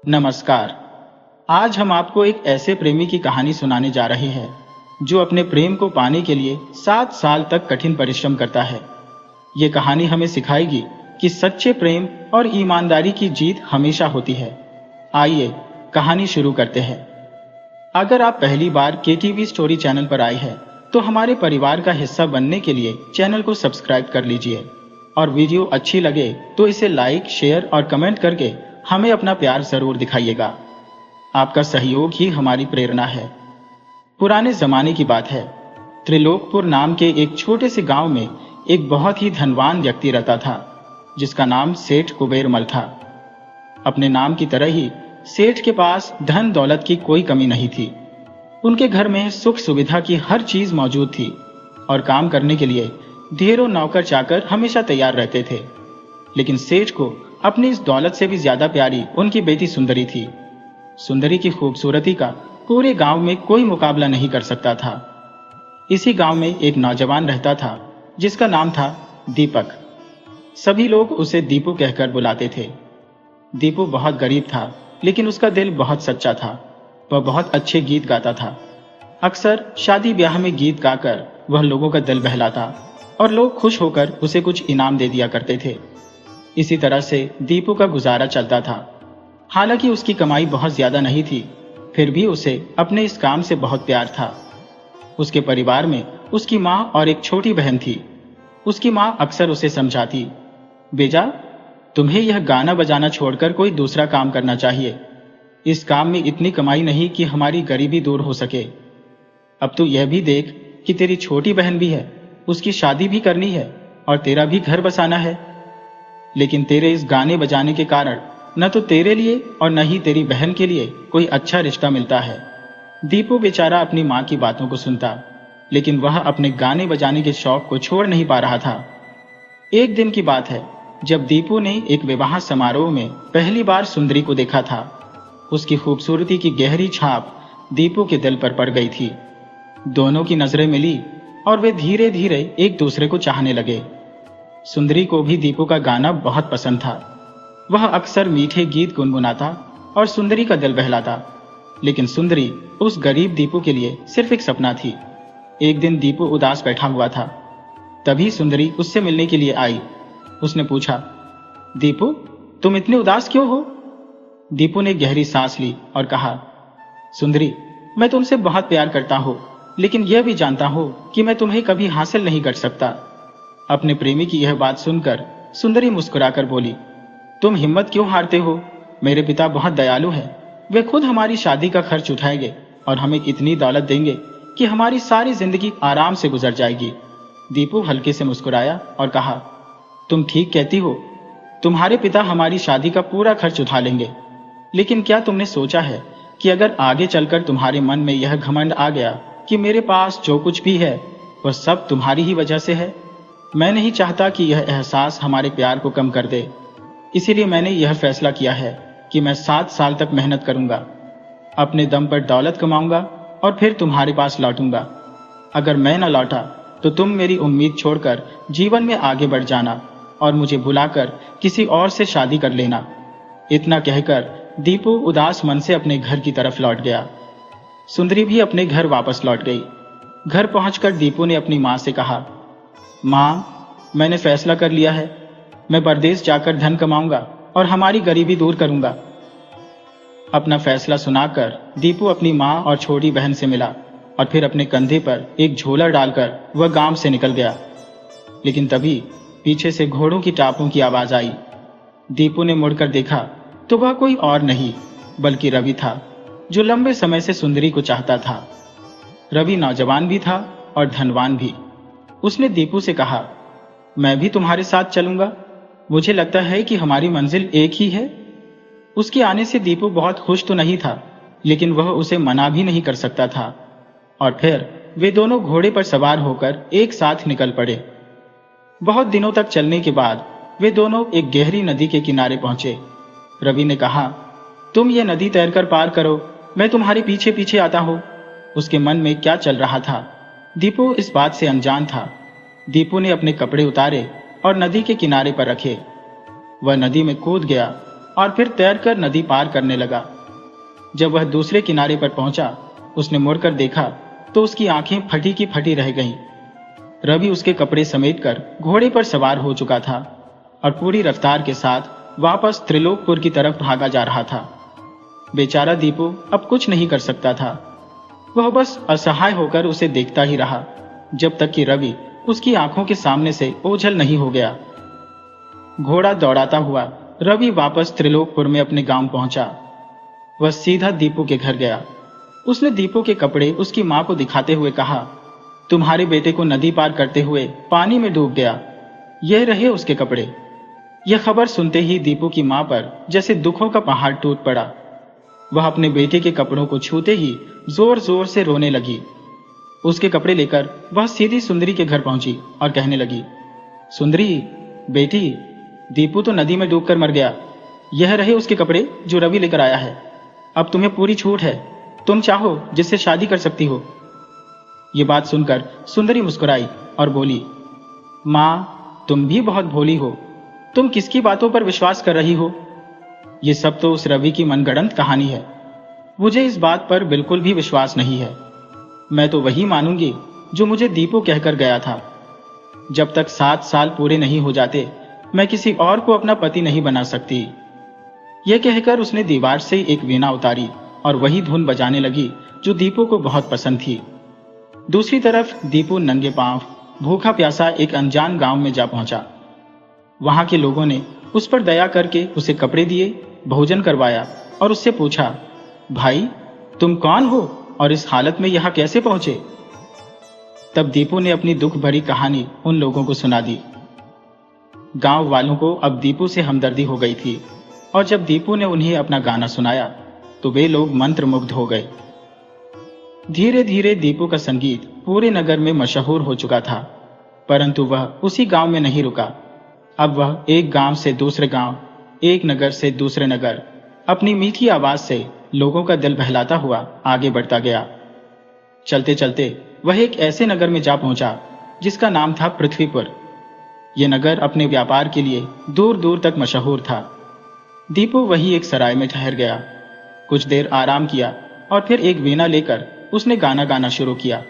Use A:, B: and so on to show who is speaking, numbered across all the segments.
A: नमस्कार। आज हम आपको एक ऐसे प्रेमी की कहानी सुनाने जा रहे हैं जो अपने प्रेम को पाने के लिए 7 साल तक कठिन परिश्रम करता है। ये कहानी हमें सिखाएगी कि सच्चे प्रेम और ईमानदारी की जीत हमेशा होती है। आइए कहानी शुरू करते हैं। अगर आप पहली बार केटीवी स्टोरी चैनल पर आए हैं तो हमारे परिवार का हिस्सा बनने के लिए चैनल को सब्सक्राइब कर लीजिए और वीडियो अच्छी लगे तो इसे लाइक, शेयर और कमेंट करके हमें अपना प्यार जरूर दिखाइएगा। आपका सहयोग ही हमारी प्रेरणा है। पुराने जमाने की बात है। त्रिलोकपुर नाम के एक छोटे से गांव में एक बहुत ही धनवान व्यक्ति रहता था जिसका नाम सेठ कुबेरमल था। अपने नाम की तरह ही सेठ के पास धन दौलत की कोई कमी नहीं थी। उनके घर में सुख सुविधा की हर चीज मौजूद थी और काम करने के लिए ढेरों नौकर चाकर हमेशा तैयार रहते थे। लेकिन सेठ को अपनी इस दौलत से भी ज्यादा प्यारी उनकी बेटी सुंदरी थी। सुंदरी की खूबसूरती का पूरे गांव में कोई मुकाबला नहीं कर सकता था। इसी गांव में एक नौजवान रहता था जिसका नाम था दीपक। सभी लोग उसे दीपू कहकर बुलाते थे। दीपू बहुत गरीब था लेकिन उसका दिल बहुत सच्चा था। वह बहुत अच्छे गीत गाता था। अक्सर शादी ब्याह में गीत गाकर वह लोगों का दिल बहलाता और लोग खुश होकर उसे कुछ इनाम दे दिया करते थे। इसी तरह से दीपू का गुजारा चलता था। हालांकि उसकी कमाई बहुत ज्यादा नहीं थी, फिर भी उसे अपने इस काम से बहुत प्यार था। उसके परिवार में उसकी माँ और एक छोटी बहन थी। उसकी माँ अक्सर उसे समझाती, बेटा तुम्हें यह गाना बजाना छोड़कर कोई दूसरा काम करना चाहिए। इस काम में इतनी कमाई नहीं कि हमारी गरीबी दूर हो सके। अब तू यह भी देख कि तेरी छोटी बहन भी है, उसकी शादी भी करनी है और तेरा भी घर बसाना है। लेकिन तेरे इस गाने बजाने के कारण न तो तेरे लिए और न ही तेरी बहन के लिए कोई अच्छा रिश्ता मिलता है। दीपू बेचारा अपनी माँ की बातों को सुनता, लेकिन वह अपने गाने बजाने के शौक को छोड़ नहीं पा रहा था। एक दिन की बात है जब दीपू ने एक विवाह समारोह में पहली बार सुंदरी को देखा था। उसकी खूबसूरती की गहरी छाप दीपू के दिल पर पड़ गई थी। दोनों की नजरें मिली और वे धीरे धीरे एक दूसरे को चाहने लगे। सुंदरी को भी दीपू का गाना बहुत पसंद था। वह अक्सर मीठे गीत गुनगुनाता और सुंदरी का दिल बहलाता। लेकिन सुंदरी उस गरीब दीपू के लिए सिर्फ एक सपना थी। एक दिन दीपू उदास बैठा हुआ था। तभी सुंदरी उससे मिलने के लिए आई। उसने पूछा, दीपू तुम इतने उदास क्यों हो? दीपू ने गहरी सांस ली और कहा, सुंदरी मैं तुमसे बहुत प्यार करता हूँ, लेकिन यह भी जानता हूँ कि मैं तुम्हें कभी हासिल नहीं कर सकता। अपने प्रेमी की यह बात सुनकर सुंदरी मुस्कुराकर बोली, तुम हिम्मत क्यों हारते हो? मेरे पिता बहुत दयालु हैं। वे खुद हमारी शादी का खर्च उठाएंगे और हमें इतनी दौलत देंगे कि हमारी सारी जिंदगी आराम से गुजर जाएगी। दीपू हल्के से मुस्कुराया और कहा, तुम ठीक कहती हो। तुम्हारे पिता हमारी शादी का पूरा खर्च उठा लेंगे। लेकिन क्या तुमने सोचा है कि अगर आगे चलकर तुम्हारे मन में यह घमंड आ गया कि मेरे पास जो कुछ भी है वह सब तुम्हारी ही वजह से है? मैं नहीं चाहता कि यह एहसास हमारे प्यार को कम कर दे। इसीलिए मैंने यह फैसला किया है कि मैं 7 साल तक मेहनत करूंगा, अपने दम पर दौलत कमाऊंगा और फिर तुम्हारे पास लौटूंगा। अगर मैं न लौटा तो तुम मेरी उम्मीद छोड़कर जीवन में आगे बढ़ जाना और मुझे भुलाकर किसी और से शादी कर लेना। इतना कहकर दीपू उदास मन से अपने घर की तरफ लौट गया। सुंदरी भी अपने घर वापस लौट गई। घर पहुंचकर दीपू ने अपनी माँ से कहा, माँ मैंने फैसला कर लिया है। मैं परदेश जाकर धन कमाऊंगा और हमारी गरीबी दूर करूंगा। अपना फैसला सुनाकर दीपू अपनी माँ और छोटी बहन से मिला और फिर अपने कंधे पर एक झोला डालकर वह गांव से निकल गया। लेकिन तभी पीछे से घोड़ों की टापों की आवाज आई। दीपू ने मुड़कर देखा तो वह कोई और नहीं बल्कि रवि था, जो लंबे समय से सुंदरी को चाहता था। रवि नौजवान भी था और धनवान भी। उसने दीपू से कहा, मैं भी तुम्हारे साथ चलूंगा। मुझे लगता है कि हमारी मंजिल एक ही है। उसके आने से दीपू बहुत खुश तो नहीं था, लेकिन वह उसे मना भी नहीं कर सकता था। और फिर वे दोनों घोड़े पर सवार होकर एक साथ निकल पड़े। बहुत दिनों तक चलने के बाद वे दोनों एक गहरी नदी के किनारे पहुंचे। रवि ने कहा, तुम ये नदी तैरकर पार करो, मैं तुम्हारे पीछे पीछे आता हूं। उसके मन में क्या चल रहा था दीपू इस बात से अनजान था। दीपू ने अपने कपड़े उतारे और नदी के किनारे पर रखे। वह नदी में कूद गया और फिर तैरकर नदी पार करने लगा। जब वह दूसरे किनारे पर पहुंचा, उसने मुड़कर देखा तो उसकी आंखें फटी की फटी रह गईं। रवि उसके कपड़े समेटकर घोड़े पर सवार हो चुका था और पूरी रफ्तार के साथ वापस त्रिलोकपुर की तरफ भागा जा रहा था। बेचारा दीपू अब कुछ नहीं कर सकता था। वह बस असहाय होकर उसे देखता ही रहा, जब तक कि रवि उसकी आंखों के सामने से ओझल नहीं हो गया। घोड़ा दौड़ाता हुआ रवि वापस त्रिलोकपुर में अपने गांव पहुंचा। वह सीधा दीपू के घर गया। उसने दीपू के कपड़े उसकी मां को दिखाते हुए कहा, तुम्हारे बेटे को नदी पार करते हुए पानी में डूब गया, यह रहे उसके कपड़े। यह खबर सुनते ही दीपू की मां पर जैसे दुखों का पहाड़ टूट पड़ा। वह अपने बेटे के कपड़ों को छूते ही जोर जोर से रोने लगी। उसके कपड़े लेकर वह सीधी सुंदरी के घर पहुंची और कहने लगी, सुंदरी बेटी, दीपू तो नदी में डूबकर मर गया। यह रहे उसके कपड़े जो रवि लेकर आया है। अब तुम्हें पूरी छूट है, तुम चाहो जिससे शादी कर सकती हो। ये बात सुनकर सुंदरी मुस्कुराई और बोली, मां, तुम भी बहुत भोली हो। तुम किसकी बातों पर विश्वास कर रही हो? ये सब तो उस रवि की मनगढ़ंत कहानी है। मुझे इस बात पर बिल्कुल भी विश्वास नहीं है। मैं तो वही मानूंगी जो मुझे दीपू कहकर गया था। जब तक 7 साल पूरे नहीं हो जाते, मैं किसी और को अपना पति नहीं बना सकती। यह कहकर उसने दीवार से एक वीणा उतारी और वही धुन बजाने लगी जो दीपू को बहुत पसंद थी। दूसरी तरफ दीपू नंगे पांव भूखा प्यासा एक अनजान गांव में जा पहुंचा। वहां के लोगों ने उस पर दया करके उसे कपड़े दिए, भोजन करवाया और उससे पूछा, भाई तुम कौन हो और इस हालत में यहां कैसे पहुंचे? तब दीपू ने अपनी दुख भरी कहानी उन लोगों को सुना दी। गांव वालों को अब दीपू से हमदर्दी हो गई थी और जब दीपू ने उन्हें अपना गाना सुनाया तो वे लोग मंत्रमुग्ध हो गए। धीरे धीरे दीपू का संगीत पूरे नगर में मशहूर हो चुका था, परंतु वह उसी गांव में नहीं रुका। अब वह एक गांव से दूसरे गांव, एक नगर से दूसरे नगर अपनी मीठी आवाज से लोगों का दिल बहलाता हुआ आगे बढ़ता गया। चलते चलते वह एक ऐसे नगर में जा पहुंचा जिसका नाम था पृथ्वीपुर। यह नगर अपने व्यापार के लिए दूर दूर तक मशहूर था। दीपू वही एक सराय में ठहर गया। कुछ देर आराम किया और फिर एक वीणा लेकर उसने गाना गाना शुरू किया।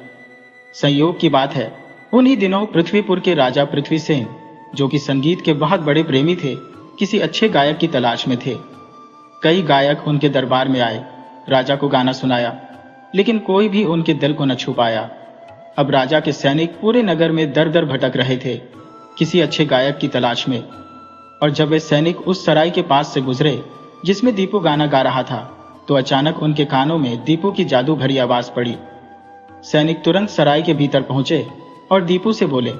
A: संयोग की बात है, उन्हीं दिनों पृथ्वीपुर के राजा पृथ्वीसेन, जो कि संगीत के बहुत बड़े प्रेमी थे, किसी अच्छे गायक की तलाश में थे। कई गायक उनके दरबार में आए, राजा को गाना सुनाया, लेकिन कोई भी उनके दिल को न छू पाया। अब राजा के सैनिक पूरे नगर में दर दर भटक रहे थे किसी अच्छे गायक की तलाश में। और जब वे सैनिक उस सराय के पास से गुजरे जिसमें दीपू गाना गा रहा था, तो अचानक उनके कानों में दीपू की जादू भरी आवाज पड़ी। सैनिक तुरंत सराय के भीतर पहुंचे और दीपू से बोले,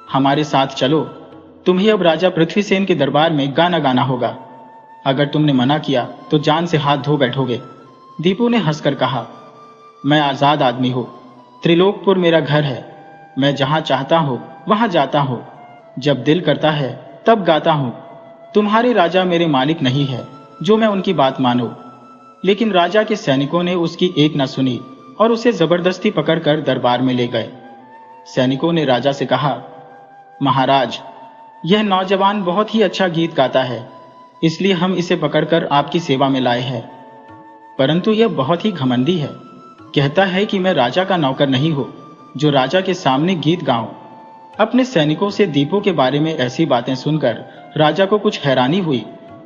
A: हमारे साथ चलो, तुम्हें अब राजा पृथ्वीसेन के दरबार में गाना गाना होगा। अगर तुमने मना किया तो जान से हाथ धो बैठोगे। दीपू ने हंसकर कहा, मैं आजाद आदमी हूं, त्रिलोकपुर मेरा घर है। मैं जहां चाहता हूं वहां जाता हूं, जब दिल करता है तब गाता हूं। तुम्हारे राजा मेरे मालिक नहीं है जो मैं उनकी बात मानूं। लेकिन राजा के सैनिकों ने उसकी एक न सुनी और उसे जबरदस्ती पकड़कर दरबार में ले गए। सैनिकों ने राजा से कहा, महाराज, यह नौजवान बहुत ही अच्छा गीत गाता है, इसलिए हम इसे पकड़कर आपकी सेवा में लाए हैं। परंतु यह बहुत ही घमंडी है, कहता है कि मैं राजा का नौकर नहीं हूं जो राजा के सामने गीत गाऊं। अपने सैनिकों से दीपू के बारे में ऐसी बातें सुनकर राजा को कुछ हैरानी हुई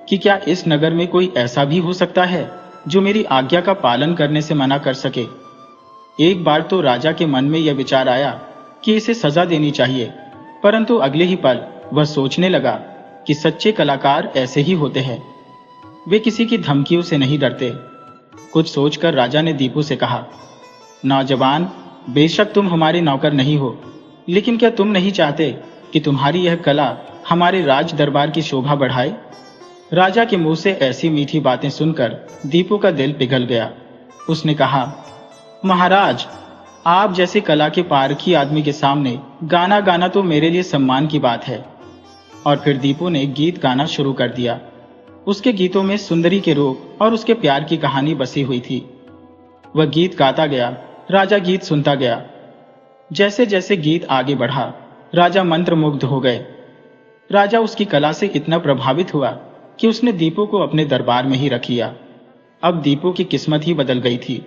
A: कि क्या इस नगर में कोई ऐसा भी हो सकता है जो मेरी आज्ञा का पालन करने से मना कर सके। एक बार तो राजा के मन में यह विचार आया कि इसे सजा देनी चाहिए, परंतु अगले ही पल वह सोचने लगा कि सच्चे कलाकार ऐसे ही होते हैं, वे किसी की धमकियों से नहीं डरते। कुछ सोचकर राजा ने दीपू से कहा, नौजवान, बेशक तुम हमारे नौकर नहीं हो, लेकिन क्या तुम नहीं चाहते कि तुम्हारी यह कला हमारे राज दरबार की शोभा बढ़ाए? राजा के मुंह से ऐसी मीठी बातें सुनकर दीपू का दिल पिघल गया। उसने कहा, महाराज, आप जैसे कला के पारखी आदमी के सामने गाना गाना तो मेरे लिए सम्मान की बात है। और फिर दीपू ने गीत गाना शुरू कर दिया। उसके गीतों में सुंदरी के रूप और उसके प्यार की कहानी बसी हुई थी। वह गीत गाता गया, राजा गीत सुनता गया। जैसे जैसे गीत आगे बढ़ा, राजा मंत्रमुग्ध हो गए। राजा उसकी कला से इतना प्रभावित हुआ कि उसने दीपू को अपने दरबार में ही रख लिया। अब दीपू की किस्मत ही बदल गई थी।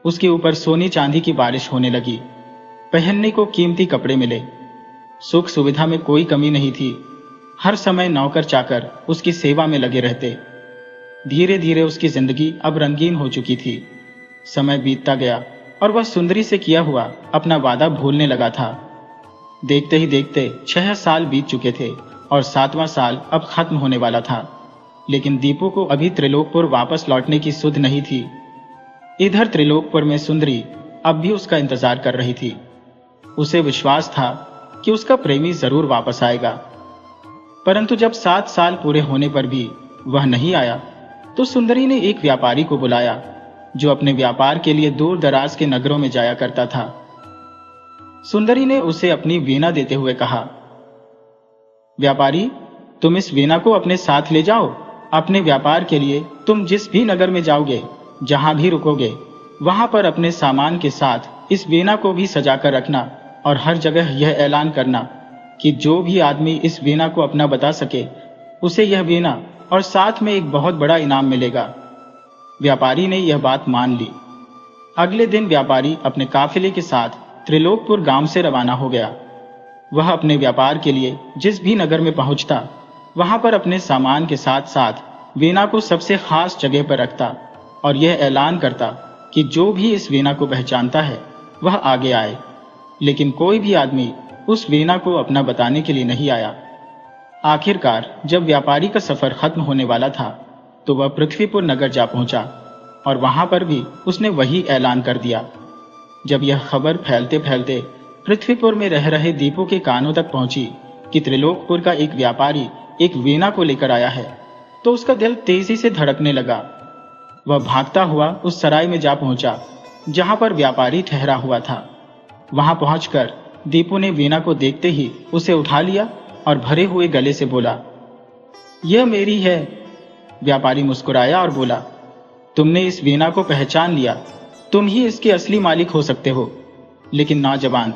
A: उसके ऊपर सोने चांदी की बारिश होने लगी। पहनने को कीमती कपड़े मिले। सुख सुविधा में कोई कमी नहीं थी। हर समय नौकर चाकर उसकी सेवा में लगे रहते। धीरे धीरे उसकी जिंदगी अब रंगीन हो चुकी थी। समय बीतता गया और वह सुंदरी से किया हुआ अपना वादा भूलने लगा था। देखते ही देखते 6 साल बीत चुके थे और 7वां साल अब खत्म होने वाला था। लेकिन दीपू को अभी त्रिलोकपुर वापस लौटने की सुध नहीं थी। इधर त्रिलोकपुर में सुंदरी अब भी उसका इंतजार कर रही थी। उसे विश्वास था कि उसका प्रेमी जरूर वापस आएगा। परंतु जब 7 साल पूरे होने पर भी वह नहीं आया, तो सुंदरी ने एक व्यापारी को बुलाया जो अपने व्यापार के लिए दूर दराज के नगरों में जाया करता था। सुंदरी ने उसे अपनी वीणा देते हुए कहा, व्यापारी, तुम इस वीणा को अपने साथ ले जाओ। अपने व्यापार के लिए तुम जिस भी नगर में जाओगे, जहां भी रुकोगे, वहां पर अपने सामान के साथ इस वीणा को भी सजा कर रखना और हर जगह यह ऐलान करना कि जो भी आदमी इस वीणा को अपना बता सके, उसे यह वीणा और साथ में एक बहुत बड़ा इनाम मिलेगा। व्यापारी ने यह बात मान ली। अगले दिन व्यापारी अपने काफिले के साथ त्रिलोकपुर गांव से रवाना हो गया। वह अपने व्यापार के लिए जिस भी नगर में पहुंचता, वहां पर अपने सामान के साथ साथ वीणा को सबसे खास जगह पर रखता और यह ऐलान करता कि जो भी इस वीणा को पहचानता है वह आगे आए। लेकिन कोई भी आदमी उस वीणा को अपना बताने के लिए नहीं आया। आखिरकार जब व्यापारी का सफर खत्म होने वाला था, तो वह पृथ्वीपुर नगर जा पहुंचा और वहां पर भी उसने वही ऐलान कर दिया। जब यह खबर फैलते फैलते पृथ्वीपुर में रह रहे दीपू के कानों तक पहुंची कि त्रिलोकपुर का एक व्यापारी एक वीणा को लेकर आया है, तो उसका दिल तेजी से धड़कने लगा। वह भागता हुआ उस सराय में जा पहुंचा जहां पर व्यापारी ठहरा हुआ था। वहां पहुंचकर दीपू ने वीणा को देखते ही उसे उठा लिया और भरे हुए गले से बोला, यह मेरी है। व्यापारी मुस्कुराया और बोला, तुमने इस वीणा को पहचान लिया, तुम ही इसके असली मालिक हो सकते हो। लेकिन नौजवान,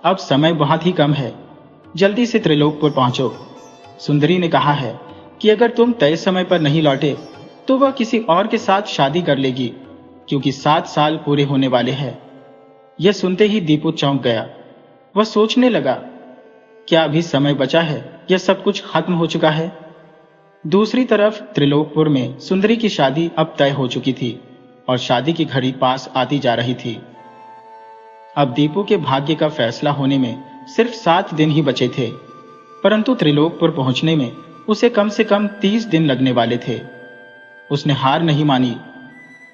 A: अब समय बहुत ही कम है, जल्दी से त्रिलोकपुर पहुंचो। सुंदरी ने कहा है कि अगर तुम तय समय पर नहीं लौटे तो वह किसी और के साथ शादी कर लेगी, क्योंकि 7 साल पूरे होने वाले हैं। यह सुनते ही दीपू चौंक गया। वह सोचने लगा, क्या अभी समय बचा है या सब कुछ खत्म हो चुका है? दूसरी तरफ त्रिलोकपुर में सुंदरी की शादी अब तय हो चुकी थी और शादी की घड़ी पास आती जा रही थी। अब दीपू के भाग्य का फैसला होने में सिर्फ 7 दिन ही बचे थे, परंतु त्रिलोकपुर पहुंचने में उसे कम से कम 30 दिन लगने वाले थे। उसने हार नहीं मानी।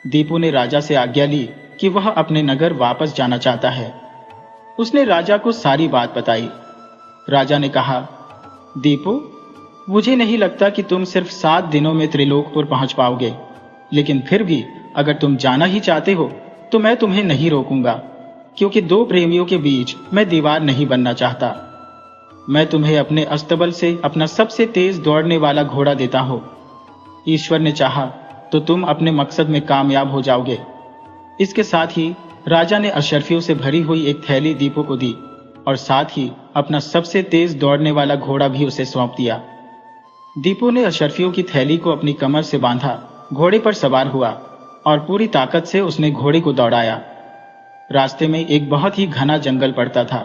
A: दीपू ने राजा से आज्ञा ली कि वह अपने नगर वापस जाना चाहता है। उसने राजा को सारी बात बताई। राजा ने कहा, दीपू, मुझे नहीं लगता कि तुम सिर्फ 7 दिनों में त्रिलोकपुर पहुंच पाओगे, लेकिन फिर भी अगर तुम जाना ही चाहते हो तो मैं तुम्हें नहीं रोकूंगा, क्योंकि 2 प्रेमियों के बीच मैं दीवार नहीं बनना चाहता। मैं तुम्हें अपने अस्तबल से अपना सबसे तेज दौड़ने वाला घोड़ा देता हूं। ईश्वर ने चाहा तो तुम अपने मकसद में कामयाब हो जाओगे। इसके साथ ही राजा ने अशर्फियों से भरी हुई एक थैली दीपू को दी और साथ ही अपना सबसे तेज दौड़ने वाला घोड़ा भी उसे सौंप दिया। दीपू ने अशर्फियों की थैली को अपनी कमर से बांधा, घोड़े पर सवार हुआ और पूरी ताकत से उसने घोड़े को दौड़ाया। रास्ते में एक बहुत ही घना जंगल पड़ता था।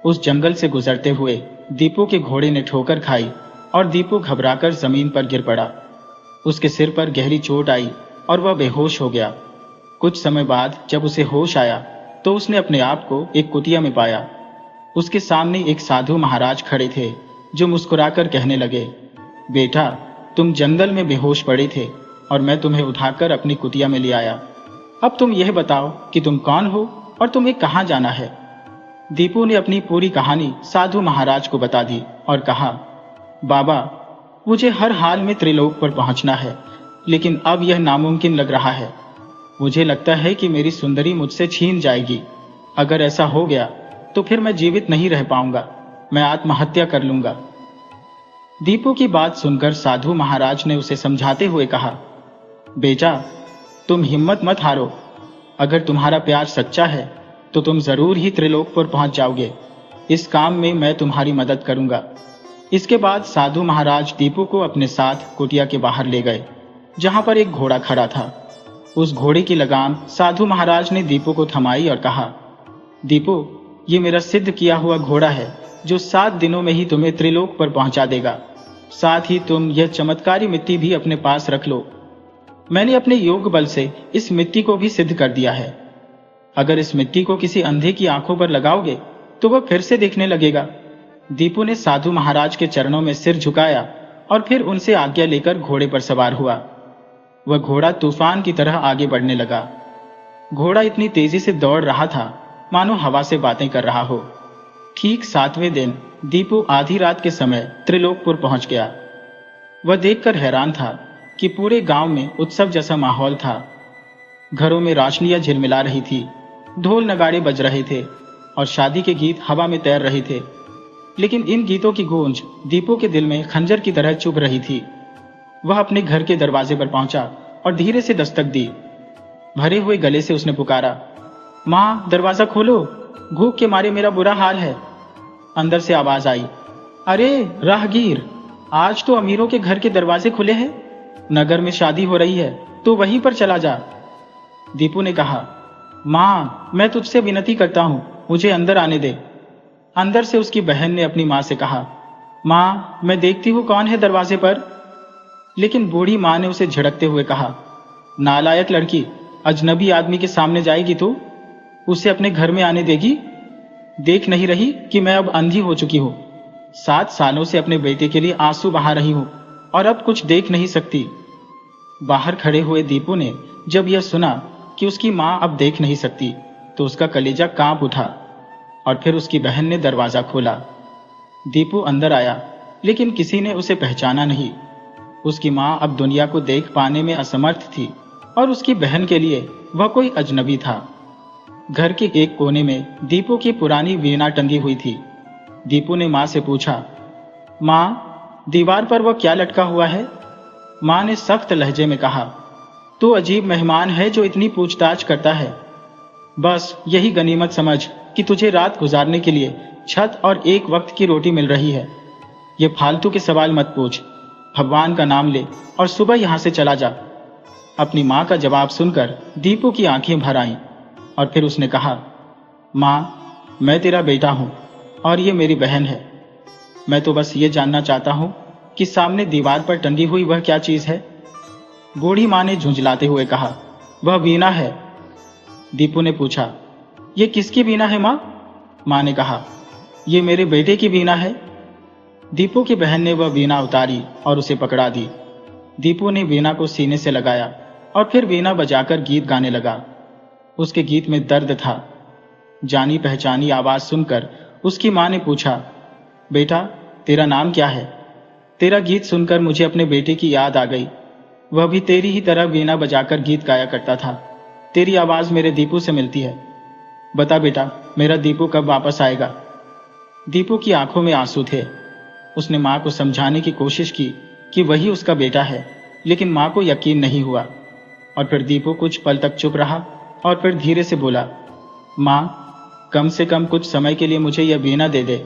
A: उस जंगल से गुजरते हुए दीपू के घोड़े ने ठोकर खाई और दीपू घबराकर जमीन पर गिर पड़ा। उसके सिर पर गहरी चोट आई और वह बेहोश हो गया। कुछ समय बाद जब उसे होश आया तो उसने अपने आप को एक कुटिया में पाया। उसके सामने एक साधु महाराज खड़े थे जो मुस्कुराकर कहने लगे, बेटा, तुम जंगल में बेहोश पड़े थे और मैं तुम्हें उठाकर अपनी कुटिया में ले आया। अब तुम यह बताओ कि तुम कौन हो और तुम्हें कहां जाना है। दीपू ने अपनी पूरी कहानी साधु महाराज को बता दी और कहा, बाबा, मुझे हर हाल में त्रिलोक पर पहुंचना है, लेकिन अब यह नामुमकिन लग रहा है। मुझे लगता है कि मेरी सुंदरी मुझसे छीन जाएगी। अगर ऐसा हो गया तो फिर मैं जीवित नहीं रह पाऊंगा, मैं आत्महत्या कर लूंगा। दीपू की बात सुनकर साधु महाराज ने उसे समझाते हुए कहा, बेटा, तुम हिम्मत मत हारो। अगर तुम्हारा प्यार सच्चा है तो तुम जरूर ही त्रिलोक पर पहुंच जाओगे। इस काम में मैं तुम्हारी मदद करूंगा। इसके बाद साधु महाराज दीपू को अपने साथ कुटिया के बाहर ले गए, जहां पर एक घोड़ा खड़ा था। उस घोड़े की लगाम साधु महाराज ने दीपू को थमाई और कहा, दीपू, ये मेरा सिद्ध किया हुआ घोड़ा है जो 7 दिनों में ही तुम्हें त्रिलोक पर पहुंचा देगा। साथ ही तुम यह चमत्कारी मिट्टी भी अपने पास रख लो। मैंने अपने योग बल से इस मिट्टी को भी सिद्ध कर दिया है। अगर इस मिट्टी को किसी अंधे की आंखों पर लगाओगे तो वह फिर से देखने लगेगा। दीपू ने साधु महाराज के चरणों में सिर झुकाया और फिर उनसे आज्ञा लेकर घोड़े पर सवार हुआ। वह घोड़ा तूफान की तरह आगे बढ़ने लगा। घोड़ा इतनी तेजी से दौड़ रहा था मानो हवा से बातें कर रहा हो। ठीक 7वें दिन दीपू आधी रात के समय त्रिलोकपुर पहुंच गया। वह देखकर हैरान था कि पूरे गांव में उत्सव जैसा माहौल था। घरों में रोशनियां झिलमिला रही थी, ढोल नगाड़े बज रहे थे और शादी के गीत हवा में तैर रहे थे। लेकिन इन गीतों की गूंज दीपू के दिल में खंजर की तरह चुभ रही थी। वह अपने घर के दरवाजे पर पहुंचा और धीरे से दस्तक दी। भरे हुए गले से उसने पुकारा, मां, दरवाजा खोलो, भूख के मारे मेरा बुरा हाल है। अंदर से आवाज आई, अरे राहगीर, आज तो अमीरों के घर के दरवाजे खुले हैं। नगर में शादी हो रही है तो वहीं पर चला जा। दीपू ने कहा, मां, मैं तुझसे विनती करता हूं, मुझे अंदर आने दे। अंदर से उसकी बहन ने अपनी मां से कहा, मां, मैं देखती हूं कौन है दरवाजे पर। लेकिन बूढ़ी मां ने उसे झिड़कते हुए कहा, नालायक लड़की, अजनबी आदमी के सामने जाएगी तू? उसे अपने घर में आने देगी? देख नहीं रही कि मैं अब अंधी हो चुकी हूं। 7 सालों से अपने बेटे के लिए आंसू बहा रही हूं और अब कुछ देख नहीं सकती। बाहर खड़े हुए दीपू ने जब यह सुना कि उसकी मां अब देख नहीं सकती तो उसका कलेजा कांप उठा और फिर उसकी बहन ने दरवाजा खोला। दीपू अंदर आया लेकिन किसी ने उसे पहचाना नहीं। उसकी मां अब दुनिया को देख पाने में असमर्थ थी और उसकी बहन के लिए वह कोई अजनबी था। घर के एक कोने में दीपू की पुरानी वीणा टंगी हुई थी। दीपू ने मां से पूछा, मां, दीवार पर वह क्या लटका हुआ है? मां ने सख्त लहजे में कहा, तू अजीब मेहमान है जो इतनी पूछताछ करता है। बस यही गनीमत समझ कि तुझे रात गुजारने के लिए छत और एक वक्त की रोटी मिल रही है। ये फालतू के सवाल मत पूछ, भगवान का नाम ले और सुबह यहां से चला जा। अपनी मां का जवाब सुनकर दीपू की आंखें भर आईं और फिर उसने कहा, मां, मैं तेरा बेटा हूं और ये मेरी बहन है। मैं तो बस ये जानना चाहता हूं कि सामने दीवार पर टंगी हुई वह क्या चीज है? बूढ़ी मां ने झुंझलाते हुए कहा, वह वीणा है। दीपू ने पूछा, ये किसकी वीणा है मां? मां ने कहा, ये मेरे बेटे की वीणा है। दीपू की बहन ने वह वीणा उतारी और उसे पकड़ा दी। दीपू ने वीणा को सीने से लगाया और फिर वीणा बजाकर गीत गाने लगा। उसके गीत में दर्द था। जानी पहचानी आवाज सुनकर उसकी मां ने पूछा, बेटा, तेरा नाम क्या है? तेरा गीत सुनकर मुझे अपने बेटे की याद आ गई। वह भी तेरी ही तरह वीणा बजाकर गीत गाया करता था। तेरी आवाज मेरे दीपू से मिलती है। बता बेटा, मेरा दीपू कब वापस आएगा? दीपू की आंखों में आंसू थे। उसने मां को समझाने की कोशिश की कि वही उसका बेटा है, लेकिन मां को यकीन नहीं हुआ। और फिर दीपू कुछ पल तक चुप रहा और फिर धीरे से बोला, मां, कम से कम कुछ समय के लिए मुझे यह वीणा दे दे।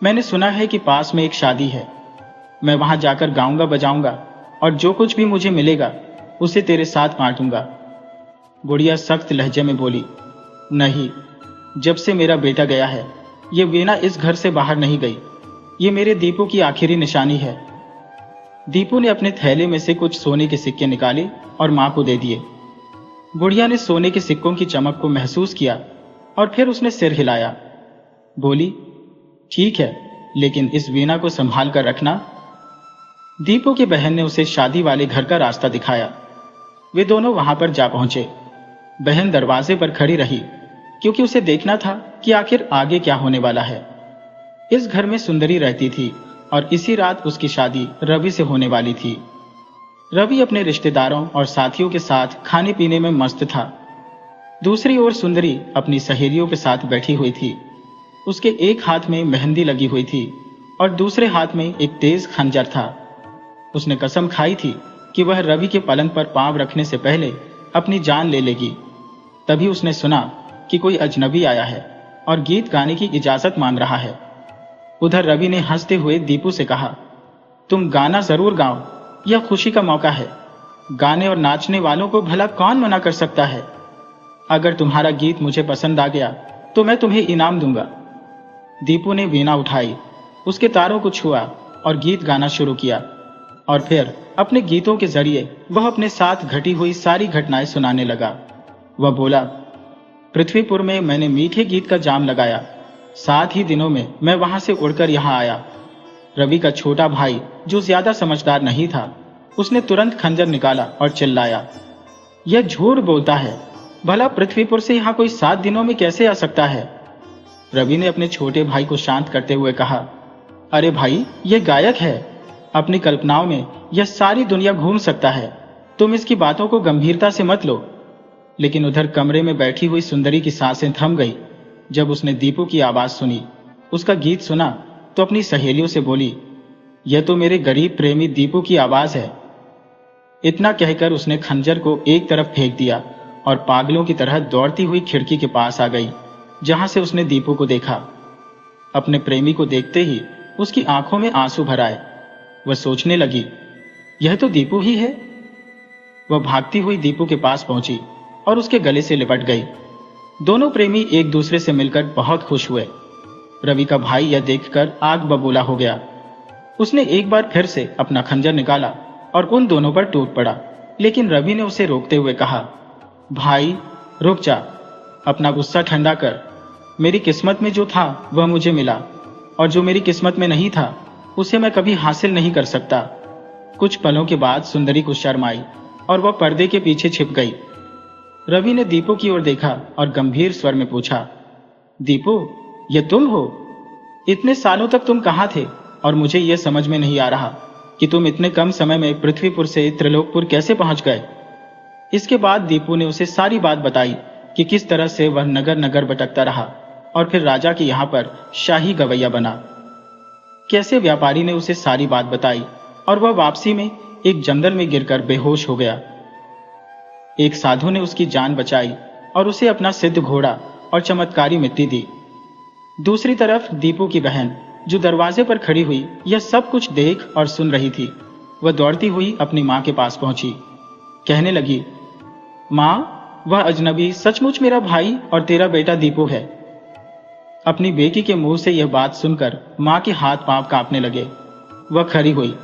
A: मैंने सुना है कि पास में एक शादी है। मैं वहां जाकर गाऊंगा बजाऊंगा और जो कुछ भी मुझे मिलेगा उसे तेरे साथ बांटूंगा। बुढ़िया सख्त लहजे में बोली, नहीं, जब से मेरा बेटा गया है ये वीणा इस घर से बाहर नहीं गई। ये मेरे दीपू की आखिरी निशानी है। दीपू ने अपने थैले में से कुछ सोने के सिक्के निकाले और मां को दे दिए। बुढ़िया ने सोने के सिक्कों की चमक को महसूस किया और फिर उसने सिर हिलाया। बोली, ठीक है, लेकिन इस वीणा को संभाल कर रखना। दीपू की बहन ने उसे शादी वाले घर का रास्ता दिखाया। वे दोनों वहां पर जा पहुंचे। बहन दरवाजे पर खड़ी रही क्योंकि उसे देखना था कि आखिर आगे क्या होने वाला है। इस घर में सुंदरी रहती थी और इसी रात उसकी शादी रवि से होने वाली थी। रवि अपने रिश्तेदारों और साथियों के साथ खाने पीने में मस्त था। दूसरी ओर सुंदरी अपनी सहेलियों के साथ बैठी हुई थी। उसके एक हाथ में मेहंदी लगी हुई थी और दूसरे हाथ में एक तेज खंजर था। उसने कसम खाई थी कि वह रवि के पलंग पर पांव रखने से पहले अपनी जान ले लेगी। तभी उसने सुना कि कोई अजनबी आया है और गीत गाने की इजाजत मांग रहा है। उधर रवि ने हंसते हुए दीपू से कहा, तुम गाना जरूर गाओ, यह खुशी का मौका है। गाने और नाचने वालों को भला कौन मना कर सकता है। अगर तुम्हारा गीत मुझे पसंद आ गया तो मैं तुम्हें इनाम दूंगा। दीपू ने वीणा उठाई, उसके तारों को छुआ और गीत गाना शुरू किया। और फिर अपने गीतों के जरिए वह अपने साथ घटी हुई सारी घटनाएं सुनाने लगा। वह बोला, पृथ्वीपुर में मैंने मीठे गीत का जाम लगाया। 7 ही दिनों में मैं वहां से उड़कर यहां आया। रवि का छोटा भाई, जो ज्यादा समझदार नहीं था, उसने तुरंत खंजर निकाला और चिल्लाया, यह झूठ बोलता है। भला पृथ्वीपुर से यहां कोई 7 दिनों में कैसे आ सकता है। रवि ने अपने छोटे भाई को शांत करते हुए कहा, अरे भाई, यह गायक है। अपनी कल्पनाओं में यह सारी दुनिया घूम सकता है। तुम इसकी बातों को गंभीरता से मत लो। लेकिन उधर कमरे में बैठी हुई सुंदरी की सांसें थम गई जब उसने दीपू की आवाज सुनी। उसका गीत सुना तो अपनी सहेलियों से बोली, यह तो मेरे गरीब प्रेमी दीपू की आवाज है। इतना कहकर उसने खंजर को एक तरफ फेंक दिया और पागलों की तरह दौड़ती हुई खिड़की के पास आ गई, जहां से उसने दीपू को देखा। अपने प्रेमी को देखते ही उसकी आंखों में आंसू भर आए। वह सोचने लगी, यह तो दीपू ही है। वह भागती हुई दीपू के पास पहुंची और उसके गले से लिपट गई। दोनों प्रेमी एक दूसरे से मिलकर बहुत खुश हुए। रवि का भाई यह देखकर आग बबूला हो गया। उसने एक बार फिर से अपना खंजर निकाला और उन दोनों पर टूट पड़ा। लेकिन रवि ने उसे रोकते हुए कहा, भाई रुक जा, अपना गुस्सा ठंडा कर। मेरी किस्मत में जो था वह मुझे मिला, और जो मेरी किस्मत में नहीं था उसे मैं कभी हासिल नहीं कर सकता। कुछ पलों के बाद सुंदरी को शर्म आई और वह पर्दे के पीछे छिप गई। रवि ने दीपू की ओर देखा और गंभीर स्वर में पूछा, दीपू, ये तुम हो? इतने सालों तक तुम कहाँ थे और मुझे यह समझ में नहीं आ रहा कि तुम इतने कम समय में पृथ्वीपुर से त्रिलोकपुर कैसे पहुंच गए। इसके बाद दीपू ने उसे सारी बात बताई कि किस तरह से वह नगर नगर भटकता रहा और फिर राजा के यहां पर शाही गवैया बना। कैसे व्यापारी ने उसे सारी बात बताई और वह वापसी में एक जंगल में गिरकर बेहोश हो गया। एक साधु ने उसकी जान बचाई और उसे अपना सिद्ध घोड़ा और चमत्कारी मिट्टी दी। दूसरी तरफ दीपू की बहन, जो दरवाजे पर खड़ी हुई, यह सब कुछ देख और सुन रही थी। वह दौड़ती हुई अपनी मां के पास पहुंची। कहने लगी, मां, वह अजनबी सचमुच मेरा भाई और तेरा बेटा दीपू है। अपनी बेटी के मुंह से यह बात सुनकर मां के हाथ पांव कांपने लगे। वह खड़ी हुई।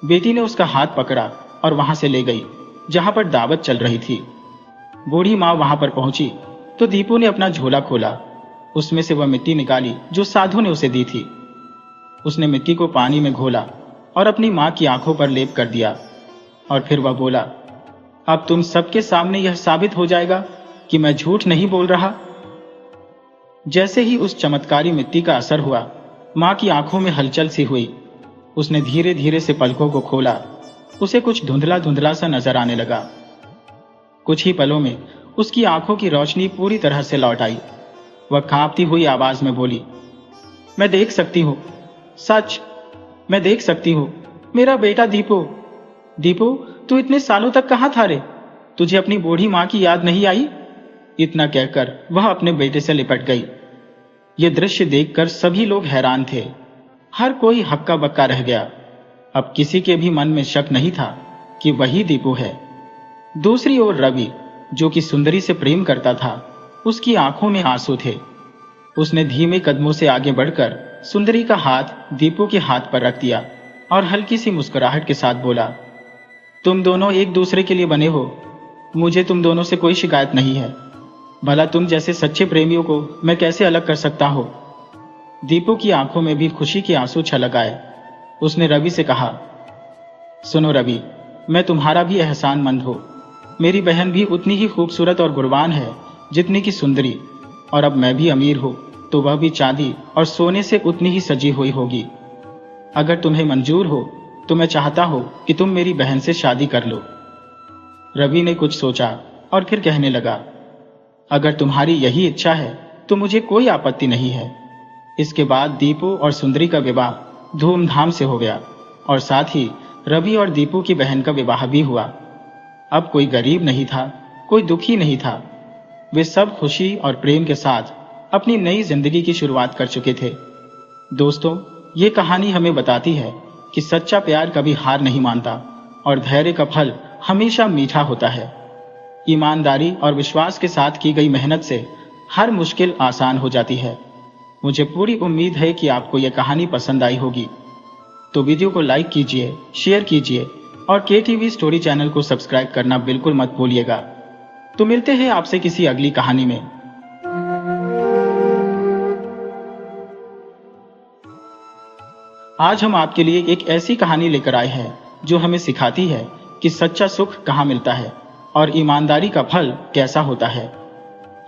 A: बेटी ने उसका हाथ पकड़ा और वहां से ले गई जहां पर दावत चल रही थी। बूढ़ी मां वहां पर पहुंची तो दीपू ने अपना झोला खोला। उसमें से वह मिट्टी निकाली जो साधु ने उसे दी थी। उसने मिट्टी को पानी में घोला और अपनी मां की आंखों पर लेप कर दिया। और फिर वह बोला, अब तुम सबके सामने यह साबित हो जाएगा कि मैं झूठ नहीं बोल रहा। जैसे ही उस चमत्कारी मिट्टी का असर हुआ, मां की आंखों में हलचल सी हुई। उसने धीरे धीरे से पलकों को खोला। उसे कुछ धुंधला धुंधला सा नजर आने लगा। कुछ ही पलों में उसकी आंखों की रोशनी पूरी तरह से लौट आई। वह कांपती हुई आवाज में बोली, मैं देख सकती हूं, सच, मैं देख सकती हूं, मेरा बेटा दीपू। दीपू, तू इतने सालों तक कहां था रे? तुझे अपनी बूढ़ी मां की याद नहीं आई? इतना कहकर वह अपने बेटे से लिपट गई। यह दृश्य देखकर सभी लोग हैरान थे। हर कोई हक्का बक्का रह गया। अब किसी के भी मन में शक नहीं था कि वही दीपू है। दूसरी ओर रवि, जो कि सुंदरी से प्रेम करता था, उसकी आंखों में आंसू थे। उसने धीमे कदमों से आगे बढ़कर सुंदरी का हाथ दीपू के हाथ पर रख दिया और हल्की सी मुस्कुराहट के साथ बोला, तुम दोनों एक दूसरे के लिए बने हो। मुझे तुम दोनों से कोई शिकायत नहीं है। भला तुम जैसे सच्चे प्रेमियों को मैं कैसे अलग कर सकता हूं। दीपू की आंखों में भी खुशी के आंसू छलक आए। उसने रवि से कहा, सुनो रवि, मैं तुम्हारा भी एहसानमंद हूं। मेरी बहन भी उतनी ही खूबसूरत और गुणवान है जितनी की सुंदरी, और अब मैं भी अमीर हूं तो वह भी चांदी और सोने से उतनी ही सजी हुई होगी। अगर तुम्हें मंजूर हो तो मैं चाहता हूं कि तुम मेरी बहन से शादी कर लो। रवि ने कुछ सोचा और फिर कहने लगा, अगर तुम्हारी यही इच्छा है तो मुझे कोई आपत्ति नहीं है। इसके बाद दीपू और सुंदरी का विवाह धूमधाम से हो गया और साथ ही रवि और दीपू की बहन का विवाह भी हुआ। अब कोई गरीब नहीं था, कोई दुखी नहीं था। वे सब खुशी और प्रेम के साथ अपनी नई जिंदगी की शुरुआत कर चुके थे। दोस्तों, ये कहानी हमें बताती है कि सच्चा प्यार कभी हार नहीं मानता और धैर्य का फल हमेशा मीठा होता है। ईमानदारी और विश्वास के साथ की गई मेहनत से हर मुश्किल आसान हो जाती है। मुझे पूरी उम्मीद है कि आपको यह कहानी पसंद आई होगी। तो वीडियो को लाइक कीजिए, शेयर कीजिए और KTV स्टोरी चैनल को सब्सक्राइब करना बिल्कुल मत भूलिएगा। तो मिलते हैं आपसे किसी अगली कहानी में। आज हम आपके लिए एक ऐसी कहानी लेकर आए हैं जो हमें सिखाती है कि सच्चा सुख कहाँ मिलता है और ईमानदारी का फल कैसा होता है।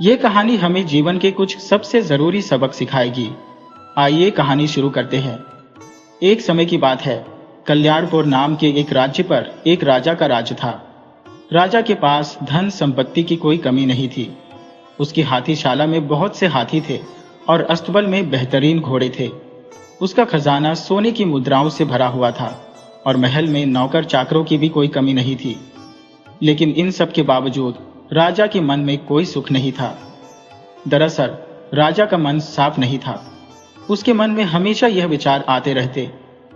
A: ये कहानी हमें जीवन के कुछ सबसे जरूरी सबक सिखाएगी। आइए कहानी शुरू करते हैं। एक समय की बात है, कल्याणपुर नाम के एक राज्य पर एक राजा का राज्य था। राजा के पास धन संपत्ति की कोई कमी नहीं थी। उसकी हाथीशाला में बहुत से हाथी थे और अस्तबल में बेहतरीन घोड़े थे। उसका खजाना सोने की मुद्राओं से भरा हुआ था और महल में नौकर चाकरों की भी कोई कमी नहीं थी। लेकिन इन सब के बावजूद राजा के मन में कोई सुख नहीं था। दरअसल राजा का मन साफ नहीं था। उसके मन में हमेशा यह विचार आते रहते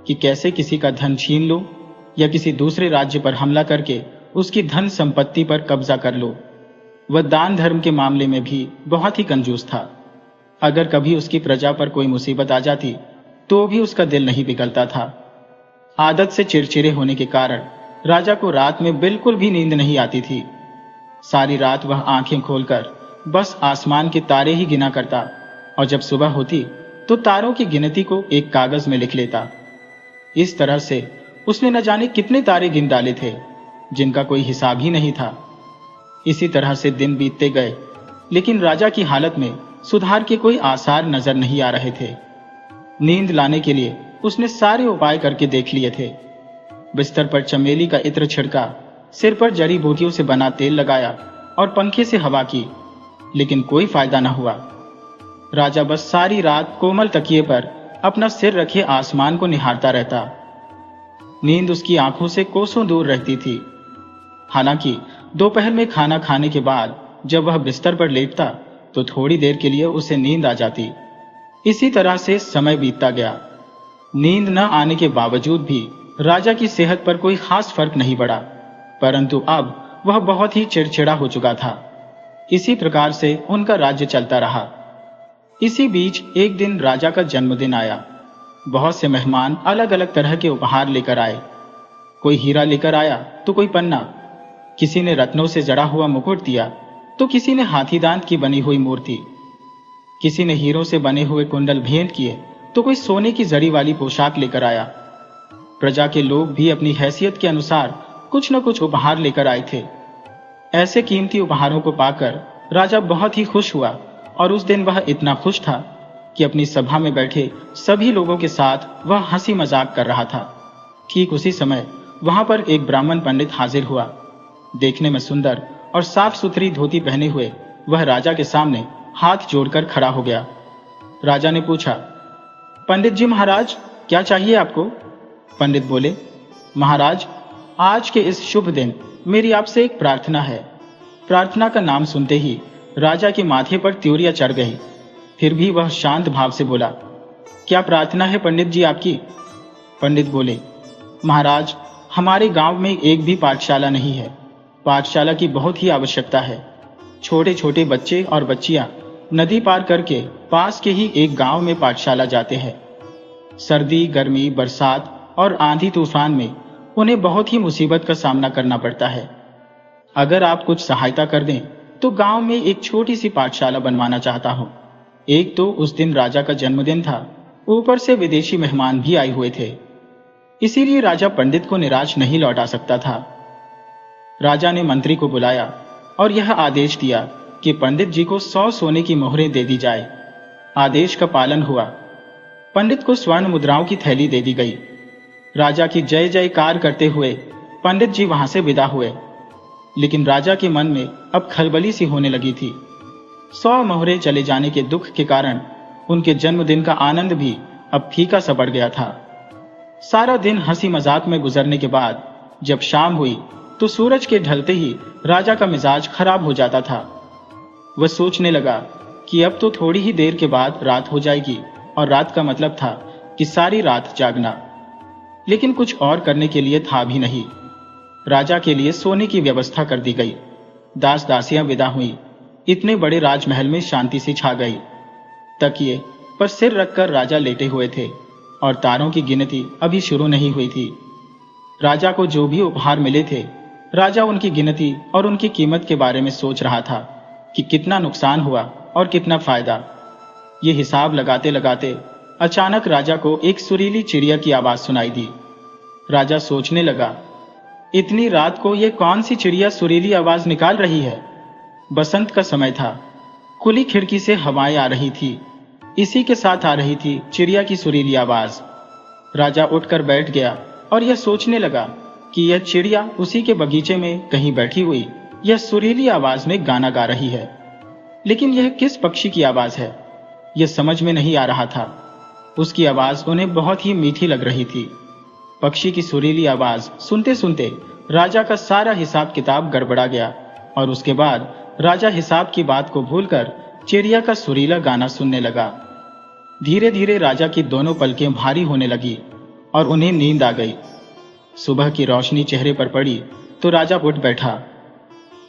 A: कि कैसे किसी का धन छीन लो या किसी दूसरे राज्य पर हमला करके उसकी धन संपत्ति पर कब्जा कर लो। वह दान धर्म के मामले में भी बहुत ही कंजूस था। अगर कभी उसकी प्रजा पर कोई मुसीबत आ जाती तो भी उसका दिल नहीं पिघलता था। आदत से चिड़चिड़े होने के कारण राजा को रात में बिल्कुल भी नींद नहीं आती थी। सारी रात वह आंखें खोलकर बस आसमान के तारे ही गिना करता और जब सुबह होती तो तारों की गिनती को एक कागज में लिख लेता। इस तरह से उसने न जाने कितने तारे गिन डाले थे जिनका कोई हिसाब ही नहीं था। इसी तरह से दिन बीतते गए, लेकिन राजा की हालत में सुधार के कोई आसार नजर नहीं आ रहे थे। नींद लाने के लिए उसने सारे उपाय करके देख लिए थे। बिस्तर पर चमेली का इत्र छिड़का, सिर पर जड़ी बूटियों से बना तेल लगाया और पंखे से हवा की, लेकिन कोई फायदा न हुआ। राजा बस सारी रात कोमल तकिए पर अपना सिर रखे आसमान को निहारता रहता। नींद उसकी आंखों से कोसों दूर रहती थी। हालांकि दोपहर में खाना खाने के बाद जब वह बिस्तर पर लेटता तो थोड़ी देर के लिए उसे नींद आ जाती। इसी तरह से समय बीतता गया। नींद न आने के बावजूद भी राजा की सेहत पर कोई खास फर्क नहीं पड़ा, परंतु अब वह बहुत ही चिड़चिड़ा हो चुका था। इसी प्रकार से उनका राज्य चलता रहा। इसी बीच एक दिन राजा का जन्मदिन आया। बहुत से मेहमान अलग अलग तरह के उपहार लेकर आए। कोई हीरा लेकर आया तो कोई पन्ना, किसी ने रत्नों से जड़ा हुआ मुकुट दिया तो किसी ने हाथी दांत की बनी हुई मूर्ति, किसी ने हीरों से बने हुए कुंडल भेंट किए तो कोई सोने की जड़ी वाली पोशाक लेकर आया। प्रजा के लोग भी अपनी हैसियत के अनुसार कुछ न कुछ उपहार लेकर आए थे। ऐसे कीमती उपहारों को पाकर राजा बहुत ही खुश हुआ और उस दिन वह इतना खुश था कि अपनी सभा में बैठे सभी लोगों के साथ वह हंसी मजाक कर रहा था। ठीक उसी समय वहां पर एक ब्राह्मण पंडित हाजिर हुआ। देखने में सुंदर और साफ सुथरी धोती पहने हुए वह राजा के सामने हाथ जोड़कर खड़ा हो गया। राजा ने पूछा, पंडित जी महाराज, क्या चाहिए आपको? पंडित बोले, महाराज, आज के इस शुभ दिन मेरी आपसे एक प्रार्थना है। प्रार्थना का नाम सुनते ही राजा के माथे पर त्योरियां चढ़ गई। फिर भी वह शांत भाव से बोला, क्या प्रार्थना है पंडित जी आपकी? पंडित बोले, महाराज, हमारे गांव में एक भी पाठशाला नहीं है। पाठशाला की बहुत ही आवश्यकता है। छोटे छोटे बच्चे और बच्चियां नदी पार करके पास के ही एक गांव में पाठशाला जाते हैं। सर्दी, गर्मी, बरसात और आंधी तूफान में उन्हें बहुत ही मुसीबत का सामना करना पड़ता है। अगर आप कुछ सहायता कर दें तो गांव में एक छोटी सी पाठशाला बनवाना चाहता हूं। एक तो उस दिन राजा का जन्मदिन था, ऊपर से विदेशी मेहमान भी आए हुए थे, इसीलिए राजा पंडित को निराश नहीं लौटा सकता था। राजा ने मंत्री को बुलाया और यह आदेश दिया कि पंडित जी को 100 सोने की मोहरें दे दी जाए। आदेश का पालन हुआ। पंडित को स्वर्ण मुद्राओं की थैली दे दी गई। राजा की जय जयकार करते हुए पंडित जी वहां से विदा हुए। लेकिन राजा के मन में अब खलबली सी होने लगी थी। 100 मोहरे चले जाने के दुख के कारण उनके जन्मदिन का आनंद भी अब फीका सा पड़ गया था। सारा दिन हंसी मजाक में गुजरने के बाद जब शाम हुई तो सूरज के ढलते ही राजा का मिजाज खराब हो जाता था। वह सोचने लगा कि अब तो थोड़ी ही देर के बाद रात हो जाएगी और रात का मतलब था कि सारी रात जागना। लेकिन कुछ और करने के लिए था भी नहीं। राजा के लिए सोने की व्यवस्था कर दी गई। दास दासियां विदा हुई। इतने बड़े राजमहल में शांति सी छा गई। तकिए पर सिर रखकर राजा लेटे हुए थे और तारों की गिनती अभी शुरू नहीं हुई थी। राजा को जो भी उपहार मिले थे, राजा उनकी गिनती और उनकी कीमत के बारे में सोच रहा था कि कितना नुकसान हुआ और कितना फायदा। ये हिसाब लगाते लगाते अचानक राजा को एक सुरीली चिड़िया की आवाज सुनाई दी। राजा सोचने लगा, इतनी रात को ये कौन सी चिड़िया सुरीली आवाज निकाल रही है। बसंत का समय था। खुली खिड़की से हवाएं आ रही थी। इसी के साथ आ रही थी चिड़िया की सुरीली आवाज। राजा उठकर बैठ गया और यह सोचने लगा कि यह चिड़िया उसी के बगीचे में कहीं बैठी हुई यह सुरीली आवाज में गाना गा रही है। लेकिन यह किस पक्षी की आवाज है, यह समझ में नहीं आ रहा था। उसकी आवाज उन्हें बहुत ही मीठी लग रही थी। पक्षी की सुरीली आवाज सुनते सुनते राजा का सारा हिसाब किताब गड़बड़ा गया और उसके बाद राजा हिसाब की बात को भूलकर चिड़िया का सुरीला गाना सुनने लगा। धीरे धीरे राजा की दोनों पलकें भारी होने लगी और उन्हें नींद आ गई। सुबह की रोशनी चेहरे पर पड़ी तो राजा उठ बैठा।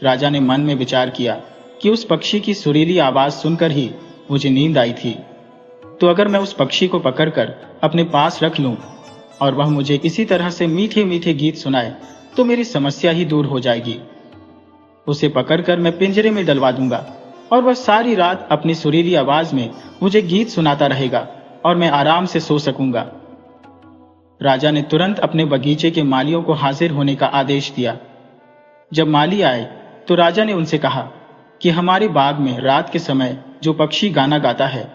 A: राजा ने मन में विचार किया कि उस पक्षी की सुरीली आवाज सुनकर ही मुझे नींद आई थी, तो अगर मैं उस पक्षी को पकड़कर अपने पास रख लूं और वह मुझे इसी तरह से मीठे मीठे गीत सुनाए तो मेरी समस्या ही दूर हो जाएगी। उसे पकड़कर मैं पिंजरे में डलवा दूंगा और वह सारी रात अपनी सुरीली आवाज में मुझे गीत सुनाता रहेगा और मैं आराम से सो सकूंगा। राजा ने तुरंत अपने बगीचे के मालियों को हाजिर होने का आदेश दिया। जब माली आए तो राजा ने उनसे कहा कि हमारे बाग में रात के समय जो पक्षी गाना गाता है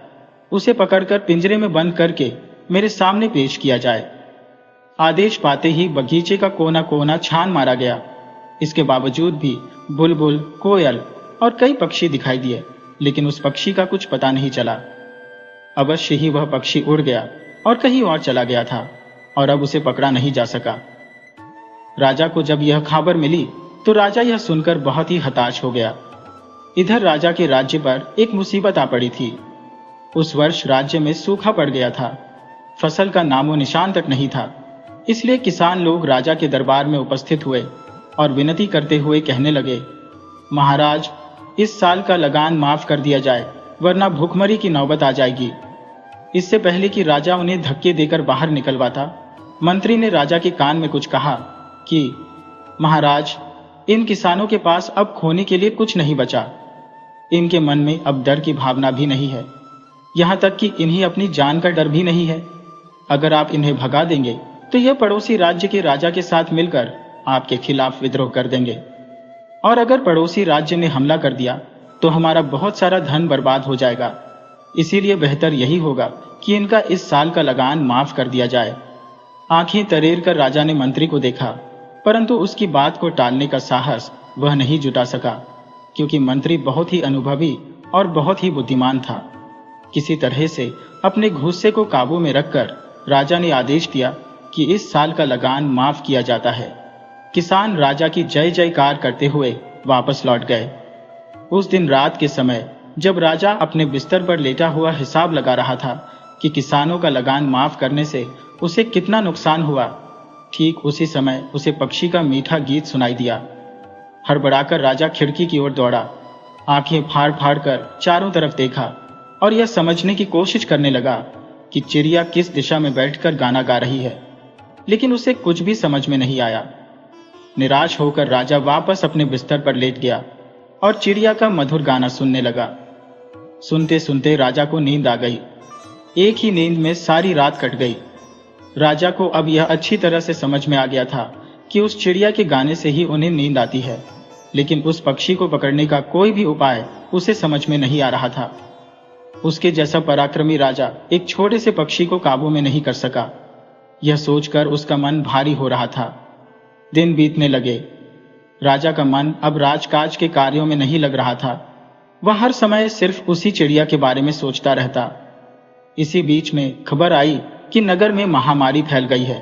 A: उसे पकड़कर पिंजरे में बंद करके मेरे सामने पेश किया जाए। आदेश पाते ही बगीचे का कोना कोना छान मारा गया। इसके बावजूद भी बुलबुल, कोयल और कई पक्षी दिखाई दिए, लेकिन उस पक्षी का कुछ पता नहीं चला। अवश्य ही वह पक्षी उड़ गया और कहीं और चला गया था और अब उसे पकड़ा नहीं जा सका। राजा को जब यह खबर मिली तो राजा यह सुनकर बहुत ही हताश हो गया। इधर राजा के राज्य पर एक मुसीबत आ पड़ी थी। उस वर्ष राज्य में सूखा पड़ गया था। फसल का नामो निशान तक नहीं था। इसलिए किसान लोग राजा के दरबार में उपस्थित हुए और विनती करते हुए कहने लगे, महाराज, इस साल का लगान माफ कर दिया जाए, वरना भूखमरी की नौबत आ जाएगी। इससे पहले कि राजा उन्हें धक्के देकर बाहर निकलवाता, मंत्री ने राजा के कान में कुछ कहा कि महाराज, इन किसानों के पास अब खोने के लिए कुछ नहीं बचा। इनके मन में अब डर की भावना भी नहीं है, यहां तक कि इन्हें अपनी जान का डर भी नहीं है। अगर आप इन्हें भगा देंगे तो यह पड़ोसी राज्य के राजा के साथ मिलकर आपके खिलाफ विद्रोह कर देंगे, और अगर पड़ोसी राज्य ने हमला कर दिया तो हमारा बहुत सारा धन बर्बाद हो जाएगा। इसीलिए बेहतर यही होगा कि इनका इस साल का लगान माफ कर दिया जाए। आंखें तरेर कर राजा ने मंत्री को देखा, परंतु उसकी बात को टालने का साहस वह नहीं जुटा सका, क्योंकि मंत्री बहुत ही अनुभवी और बहुत ही बुद्धिमान था। किसी तरह से अपने गुस्से को काबू में रखकर राजा ने आदेश दिया कि इस साल का लगान माफ किया जाता है। किसान राजा की जय जयकार करते हुए वापस लौट गए। उस दिन रात के समय जब राजा अपने बिस्तर पर लेटा हुआ हिसाब लगा रहा था कि किसानों का लगान माफ करने से उसे कितना नुकसान हुआ, ठीक उसी समय उसे पक्षी का मीठा गीत सुनाई दिया। हड़बड़ाकर राजा खिड़की की ओर दौड़ा। आंखें फाड़ फाड़ कर चारों तरफ देखा और यह समझने की कोशिश करने लगा कि चिड़िया किस दिशा में बैठकर गाना गा रही है, लेकिन उसे कुछ भी समझ में नहीं आया। निराश होकर राजा वापस अपने बिस्तर पर लेट गया और चिड़िया का मधुर गाना सुनने लगा। सुनते सुनते राजा को नींद आ गई। एक ही नींद में सारी रात कट गई। राजा को अब यह अच्छी तरह से समझ में आ गया था कि उस चिड़िया के गाने से ही उन्हें नींद आती है, लेकिन उस पक्षी को पकड़ने का कोई भी उपाय उसे समझ में नहीं आ रहा था। उसके जैसा पराक्रमी राजा एक छोटे से पक्षी को काबू में नहीं कर सका। यह सोचकर उसका मन भारी हो रहा था। दिन बीतने लगे। राजा का मन अब राजकाज के कार्यों में नहीं लग रहा था। वह हर समय सिर्फ उसी चिड़िया के बारे में सोचता रहता। इसी बीच में खबर आई कि नगर में महामारी फैल गई है।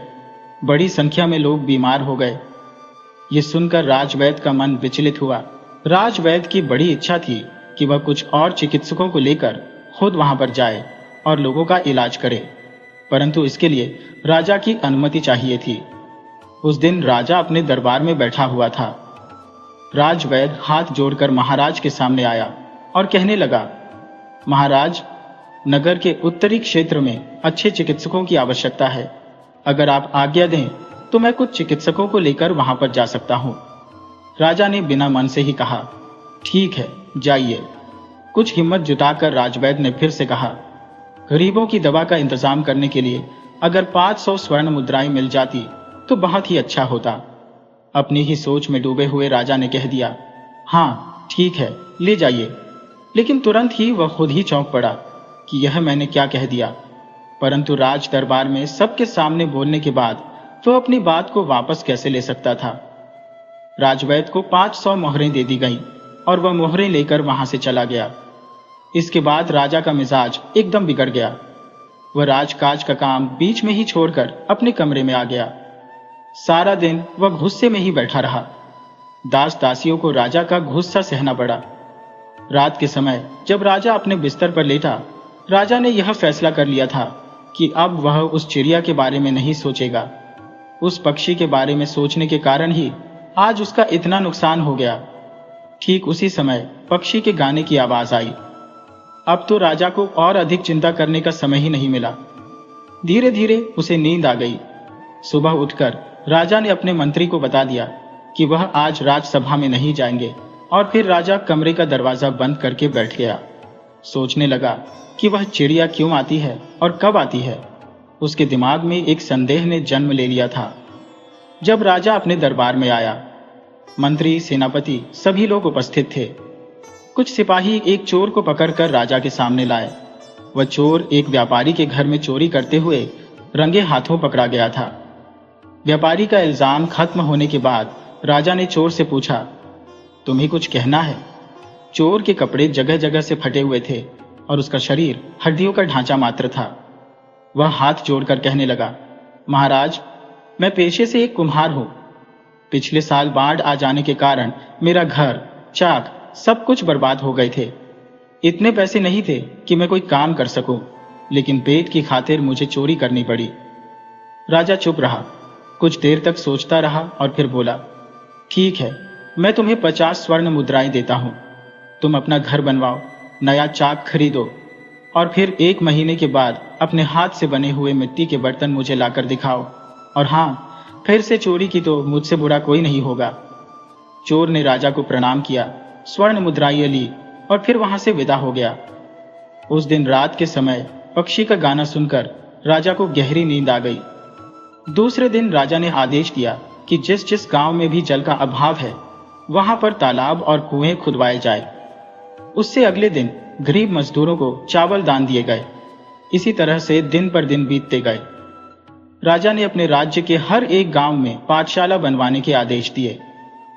A: बड़ी संख्या में लोग बीमार हो गए। ये सुनकर राजवैद्य का मन विचलित हुआ। राजवैद्य की बड़ी इच्छा थी कि वह कुछ और चिकित्सकों को लेकर खुद वहां पर जाए और लोगों का इलाज करे, परंतु इसके लिए राजा की अनुमति चाहिए थी। उस दिन राजा अपने दरबार में बैठा हुआ था। राजवैद्य हाथ जोड़कर महाराज के सामने आया और कहने लगा, महाराज, नगर के उत्तरी क्षेत्र में अच्छे चिकित्सकों की आवश्यकता है। अगर आप आज्ञा दें तो मैं कुछ चिकित्सकों को लेकर वहां पर जा सकता हूं। राजा ने बिना मन से ही कहा, ठीक है, जाइए। कुछ हिम्मत जुटाकर राजवैद्य ने फिर से कहा, गरीबों की दवा का इंतजाम करने के लिए अगर 500 स्वर्ण मुद्राएं मिल जाती तो बहुत ही अच्छा होता। अपनी ही सोच में डूबे हुए राजा ने कह दिया, हाँ ठीक है, ले जाइए। लेकिन तुरंत ही वह खुद ही चौंक पड़ा कि यह मैंने क्या कह दिया। परंतु राज दरबार में सबके सामने बोलने के बाद तो अपनी बात को वापस कैसे ले सकता था। राजवैद्य को 500 मोहरें दे दी गईं और वह मोहरें लेकर वहां से चला गया। इसके बाद राजा का मिजाज एकदम बिगड़ गया। वह राजकाज का काम बीच में ही छोड़कर अपने कमरे में आ गया। सारा दिन वह गुस्से में ही बैठा रहा। दास दासियों को राजा का गुस्सा सहना पड़ा। रात के समय जब राजा अपने बिस्तर पर लेटा, राजा ने यह फैसला कर लिया था कि अब वह उस चिड़िया के बारे में नहीं सोचेगा। उस पक्षी के बारे में सोचने के कारण ही आज उसका इतना नुकसान हो गया। ठीक उसी समय पक्षी के गाने की आवाज आई। अब तो राजा को और अधिक चिंता करने का समय ही नहीं मिला। धीरे धीरे उसे नींद आ गई। सुबह उठकर राजा ने अपने मंत्री को बता दिया कि वह आज राजसभा में नहीं जाएंगे और फिर राजा कमरे का दरवाजा बंद करके बैठ गया। सोचने लगा कि वह चिड़िया क्यों आती है और कब आती है। उसके दिमाग में एक संदेह ने जन्म ले लिया था। जब राजा अपने दरबार में आया, मंत्री, सेनापति सभी लोग उपस्थित थे। कुछ सिपाही एक चोर को पकड़कर राजा के सामने लाए। वह चोर एक व्यापारी के घर में चोरी करते हुए रंगे हाथों पकड़ा गया था। व्यापारी का इल्जाम खत्म होने के बाद राजा ने चोर से पूछा, तुम्हें कुछ कहना है? चोर के कपड़े जगह जगह से फटे हुए थे और उसका शरीर हड्डियों का ढांचा मात्र था। वह हाथ जोड़कर कहने लगा, महाराज, मैं पेशे से एक कुम्हार हूं। पिछले साल बाढ़ आ जाने के कारण मेरा घर, चाक सब कुछ बर्बाद हो गए थे। इतने पैसे नहीं थे कि मैं कोई काम कर सकूं, लेकिन पेट की खातिर मुझे चोरी करनी पड़ी। राजा चुप रहा। कुछ देर तक सोचता रहा और फिर बोला, ठीक है, मैं तुम्हें 50 स्वर्ण मुद्राएं देता हूं। तुम अपना घर बनवाओ, नया चाक खरीदो और फिर 1 महीने के बाद अपने हाथ से बने हुए मिट्टी के बर्तन मुझे लाकर दिखाओ। और हाँ, फिर से चोरी की तो मुझसे बुरा कोई नहीं होगा। चोर ने राजा को प्रणाम किया, स्वर्ण मुद्राएं ली और फिर वहां से विदा हो गया। उस दिन रात के समय पक्षी का गाना सुनकर राजा को गहरी नींद आ गई। दूसरे दिन राजा ने आदेश दिया कि जिस जिस गांव में भी जल का अभाव है, वहां पर तालाब और कुएं खुदवाए जाए। उससे अगले दिन गरीब मजदूरों को चावल दान दिए गए। इसी तरह से दिन पर दिन बीतते गए। राजा ने अपने राज्य के हर एक गांव में पाठशाला बनवाने के आदेश दिए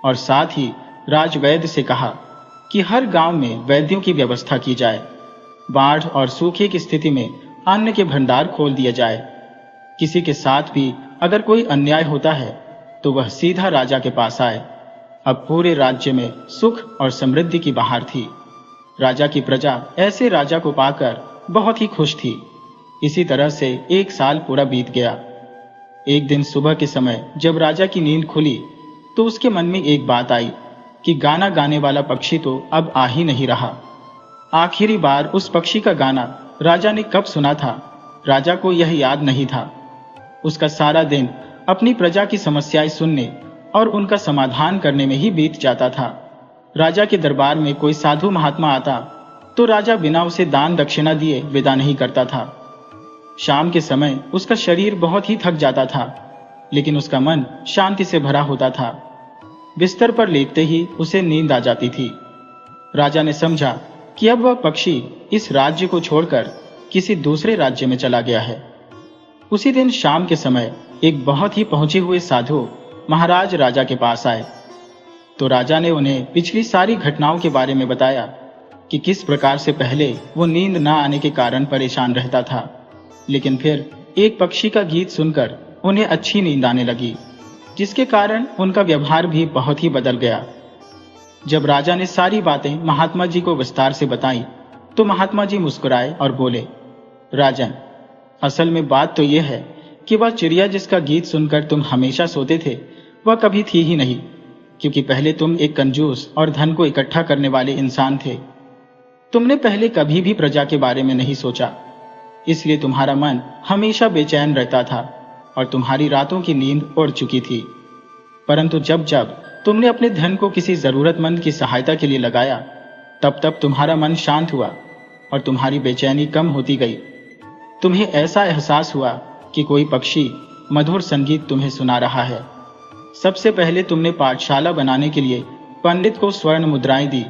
A: और साथ ही राजवैद्य से कहा कि हर गांव में वैद्यों की व्यवस्था की जाए। बाढ़ और सूखे की स्थिति में अन्न के भंडार खोल दिए जाए। किसी के साथ भी अगर कोई अन्याय होता है तो वह सीधा राजा के पास आए। अब पूरे राज्य में सुख और समृद्धि की बहार थी। राजा की प्रजा ऐसे राजा को पाकर बहुत ही खुश थी। इसी तरह से 1 साल पूरा बीत गया। एक दिन सुबह के समय जब राजा की नींद खुली तो उसके मन में एक बात आई कि गाना गाने वाला पक्षी तो अब आ ही नहीं रहा। आखिरी बार उस पक्षी का गाना राजा ने कब सुना था, राजा को यह याद नहीं था। उसका सारा दिन अपनी प्रजा की समस्याएं सुनने और उनका समाधान करने में ही बीत जाता था। राजा के दरबार में कोई साधु महात्मा आता तो राजा बिना उसे दान दक्षिणा दिए विदा नहीं करता था। शाम के समय उसका शरीर बहुत ही थक जाता था, लेकिन उसका मन शांति से भरा होता था। बिस्तर पर लेटते ही उसे नींद आ जाती थी। राजा ने समझा कि अब वह पक्षी इस राज्य को छोड़कर किसी दूसरे राज्य में चला गया है। उसी दिन शाम के समय एक बहुत ही पहुंचे हुए साधु महाराज राजा के पास आए तो राजा ने उन्हें पिछली सारी घटनाओं के बारे में बताया कि किस प्रकार से पहले वो नींद न आने के कारण परेशान रहता था, लेकिन फिर एक पक्षी का गीत सुनकर उन्हें अच्छी नींद आने लगी, जिसके कारण उनका व्यवहार भी बहुत ही बदल गया। जब राजा ने सारी बातें महात्मा जी को विस्तार से बताई तो महात्मा जी मुस्कुराए और बोले, राजन, असल में बात तो यह है कि वह चिड़िया जिसका गीत सुनकर तुम हमेशा सोते थे, वह कभी थी ही नहीं, क्योंकि पहले तुम एक कंजूस और धन को इकट्ठा करने वाले इंसान थे। तुमने पहले कभी भी प्रजा के बारे में नहीं सोचा, इसलिए तुम्हारा मन हमेशा बेचैन रहता था और तुम्हारी रातों की नींद उड़ चुकी थी। परंतु जब जब तुमने अपने धन को किसी जरूरतमंद की सहायता के लिए लगाया, तब तब तुम्हारा मन शांत हुआ और तुम्हारी बेचैनी कम होती गई। तुम्हें ऐसा एहसास हुआ कि कोई पक्षी मधुर संगीत तुम्हें सुना रहा है। सबसे पहले तुमने पाठशाला बनाने के लिए पंडित को स्वर्ण मुद्राएं दी।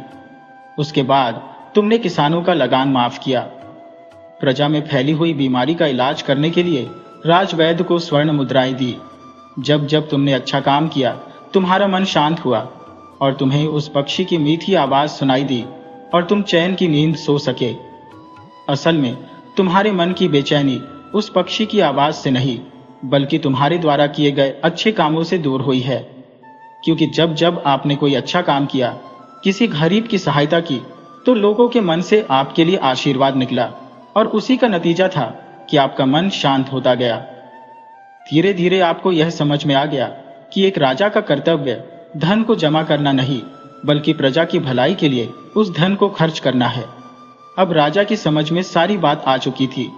A: उसके बाद तुमने किसानों का लगान माफ किया। प्रजा में फैली हुई बीमारी का इलाज करने के लिए राजवैद्य को स्वर्ण मुद्राएं दी। जब जब तुमने अच्छा काम किया, तुम्हारा मन शांत हुआ और तुम्हें उस पक्षी की मीठी आवाज सुनाई दी और तुम चैन की नींद सो सके। असल में तुम्हारे मन की बेचैनी उस पक्षी की आवाज से नहीं, बल्कि तुम्हारे द्वारा किए गए अच्छे कामों से दूर हुई है। क्योंकि जब जब आपने कोई अच्छा काम किया, किसी गरीब की सहायता की, तो लोगों के मन से आपके लिए आशीर्वाद निकला और उसी का नतीजा था कि आपका मन शांत होता गया। धीरे धीरे आपको यह समझ में आ गया कि एक राजा का कर्तव्य धन को जमा करना नहीं, बल्कि प्रजा की भलाई के लिए उस धन को खर्च करना है। अब राजा की समझ में सारी बात आ चुकी थी।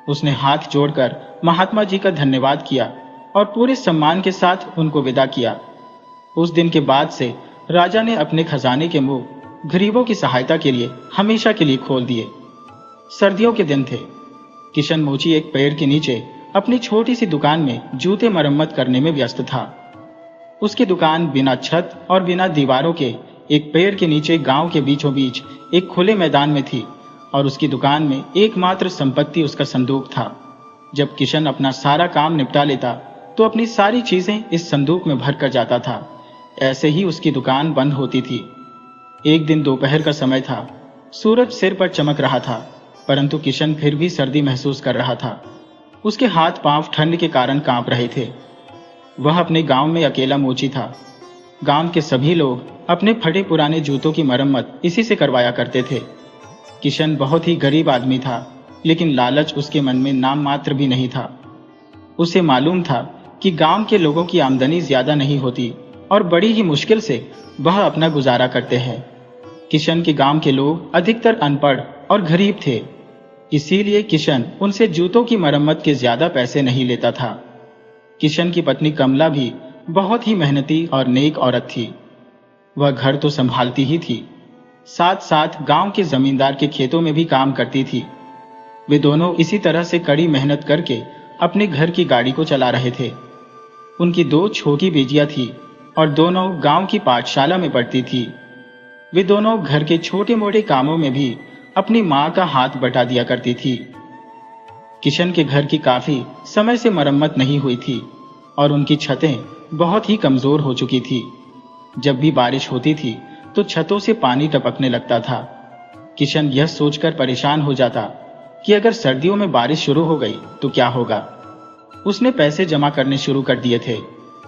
A: उसने हाथ जोड़कर महात्मा जी का धन्यवाद किया और पूरे सम्मान के साथ उनको विदा किया। उस दिन के बाद से राजा ने अपने खजाने के मुंह गरीबों की सहायता के लिए हमेशा के लिए खोल दिए। सर्दियों के दिन थे। किशन मोची एक पेड़ के नीचे अपनी छोटी सी दुकान में जूते मरम्मत करने में व्यस्त था। उसकी दुकान बिना छत और बिना दीवारों के एक पेड़ के नीचे गांव के बीचों बीच एक खुले मैदान में थी और उसकी दुकान में एकमात्र संपत्ति उसका संदूक था। जब किशन अपना सारा काम निपटा लेता तो अपनी सारी चीजें इस संदूक में भर कर जाता था। ऐसे ही उसकी दुकान बंद होती थी। एक दिन दोपहर का समय था। सूरज सिर पर चमक रहा था, परंतु किशन फिर भी सर्दी महसूस कर रहा था। उसके हाथ पांव ठंड के कारण कांप रहे थे। वह अपने गांव में अकेला मोची था। गांव के सभी लोग अपने फटे पुराने जूतों की मरम्मत इसी से करवाया करते थे। किशन बहुत ही गरीब आदमी था, लेकिन लालच उसके मन में नाम मात्र भी नहीं था। उसे मालूम था कि गांव के लोगों की आमदनी ज्यादा नहीं होती और बड़ी ही मुश्किल से वह अपना गुजारा करते हैं। किशन के गांव के लोग अधिकतर अनपढ़ और गरीब थे, इसीलिए किशन उनसे जूतों की मरम्मत के ज्यादा पैसे नहीं लेता था। किशन की पत्नी कमला भी बहुत ही मेहनती और नेक औरत थी। वह घर तो संभालती ही थी, साथ साथ गांव के जमींदार के खेतों में भी काम करती थी। वे दोनों इसी तरह से कड़ी मेहनत करके अपने घर की गाड़ी को चला रहे थे। उनकी 2 छोटी बेटियां थी और दोनों गांव की पाठशाला में पढ़ती थी। वे दोनों घर के छोटे मोटे कामों में भी अपनी मां का हाथ बटा दिया करती थी। किशन के घर की काफी समय से मरम्मत नहीं हुई थी और उनकी छतें बहुत ही कमजोर हो चुकी थी। जब भी बारिश होती थी तो छतों से पानी टपकने लगता था। किशन यह सोचकर परेशान हो जाता कि अगर सर्दियों में बारिश शुरू हो गई तो क्या होगा। उसने पैसे जमा करने शुरू कर दिए थे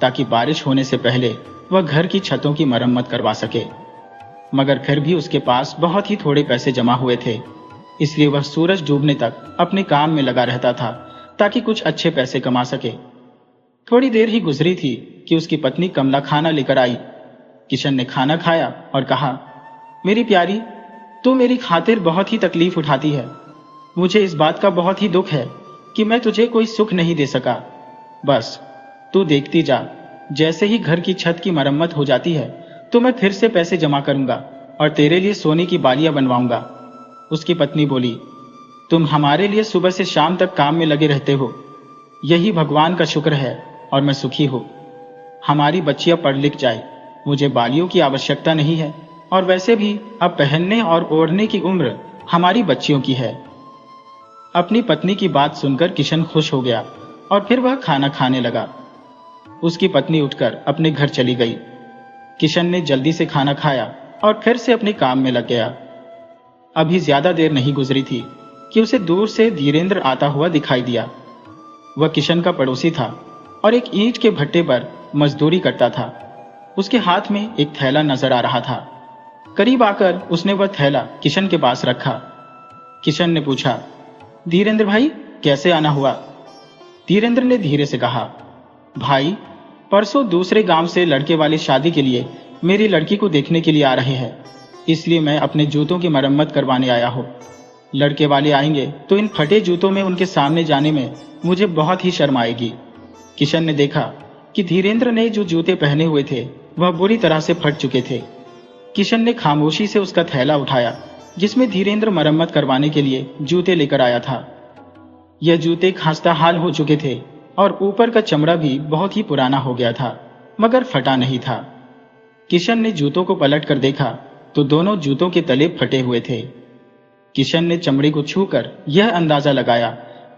A: ताकि बारिश होने से पहले वह घर की छतों की मरम्मत करवा सके, मगर फिर भी उसके पास बहुत ही थोड़े पैसे जमा हुए थे। इसलिए वह सूरज डूबने तक अपने काम में लगा रहता था ताकि कुछ अच्छे पैसे कमा सके। थोड़ी देर ही गुजरी थी कि उसकी पत्नी कमला खाना लेकर आई। किशन ने खाना खाया और कहा, मेरी प्यारी, तू मेरी खातिर बहुत ही तकलीफ उठाती है। मुझे इस बात का बहुत ही दुख है कि मैं तुझे कोई सुख नहीं दे सका। बस तू देखती जा, जैसे ही घर की छत की मरम्मत हो जाती है तो मैं फिर से पैसे जमा करूंगा और तेरे लिए सोने की बालियां बनवाऊंगा। उसकी पत्नी बोली, तुम हमारे लिए सुबह से शाम तक काम में लगे रहते हो, यही भगवान का शुक्र है और मैं सुखी हूं। हमारी बच्चियां पढ़ लिख जाए, मुझे बालियों की आवश्यकता नहीं है और वैसे भी अब पहनने और ओढ़ने की उम्र हमारी बच्चियों की है। अपनी पत्नी की बात सुनकर किशन खुश हो गया और फिर वह खाना खाने लगा। उसकी पत्नी उठकर अपने घर चली गई। किशन ने जल्दी से खाना खाया और फिर से अपने काम में लग गया। अभी ज्यादा देर नहीं गुजरी थी कि उसे दूर से धीरेन्द्र आता हुआ दिखाई दिया। वह किशन का पड़ोसी था और एक ईंट के भट्टे पर मजदूरी करता था। उसके हाथ में एक थैला नजर आ रहा था। करीब आकर उसने वह थैला किशन के पास रखा। किशन ने पूछा, धीरेन्द्र भाई, कैसे आना हुआ? धीरेन्द्र ने धीरे से कहा, भाई, परसों दूसरे गांव से लड़के वाली शादी के लिए मेरी लड़की को देखने के लिए आ रहे हैं, इसलिए मैं अपने जूतों की मरम्मत करवाने आया हूँ। लड़के वाले आएंगे तो इन फटे जूतों में उनके सामने जाने में मुझे बहुत ही शर्म आएगी। किशन ने देखा कि धीरेन्द्र ने जो जूते पहने हुए थे वह बुरी तरह से फट चुके थे। किशन ने खामोशी से उसका थैला उठाया जिसमें धीरेन्द्र मरम्मत करवाने के लिए जूते लेकर आया था। यह जूते खस्ताहाल हो चुके थे और ऊपर का चमड़ा भी बहुत ही पुराना हो गया था, मगर फटा नहीं था। किशन ने जूतों को पलट कर देखा तो दोनों जूतों के तले फटे हुए थे। किशन ने चमड़ी को छूकर यह अंदाजा लगाया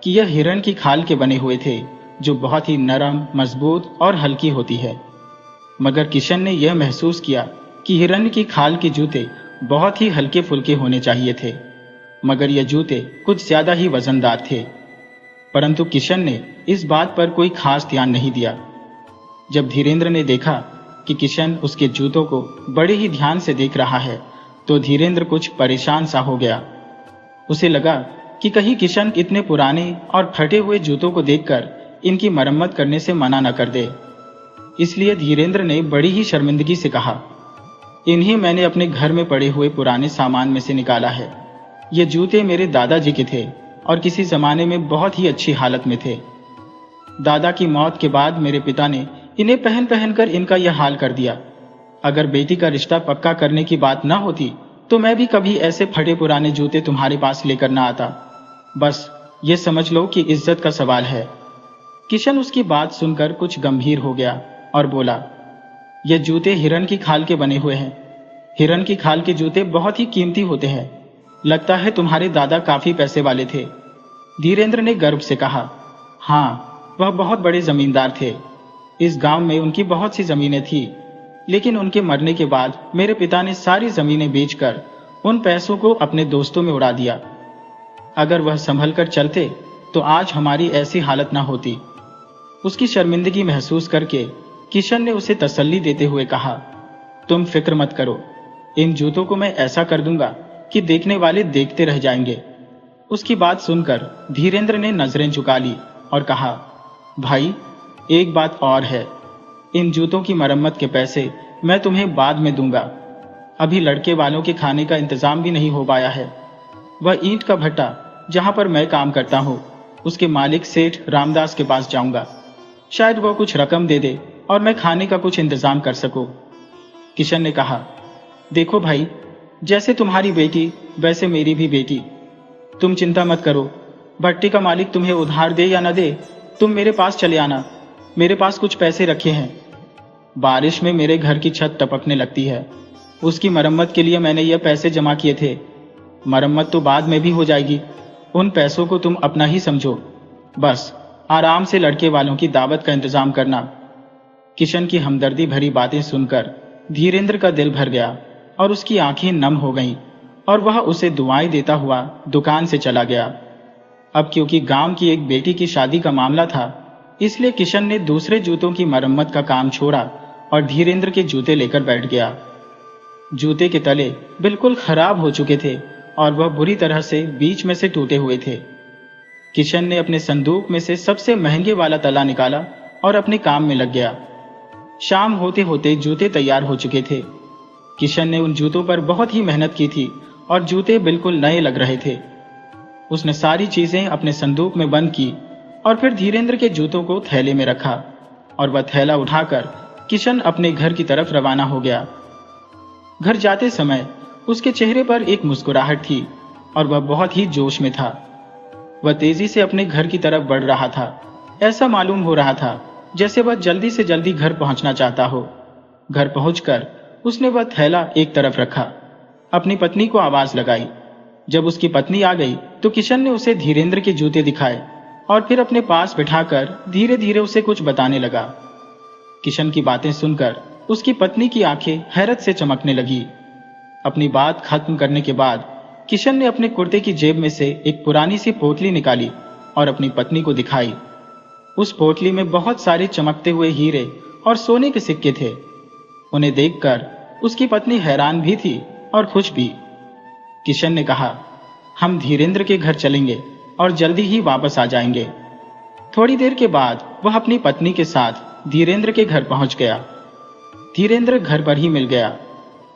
A: कि यह हिरण की खाल के बने हुए थे, जो बहुत ही नरम, मजबूत और हल्की होती है। मगर किशन ने यह महसूस किया कि हिरण की खाल के जूते बहुत ही हल्के फुल्के होने चाहिए थे, मगर यह जूते कुछ ज्यादा ही वजनदार थे। परंतु किशन ने इस बात पर कोई खास ध्यान नहीं दिया। जब धीरेन्द्र ने देखा कि किशन उसके जूतों को बड़े ही ध्यान से देख रहा है तो धीरेन्द्र कुछ परेशान सा हो गया। उसे लगा कि कहीं किशन इतने पुराने और फटे हुए जूतों को देखकर इनकी मरम्मत करने से मना न कर दे। इसलिए धीरेन्द्र ने बड़ी ही शर्मिंदगी से कहा, इन्हें मैंने अपने घर में पड़े हुए पुराने सामान में से निकाला है। ये जूते मेरे दादाजी के थे और किसी जमाने में बहुत ही अच्छी हालत में थे। दादा की मौत के बाद मेरे पिता ने इन्हें पहन पहन कर इनका यह हाल कर दिया। अगर बेटी का रिश्ता पक्का करने की बात ना होती तो मैं भी कभी ऐसे फटे पुराने जूते तुम्हारे पास लेकर ना आता। बस ये समझ लो कि इज्जत का सवाल है। किशन उसकी बात सुनकर कुछ गंभीर हो गया और बोला, ये जूते हिरण की खाल के बने हुए हैं। हिरण की खाल के जूते बहुत ही कीमती होते हैं। लगता है तुम्हारे दादा काफी पैसे वाले थे। धीरेन्द्र ने गर्व से कहा, हाँ, वह बहुत बड़े जमींदार थे। इस गांव में उनकी बहुत सी जमीनें थी, लेकिन उनके मरने के बाद मेरे पिता ने सारी जमीनें बेचकर उन पैसों को अपने दोस्तों में उड़ा दिया। अगर वह संभल कर चलते तो आज हमारी ऐसी हालत ना होती। उसकी शर्मिंदगी महसूस करके किशन ने उसे तसल्ली देते हुए कहा, तुम फिक्र मत करो, इन जूतों को मैं ऐसा कर दूंगा कि देखने वाले देखते रह जाएंगे। उसकी बात सुनकर धीरेन्द्र ने नजरें झुका ली और कहा, भाई, एक बात और है, इन जूतों की मरम्मत के पैसे मैं तुम्हें बाद में दूंगा। अभी लड़के वालों के खाने का इंतजाम भी नहीं हो पाया है। वह ईंट का भट्टा जहां पर मैं काम करता हूँ, उसके मालिक सेठ रामदास के पास जाऊंगा। शायद वह कुछ रकम दे दे और मैं खाने का कुछ इंतजाम कर सकूं। किशन ने कहा, देखो भाई, जैसे तुम्हारी बेटी वैसे मेरी भी बेटी। तुम चिंता मत करो, भट्टी का मालिक तुम्हें उधार दे या न दे, तुम मेरे पास चले आना। मेरे पास कुछ पैसे रखे हैं। बारिश में मेरे घर की छत टपकने लगती है, उसकी मरम्मत के लिए मैंने ये पैसे जमा किए थे। मरम्मत तो बाद में भी हो जाएगी, उन पैसों को तुम अपना ही समझो। बस आराम से लड़के वालों की दावत का इंतजाम करना। किशन की हमदर्दी भरी बातें सुनकर धीरेन्द्र का दिल भर गया और उसकी आंखें नम हो गईं और वह उसे दुआएं देता हुआ दुकान से चला गया। अब क्योंकि गांव की एक बेटी की शादी का मामला था, इसलिए किशन ने दूसरे जूतों की मरम्मत का काम छोड़ा और धीरेन्द्र के जूते लेकर बैठ गया। जूते के तले बिल्कुल खराब हो चुके थे और वह बुरी तरह से बीच में से टूटे हुए थे। किशन ने अपने संदूक में से सबसे महंगे वाला तला निकाला और अपने काम में लग गया। शाम होते होते जूते तैयार हो चुके थे। किशन ने उन जूतों पर बहुत ही मेहनत की थी और जूते बिल्कुल नए लग रहे थे। उसने सारी चीजें अपने संदूक में बंद की और फिर धीरेन्द्र के जूतों को थैले में रखा और वह थैला उठाकर किशन अपने घर की तरफ रवाना हो गया। घर जाते समय उसके चेहरे पर एक मुस्कुराहट थी और वह बहुत ही जोश में था। वह तेजी से अपने घर की तरफ बढ़ रहा था। ऐसा मालूम हो रहा था जैसे वह जल्दी से जल्दी घर पहुंचना चाहता हो। घर पहुंचकर उसने वह थैला एक तरफ रखा, अपनी पत्नी को आवाज लगाई। जब उसकी पत्नी आ गई तो किशन ने उसे धीरेन्द्र के जूते दिखाए और फिर अपने पास बिठाकर धीरे धीरे उसे कुछ बताने लगा। किशन की बातें सुनकर उसकी पत्नी की आंखें हैरत से चमकने लगी। अपनी बात खत्म करने के बाद किशन ने अपने कुर्ते की जेब में से एक पुरानी सी पोटली निकाली और अपनी पत्नी को दिखाई। उस पोटली में बहुत सारे चमकते हुए हीरे और सोने के सिक्के थे। उन्हें देखकर उसकी पत्नी हैरान भी थी और खुश भी। किशन ने कहा, हम धीरेन्द्र के घर चलेंगे और जल्दी ही वापस आ जाएंगे। थोड़ी देर के बाद वह अपनी पत्नी के साथ धीरेंद्र के घर पहुंच गया। धीरेंद्र घर पर ही मिल गया।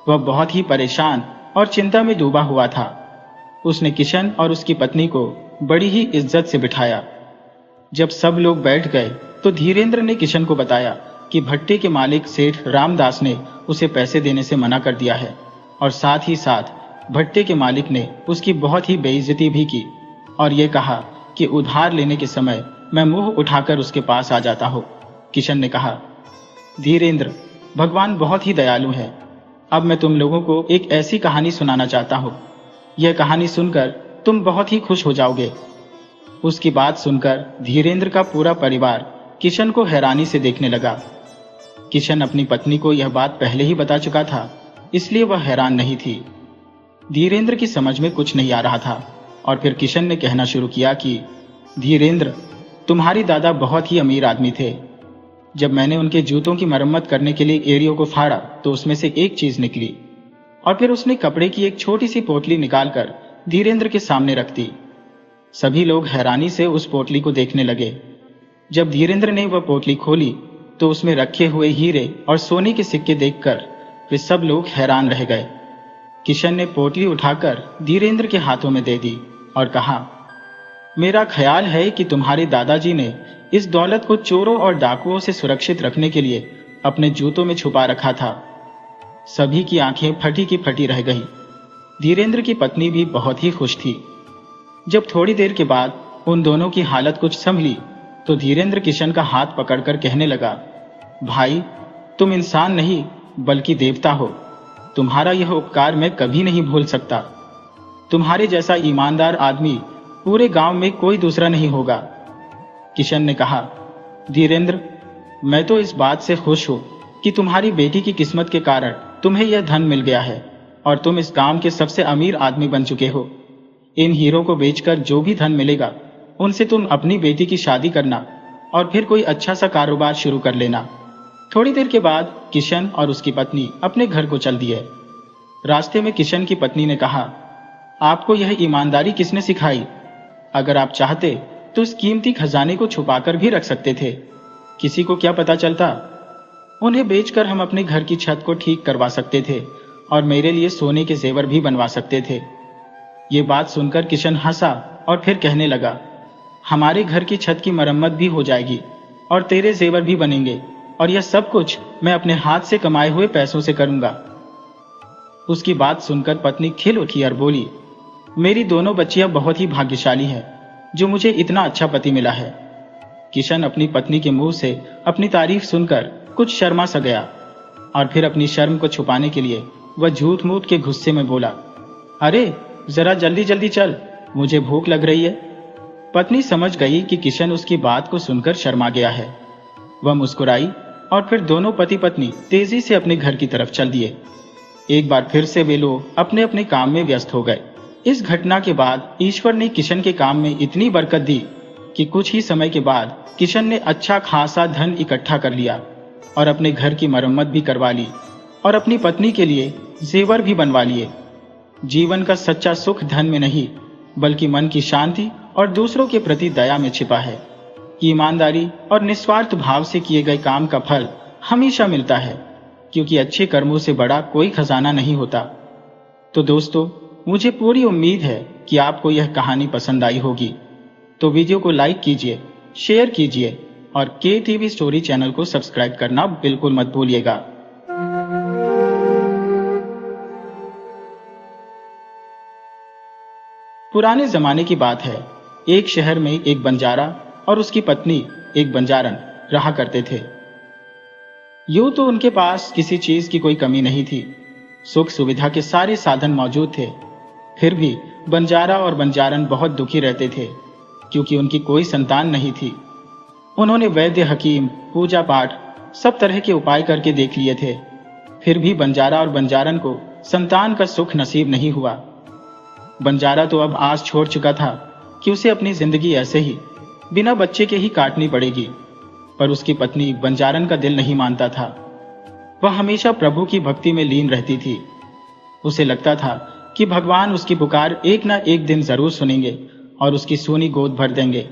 A: वह बहुत ही परेशान और चिंता में डूबा हुआ था। उसने किशन और उसकी पत्नी को बड़ी ही इज्जत से बिठाया। जब सब लोग बैठ गए तो धीरेंद्र ने किशन को बताया कि भट्टे के मालिक सेठ रामदास ने उसे पैसे देने से मना कर दिया है और साथ ही साथ भट्टे के मालिक ने उसकी बहुत ही बेइज्जती भी की और ये कहा कि उधार लेने के समय मैं मुंह उठाकर उसके पास आ जाता हूँ। किशन ने कहा, धीरेंद्र, भगवान बहुत ही दयालु है। अब मैं तुम लोगों को एक ऐसी कहानी सुनाना चाहता हूँ। यह कहानी सुनकर तुम बहुत ही खुश हो जाओगे। उसकी बात सुनकर धीरेंद्र का पूरा परिवार किशन को हैरानी से देखने लगा। किशन अपनी पत्नी को यह बात पहले ही बता चुका था, इसलिए वह हैरान नहीं थी। धीरेंद्र की समझ में कुछ नहीं आ रहा था और फिर किशन ने कहना शुरू किया कि धीरेंद्र, तुम्हारी दादा बहुत ही अमीर आदमी थे। जब मैंने उनके जूतों की मरम्मत करने के लिए एड़ियों को फाड़ा तो उसमें से एक चीज निकली और फिर उसने कपड़े की एक छोटी सी पोटली निकालकर धीरेंद्र के सामने रख दी। सभी लोग हैरानी से उस पोटली को देखने लगे। जब धीरेंद्र ने वह पोटली खोली तो उसमें रखे हुए हीरे और सोने के सिक्के देखकर वे सब लोग हैरान रह गए। किशन ने पोटली उठाकर धीरेंद्र के हाथों में दे दी और कहा, मेरा ख्याल है कि तुम्हारे दादाजी ने इस दौलत को चोरों और डाकुओं से सुरक्षित रखने के लिए अपने जूतों में छुपा रखा था। सभी की आंखें फटी की फटी रह गई। धीरेंद्र की पत्नी भी बहुत ही खुश थी। जब थोड़ी देर के बाद उन दोनों की हालत कुछ संभली तो धीरेंद्र किशन का हाथ पकड़कर कहने लगा, भाई, तुम इंसान नहीं बल्कि देवता हो। तुम्हारा यह उपकार मैं कभी नहीं भूल सकता। तुम्हारे जैसा ईमानदार आदमी पूरे गांव में कोई दूसरा नहीं होगा। किशन ने कहा, धीरेंद्र, मैं तो इस बात से खुश हूं कि तुम्हारी बेटी की किस्मत के कारण तुम्हें यह धन मिल गया है और तुम इस गांव के सबसे अमीर आदमी बन चुके हो। इन हीरों को बेचकर जो भी धन मिलेगा उनसे तुम अपनी बेटी की शादी करना और फिर कोई अच्छा सा कारोबार शुरू कर लेना। थोड़ी देर के बाद किशन और उसकी पत्नी अपने घर को चल दिए। रास्ते में किशन की पत्नी ने कहा, आपको यह ईमानदारी किसने सिखाई? अगर आप चाहते तो इस कीमती खजाने को छुपाकर भी रख सकते थे। किसी को क्या पता चलता? उन्हें बेचकर हम अपने घर की छत को ठीक करवा सकते थे और मेरे लिए सोने के जेवर भी बनवा सकते थे। ये बात सुनकर किशन हंसा और फिर कहने लगा, हमारे घर की छत की मरम्मत भी हो जाएगी और तेरे जेवर भी बनेंगे और यह सब कुछ मैं अपने हाथ से कमाए हुए पैसों से करूंगा। उसकी बात सुनकर पत्नी खिल उठी और बोली, मेरी दोनों बच्चियां बहुत ही भाग्यशाली हैं जो मुझे इतना अच्छा पति मिला है। किशन अपनी पत्नी के मुंह से अपनी तारीफ सुनकर कुछ शर्मा सा गया और फिर अपनी शर्म को छुपाने के लिए वह झूठ मूठ के गुस्से में बोला, अरे जरा जल्दी जल्दी चल, मुझे भूख लग रही है। पत्नी समझ गई कि किशन उसकी बात को सुनकर शर्मा गया है। वह मुस्कुराई और फिर दोनों पति पत्नी तेजी से अपने घर की तरफ चल दिए। एक बार फिर से वे लोग अपने अपने काम में व्यस्त हो गए। इस घटना के बाद ईश्वर ने किशन के काम में इतनी बरकत दी कि कुछ ही समय के बाद किशन ने अच्छा खासा धन इकट्ठा कर लिया और अपने घर की मरम्मत भी करवा ली और अपनी पत्नी के लिए जेवर भी बनवा लिए। जीवन का सच्चा सुख धन में नहीं बल्कि मन की शांति और दूसरों के प्रति दया में छिपा है। ईमानदारी और निस्वार्थ भाव से किए गए काम का फल हमेशा मिलता है, क्योंकि अच्छे कर्मों से बड़ा कोई खजाना नहीं होता। तो दोस्तों, मुझे पूरी उम्मीद है कि आपको यह कहानी पसंद आई होगी। तो वीडियो को लाइक कीजिए, शेयर कीजिए और KTV स्टोरी चैनल को सब्सक्राइब करना बिल्कुल मत भूलिएगा। पुराने जमाने की बात है। एक शहर में एक बंजारा और उसकी पत्नी एक बंजारन रहा करते थे। यूं तो उनके पास किसी चीज की कोई कमी नहीं थी, सुख सुविधा के सारे साधन मौजूद थे। फिर भी बंजारा और बंजारन बहुत दुखी रहते थे क्योंकि उनकी कोई संतान नहीं थी। उन्होंने वैद्य, हकीम, पूजा पाठ सब तरह के उपाय करके देख लिए थे, फिर भी बंजारा और बंजारन को संतान का सुख नसीब नहीं हुआ। बंजारा तो अब आस छोड़ चुका था कि उसे अपनी जिंदगी ऐसे ही बिना बच्चे के ही काटनी पड़ेगी, पर उसकी पत्नी बंजारन का दिल नहीं मानता था। वह हमेशा प्रभु की भक्ति में लीन रहती थी। उसे लगता था कि भगवान उसकी पुकार एक ना एक दिन जरूर सुनेंगे और उसकी सोनी गोद भर देंगे।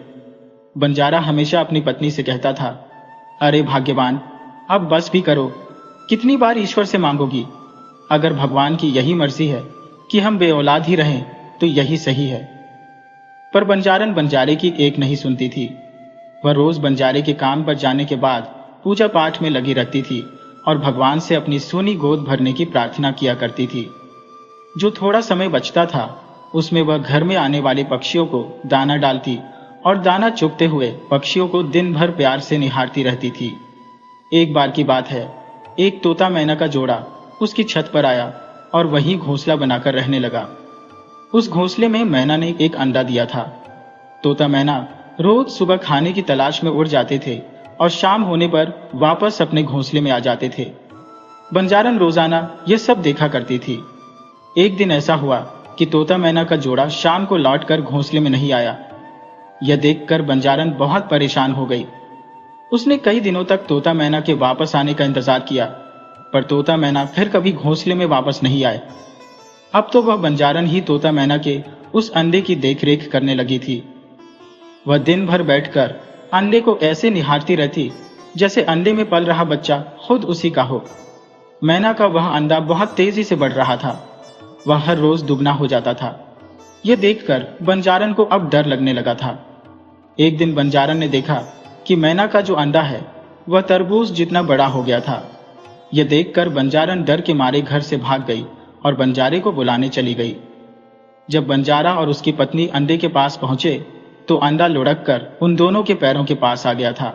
A: बंजारा हमेशा अपनी पत्नी से कहता था, अरे भाग्यवान, अब बस भी करो, कितनी बार ईश्वर से मांगोगी? अगर भगवान की यही मर्जी है कि हम बेऔलाद ही रहें तो यही सही है। पर बंजारन बंजारे की एक नहीं सुनती थी। वह रोज बंजारे के काम पर जाने के बाद पूजा पाठ में लगी रहती थी और भगवान से अपनी सोनी गोद भरने की प्रार्थना किया करती थी। जो थोड़ा समय बचता था उसमें वह घर में आने वाले पक्षियों को दाना डालती और दाना चुगते हुए पक्षियों को दिन भर प्यार से निहारती रहती थी। एक बार की बात है, एक तोता मैना का जोड़ा उसकी छत पर आया और वहीं घोंसला बनाकर रहने लगा। उस घोंसले में मैना ने एक अंडा दिया था। तोता मैना रोज सुबह खाने की तलाश में उड़ जाते थे और शाम होने पर वापस अपने घोंसले में आ जाते थे। बंजारन रोजाना यह सब देखा करती थी। एक दिन ऐसा हुआ कि तोता मैना का जोड़ा शाम को लौटकर घोंसले में नहीं आया। यह देखकर बंजारन बहुत परेशान हो गई। उसने कई दिनों तक तोता मैना के वापस आने का इंतजार किया, पर तोता मैना फिर कभी घोंसले में वापस नहीं आए। अब तो वह बंजारन ही तोता मैना के उस अंडे की देखरेख करने लगी थी। वह दिन भर बैठकर अंडे को ऐसे निहारती रहती जैसे अंडे में पल रहा बच्चा खुद उसी का हो। मैना का वह अंडा बहुत तेजी से बढ़ रहा था। वह हर रोज दुगना हो जाता था। यह देखकर बंजारन को अब डर लगने लगा था। एक दिन बंजारन ने देखा कि मैना का जो अंडा है वह तरबूज जितना बड़ा हो गया था। यह देखकर बंजारन डर के मारे घर से भाग गई और बंजारे को बुलाने चली गई। जब बंजारा और उसकी पत्नी अंडे के पास पहुंचे तो अंडा लुढ़क कर उन दोनों के पैरों के पास आ गया था।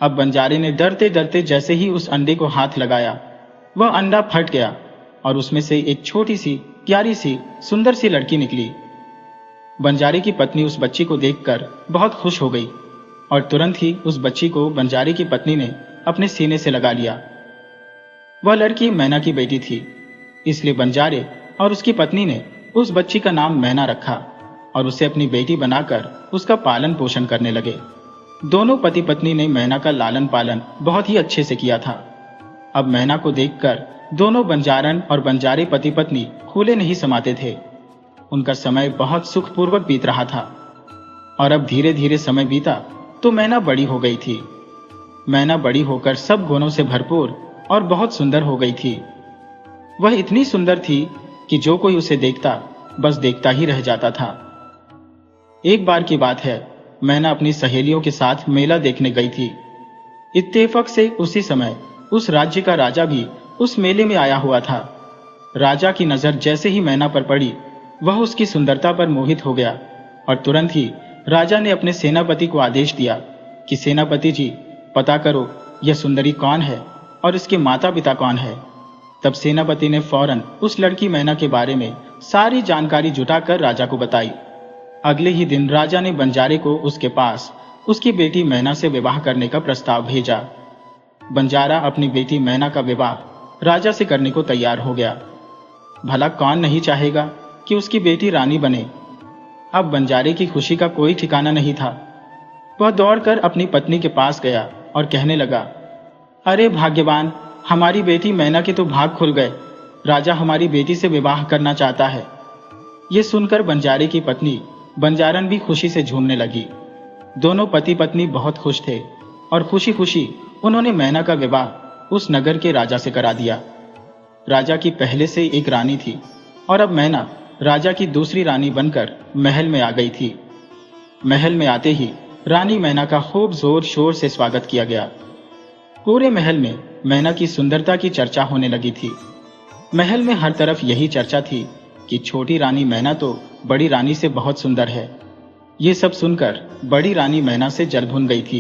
A: अब बंजारे ने डरते डरते जैसे ही उस अंडे को हाथ लगाया, वह अंडा फट गया और उसमें से एक छोटी सी प्यारी सी सुंदर सी लड़की निकली। बंजारे की पत्नी उस बच्ची को देखकर बहुत खुश हो गई और तुरंत ही उस बच्ची को बंजारे की पत्नी ने अपने सीने से लगा लिया। वह लड़की मैना की बेटी थी, इसलिए बंजारे और उसकी पत्नी ने उस बच्ची का नाम मैना रखा और उसे अपनी बेटी बनाकर उसका पालन पोषण करने लगे। दोनों पति पत्नी ने मैना का लालन पालन बहुत ही अच्छे से किया था। अब मैना को देखकर दोनों बंजारन और बंजारे पति पत्नी फूले नहीं समाते थे। उनका समय बहुत सुखपूर्वक बीत रहा था और अब धीरे धीरे समय बीता तो मैना बड़ी हो गई थी। मैना बड़ी होकर सब गुणों से भरपूर और बहुत सुंदर हो गई थी। वह इतनी सुंदर थी कि जो कोई उसे देखता बस देखता ही रह जाता था। एक बार की बात है, मैना अपनी सहेलियों के साथ मेला देखने गई थी। इत्तेफाक से उसी समय उस राज्य का राजा भी उस मेले में आया हुआ था। राजा की नजर जैसे ही मैना पर पड़ी, वह उसकी सुंदरता पर मोहित हो गया और तुरंत ही राजा ने अपने सेनापति को आदेश दिया कि सेनापति जी, पता करो यह सुंदरी कौन है और इसके माता पिता कौन है। तब सेनापति ने फौरन उस लड़की मैना के बारे में सारी जानकारी जुटाकर राजा को बताई। अगले ही दिन राजा ने बंजारे को उसके पास उसकी बेटी मैना से विवाह करने का प्रस्ताव भेजा। बंजारा अपनी बेटी मैना का विवाह राजा से करने को तैयार हो गया। भला कौन नहीं चाहेगा कि उसकी बेटी रानी बने। अब बंजारे की खुशी का कोई ठिकाना नहीं था। वह दौड़कर अपनी पत्नी के पास गया और कहने लगा, अरे भाग्यवान, हमारी बेटी मैना के तो भाग खुल गए। राजा हमारी बेटी से विवाह करना चाहता है। यह सुनकर बंजारे की पत्नी बंजारन भी खुशी से झूमने लगी। दोनों पति पत्नी बहुत खुश थे और खुशी खुशी उन्होंने मैना का विवाह उस नगर के राजा से करा दिया। राजा की पहले से एक रानी थी और अब मैना राजा की दूसरी रानी बनकर महल में आ गई थी। महल में आते ही रानी मैना का खूब जोर शोर से स्वागत किया गया। पूरे महल में मैना की सुंदरता की चर्चा होने लगी थी। महल में हर तरफ यही चर्चा थी कि छोटी रानी मैना तो बड़ी रानी से बहुत सुंदर है। ये सब सुनकर बड़ी रानी मैना से जल भुन गई थी।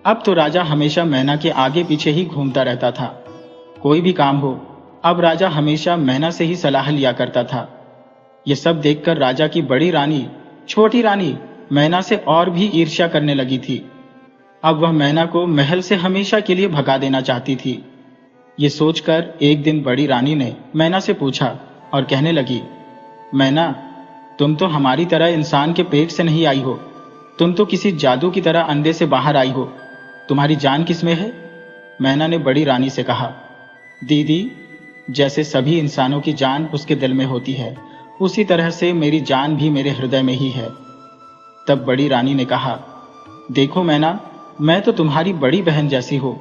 A: अब तो राजा हमेशा मैना के आगे पीछे ही घूमता रहता था। कोई भी काम हो, अब राजा हमेशा मैना से ही सलाह लिया करता था। ये सब देखकर राजा की बड़ी रानी छोटी रानी मैना से और भी ईर्ष्या करने लगी थी। अब वह मैना को महल से हमेशा के लिए भगा देना चाहती थी। ये सोचकर एक दिन बड़ी रानी ने मैना से पूछा और कहने लगी, मैना, तुम तो हमारी तरह इंसान के पेट से नहीं आई हो। तुम तो किसी जादू की तरह अंडे से बाहर आई हो। तुम्हारी जान किसमें है? मैना ने बड़ी रानी से कहा, दीदी, जैसे सभी इंसानों की जान उसके दिल में होती है, उसी तरह से मेरी जान भी मेरे हृदय में ही है। तब बड़ी रानी ने कहा, देखो मैना, मैं तो तुम्हारी बड़ी बहन जैसी हूँ।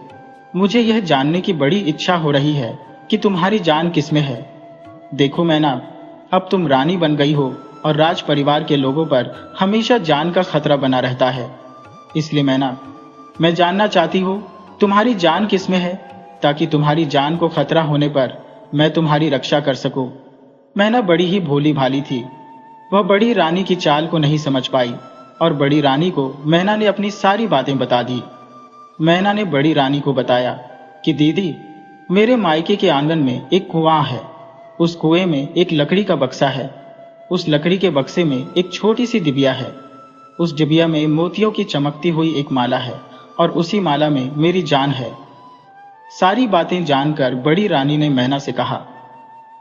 A: मुझे यह जानने की बड़ी इच्छा हो रही है कि तुम्हारी जान किसमें है। देखो मैना, अब तुम रानी बन गई हो और राज परिवार के लोगों पर हमेशा जान का खतरा बना रहता है। इसलिए मैना, मैं जानना चाहती हूँ तुम्हारी जान किसमें है, ताकि तुम्हारी जान को खतरा होने पर मैं तुम्हारी रक्षा कर सकूं। मैना बड़ी ही भोली भाली थी। वह बड़ी रानी की चाल को नहीं समझ पाई और बड़ी रानी को मैना ने अपनी सारी बातें बता दी। मैना ने बड़ी रानी को बताया कि दीदी, मेरे मायके के आंगन में एक कुआं है। उस कुएं में एक लकड़ी का बक्सा है। उस लकड़ी के बक्से में एक छोटी सी डिबिया है। उस डिबिया में मोतियों की चमकती हुई एक माला है और उसी माला में मेरी जान है। सारी बातें जानकर बड़ी रानी ने मैना से कहा,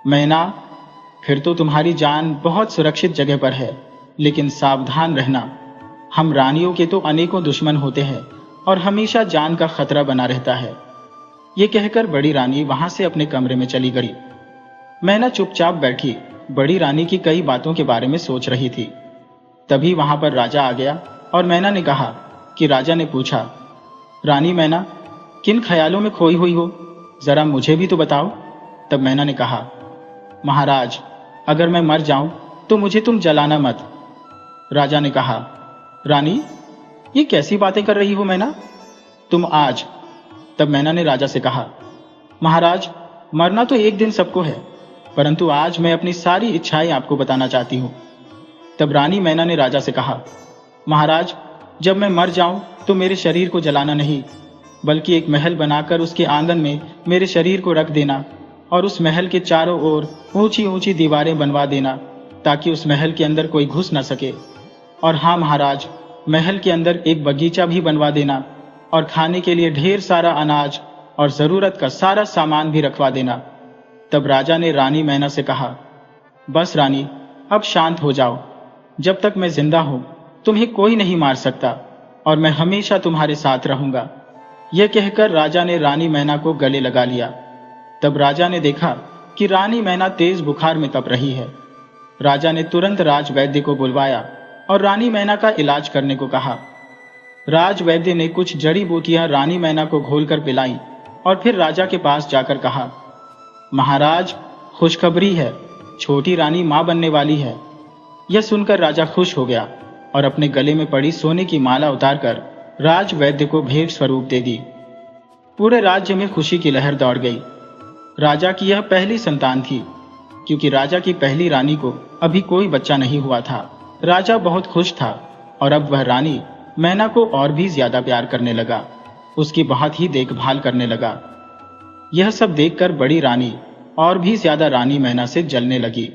A: मैना, फिर तो तुम्हारी जान बहुत सुरक्षित जगह पर है, लेकिन सावधान रहना। हम रानियों के तो अनेकों दुश्मन होते हैं और हमेशा जान का खतरा बना रहता है। ये कहकर बड़ी रानी वहां से अपने कमरे में चली गई। मैना चुपचाप बैठी बड़ी रानी की कई बातों के बारे में सोच रही थी। तभी वहां पर राजा आ गया और मैना ने कहा कि राजा ने पूछा, रानी मैना, किन ख्यालों में खोई हुई हो, जरा मुझे भी तो बताओ। तब मैना ने कहा, महाराज, अगर मैं मर जाऊं तो मुझे तुम जलाना मत। राजा ने कहा, रानी, ये कैसी बातें कर रही हो मैना, तुम आज। तब मैना ने राजा से कहा, महाराज, मरना तो एक दिन सबको है, परंतु आज मैं अपनी सारी इच्छाएं आपको बताना चाहती हूं। तब रानी मैना ने राजा से कहा, महाराज, जब मैं मर जाऊं तो मेरे शरीर को जलाना नहीं, बल्कि एक महल बनाकर उसके आंगन में मेरे शरीर को रख देना और उस महल के चारों ओर ऊंची ऊंची दीवारें बनवा देना, ताकि उस महल के अंदर कोई घुस न सके। और हाँ महाराज, महल के अंदर एक बगीचा भी बनवा देना और खाने के लिए ढेर सारा अनाज और जरूरत का सारा सामान भी रखवा देना। तब राजा ने रानी मैना से कहा, बस रानी, अब शांत हो जाओ। जब तक मैं जिंदा हूं तुम्हें कोई नहीं मार सकता और मैं हमेशा तुम्हारे साथ रहूंगा। यह कहकर राजा ने रानी मैना को गले लगा लिया। तब राजा ने देखा कि रानी मैना तेज बुखार में तप रही है। राजा ने तुरंत राज वैद्य को बुलवाया और रानी मैना का इलाज करने को कहा। राज वैद्य ने कुछ जड़ी बूटियां रानी मैना को घोलकर पिलाई और फिर राजा के पास जाकर कहा, महाराज, खुशखबरी है, छोटी रानी मां बनने वाली है। यह सुनकर राजा खुश हो गया और अपने गले में पड़ी सोने की माला उतारकर राज वैद्य को भेंट स्वरूप दे दी। पूरे राज्य में खुशी की लहर दौड़ गई। राजा की यह पहली संतान थी, क्योंकि राजा की पहली रानी को अभी कोई बच्चा नहीं हुआ था। राजा बहुत खुश था और अब वह रानी मैना को और भी ज्यादा प्यार करने लगा, उसकी बहुत ही देखभाल करने लगा। यह सब देखकर बड़ी रानी और भी ज्यादा रानी मैना से जलने लगी।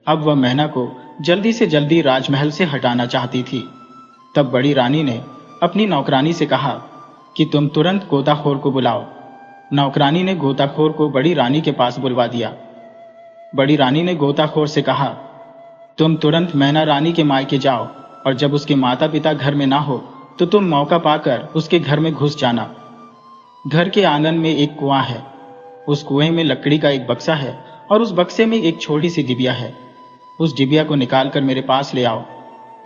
A: अब वह मैना को जल्दी से जल्दी राजमहल से हटाना चाहती थी। तब बड़ी रानी ने अपनी नौकरानी से कहा कि तुम तुरंत गोताखोर को बुलाओ। नौकरानी ने गोताखोर को बड़ी रानी के पास बुलवा दिया। बड़ी रानी ने गोताखोर से कहा, तुम तुरंत मैना रानी के मायके जाओ और जब उसके माता पिता घर में ना हो तो तुम मौका पाकर उसके घर में घुस जाना। घर के आंगन में एक कुआं है। उस कुएं में लकड़ी का एक बक्सा है और उस बक्से में एक छोटी सी डिबिया है। उस डिबिया को निकालकर मेरे पास ले आओ।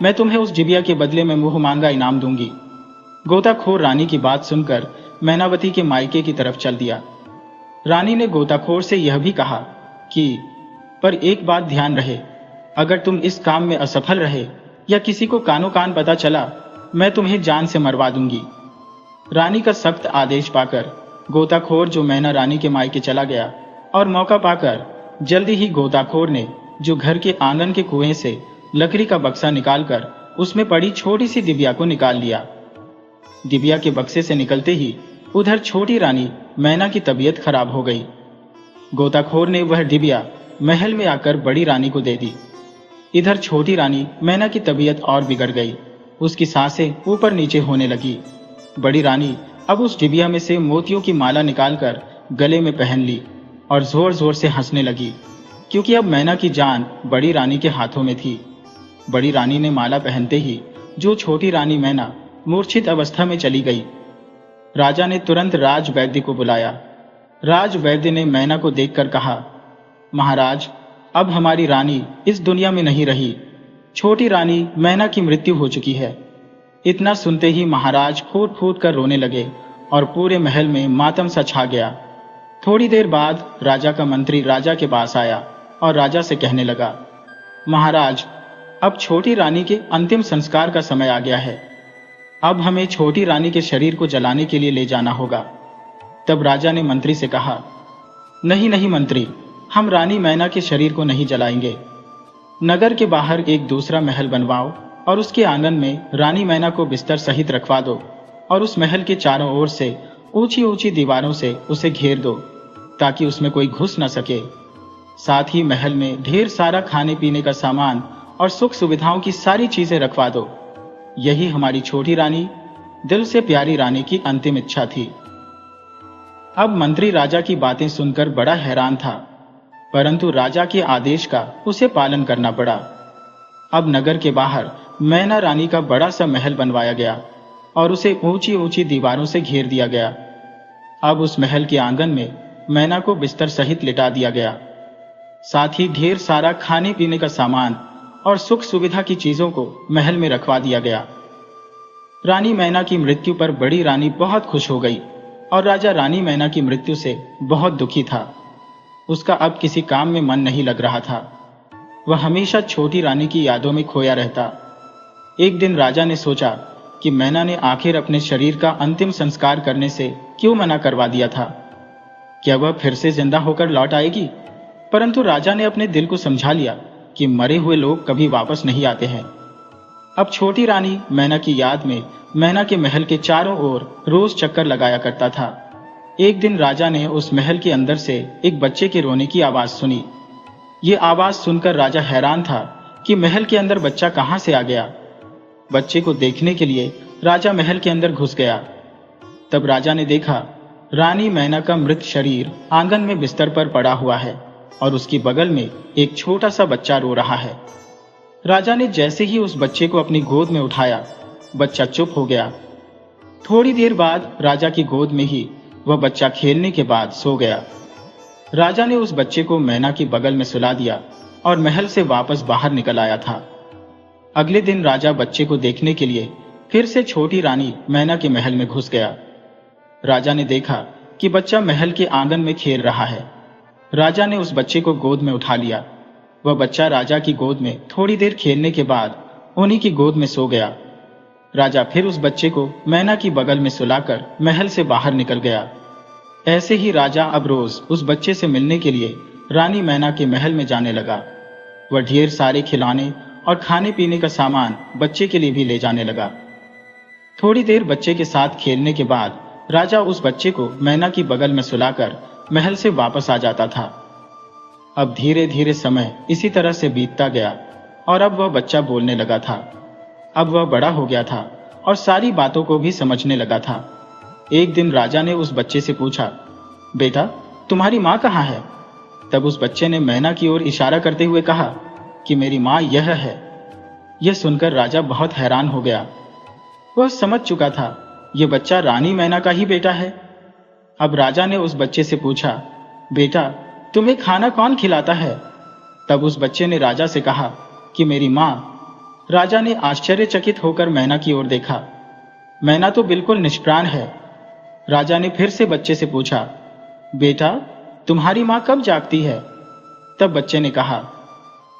A: मैं तुम्हें उस डिबिया के बदले में मुंह मांगा इनाम दूंगी। गोताखोर रानी की बात सुनकर मैनावती के मायके की तरफ चल दिया। रानी ने गोताखोर से यह भी कहा कि पर एक बात ध्यान रहे, अगर तुम इस काम में असफल रहे या किसी को कानो कान पता चला, मैं तुम्हें जान से मरवा दूंगी। रानी का सख्त आदेश पाकर गोताखोर जो मैना रानी के मायके चला गया और मौका पाकर जल्दी ही गोताखोर ने जो घर के आंगन के कुएं से लकड़ी का बक्सा निकालकर उसमें पड़ी छोटी सी डिबिया को निकाल लिया। डिबिया के बक्से से निकलते ही उधर छोटी रानी मैना की तबीयत खराब हो गई। गोताखोर ने वह डिबिया महल में आकर बड़ी रानी को दे दी। इधर छोटी रानी मैना की तबीयत और बिगड़ गई। उसकी सांसें ऊपर नीचे होने लगी। बड़ी रानी अब उस डिबिया में से मोतियों की माला निकालकर गले में पहन ली और जोर जोर से हंसने लगी, क्योंकि अब मैना की जान बड़ी रानी के हाथों में थी। बड़ी रानी ने माला पहनते ही जो छोटी रानी मैना मूर्छित अवस्था में चली गई। राजा ने तुरंत राज वैद्य को बुलाया। राज वैद्य ने मैना को देखकर कहा, महाराज, अब हमारी रानी इस दुनिया में नहीं रही। छोटी रानी मैना की मृत्यु हो चुकी है। इतना सुनते ही महाराज फूट फूट कर रोने लगे और पूरे महल में मातम सा छा गया। थोड़ी देर बाद राजा का मंत्री राजा के पास आया और राजा से कहने लगा, महाराज, अब छोटी रानी के अंतिम संस्कार का समय आ गया है। अब हमें छोटी रानी के शरीर को जलाने के लिए ले जाना होगा। तब राजा ने मंत्री से कहा, नहीं नहीं मंत्री, हम रानी मैना के शरीर को नहीं जलाएंगे। नगर के बाहर एक दूसरा महल बनवाओ और उसके आंगन में रानी मैना को बिस्तर सहित रखवा दो और उस महल के चारों ओर से ऊंची ऊंची दीवारों से उसे घेर दो ताकि उसमें कोई घुस न सके। साथ ही महल में ढेर सारा खाने पीने का सामान और सुख सुविधाओं की सारी चीजें रखवा दो। यही हमारी छोटी रानी, दिल से प्यारी रानी की अंतिम इच्छा थी। अब मंत्री राजा की बातें सुनकर बड़ा हैरान था, परंतु राजा के आदेश का उसे पालन करना पड़ा। अब नगर के बाहर मैना रानी का बड़ा सा महल बनवाया गया और उसे ऊंची ऊंची दीवारों से घेर दिया गया। अब उस महल के आंगन में मैना को बिस्तर सहित लिटा दिया गया। साथ ही ढेर सारा खाने पीने का सामान और सुख सुविधा की चीजों को महल में रखवा दिया गया। रानी मैना की मृत्यु पर बड़ी रानी बहुत खुश हो गई और राजा रानी मैना की मृत्यु से बहुत दुखी था। उसका अब किसी काम में मन नहीं लग रहा था। वह हमेशा छोटी रानी की यादों में खोया रहता। एक दिन राजा ने सोचा कि मैना ने आखिर अपने शरीर का अंतिम संस्कार करने से क्यों मना करवा दिया था। क्या वह फिर से जिंदा होकर लौट आएगी? परंतु राजा ने अपने दिल को समझा लिया कि मरे हुए लोग कभी वापस नहीं आते हैं। अब छोटी रानी मैना की याद में मैना के महल के चारों ओर रोज चक्कर लगाया करता था। एक दिन राजा ने उस महल के अंदर से एक बच्चे के रोने की आवाज सुनी। ये आवाज सुनकर राजा हैरान था कि महल के अंदर बच्चा कहां से आ गया। बच्चे को देखने के लिए राजा महल के अंदर घुस गया। तब राजा ने देखा रानी मैना का मृत शरीर आंगन में बिस्तर पर पड़ा हुआ है और उसकी बगल में एक छोटा सा बच्चा रो रहा है। राजा ने जैसे ही उस बच्चे को अपनी गोद में उठाया, बच्चा चुप हो गया। थोड़ी देर बाद राजा की गोद में ही वह बच्चा खेलने के बाद सो गया। राजा ने उस बच्चे को मैना की बगल में सुला दिया और महल से वापस बाहर निकल आया था। अगले दिन राजा बच्चे को देखने के लिए फिर से छोटी रानी मैना के महल में घुस गया। राजा ने देखा कि बच्चा महल के आंगन में खेल रहा है। राजा ने उस बच्चे को गोद में उठा लिया। वह बच्चा राजा की गोद में थोड़ी देर खेलने के बाद उन्हीं की गोद में सो गया। राजा फिर उस बच्चे को मैना की बगल में सुलाकर महल से बाहर निकल गया। ऐसे ही राजा अब रोज उस बच्चे से मिलने के लिए रानी मैना के महल में जाने लगा। वह ढेर सारे खिलौने और खाने पीने का सामान बच्चे के लिए भी ले जाने लगा। थोड़ी देर बच्चे के साथ खेलने के बाद राजा उस बच्चे को मैना की बगल में सुलाकर महल से वापस आ जाता था। अब धीरे धीरे समय इसी तरह से बीतता गया और अब वह बच्चा बोलने लगा था। अब वह बड़ा हो गया था और सारी बातों को भी समझने लगा था। एक दिन राजा ने उस बच्चे से पूछा, बेटा, तुम्हारी माँ कहाँ है? तब उस बच्चे ने मैना की ओर इशारा करते हुए कहा कि मेरी माँ यह है। यह सुनकर राजा बहुत हैरान हो गया। वह समझ चुका था यह बच्चा रानी मैना का ही बेटा है। अब राजा ने उस बच्चे से पूछा, बेटा, तुम्हें खाना कौन खिलाता है? तब उस बच्चे ने राजा से कहा कि मेरी माँ। राजा ने आश्चर्यचकित होकर मैना की ओर देखा। मैना तो बिल्कुल निष्प्राण है। राजा ने फिर से बच्चे से पूछा, बेटा, तुम्हारी माँ कब जागती है? तब बच्चे ने कहा,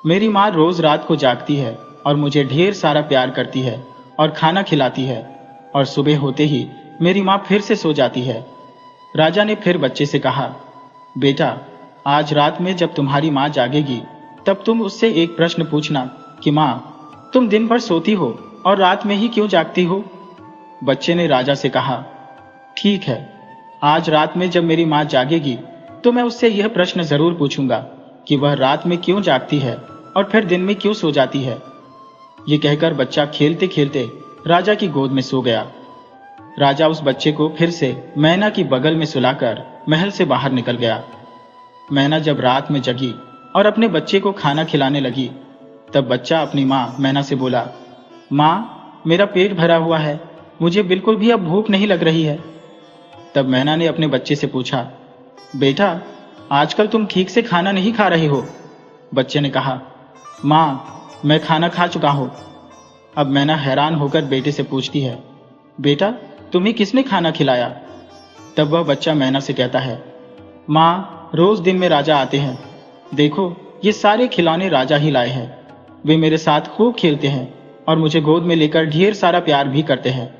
A: मेरी माँ रोज रात को जागती है और मुझे ढेर सारा प्यार करती है और खाना खिलाती है, और सुबह होते ही मेरी माँ फिर से सो जाती है। राजा ने फिर बच्चे से कहा, बेटा, आज रात में जब तुम्हारी माँ जागेगी तब तुम उससे एक प्रश्न पूछना कि माँ, तुम दिन भर सोती हो और रात में ही क्यों जागती हो? बच्चे ने राजा से कहा, ठीक है, आज रात में जब मेरी माँ जागेगी तो मैं उससे यह प्रश्न जरूर पूछूंगा कि वह रात में क्यों जागती है और फिर दिन में क्यों सो जाती है। ये कहकर बच्चा खेलते खेलते राजा की गोद में सो गया। राजा उस बच्चे को फिर से मैना की बगल में सुलाकर महल से बाहर निकल गया। मैना जब रात में जगी और अपने बच्चे को खाना खिलाने लगी, तब बच्चा अपनी माँ मैना से बोला, माँ, मेरा पेट भरा हुआ है, मुझे बिल्कुल भी अब भूख नहीं लग रही है। तब मैना ने अपने बच्चे से पूछा, बेटा, आजकल तुम ठीक से खाना नहीं खा रहे हो? बच्चे ने कहा, माँ, मैं खाना खा चुका हूँ। अब मैना हैरान होकर बेटे से पूछती है, बेटा तुम्हें किसने खाना खिलाया? तब वह बच्चा मैना से कहता है, माँ रोज दिन में राजा आते हैं, देखो ये सारे खिलौने राजा ही लाए हैं। वे मेरे साथ खूब खेलते हैं और मुझे गोद में लेकर ढेर सारा प्यार भी करते हैं।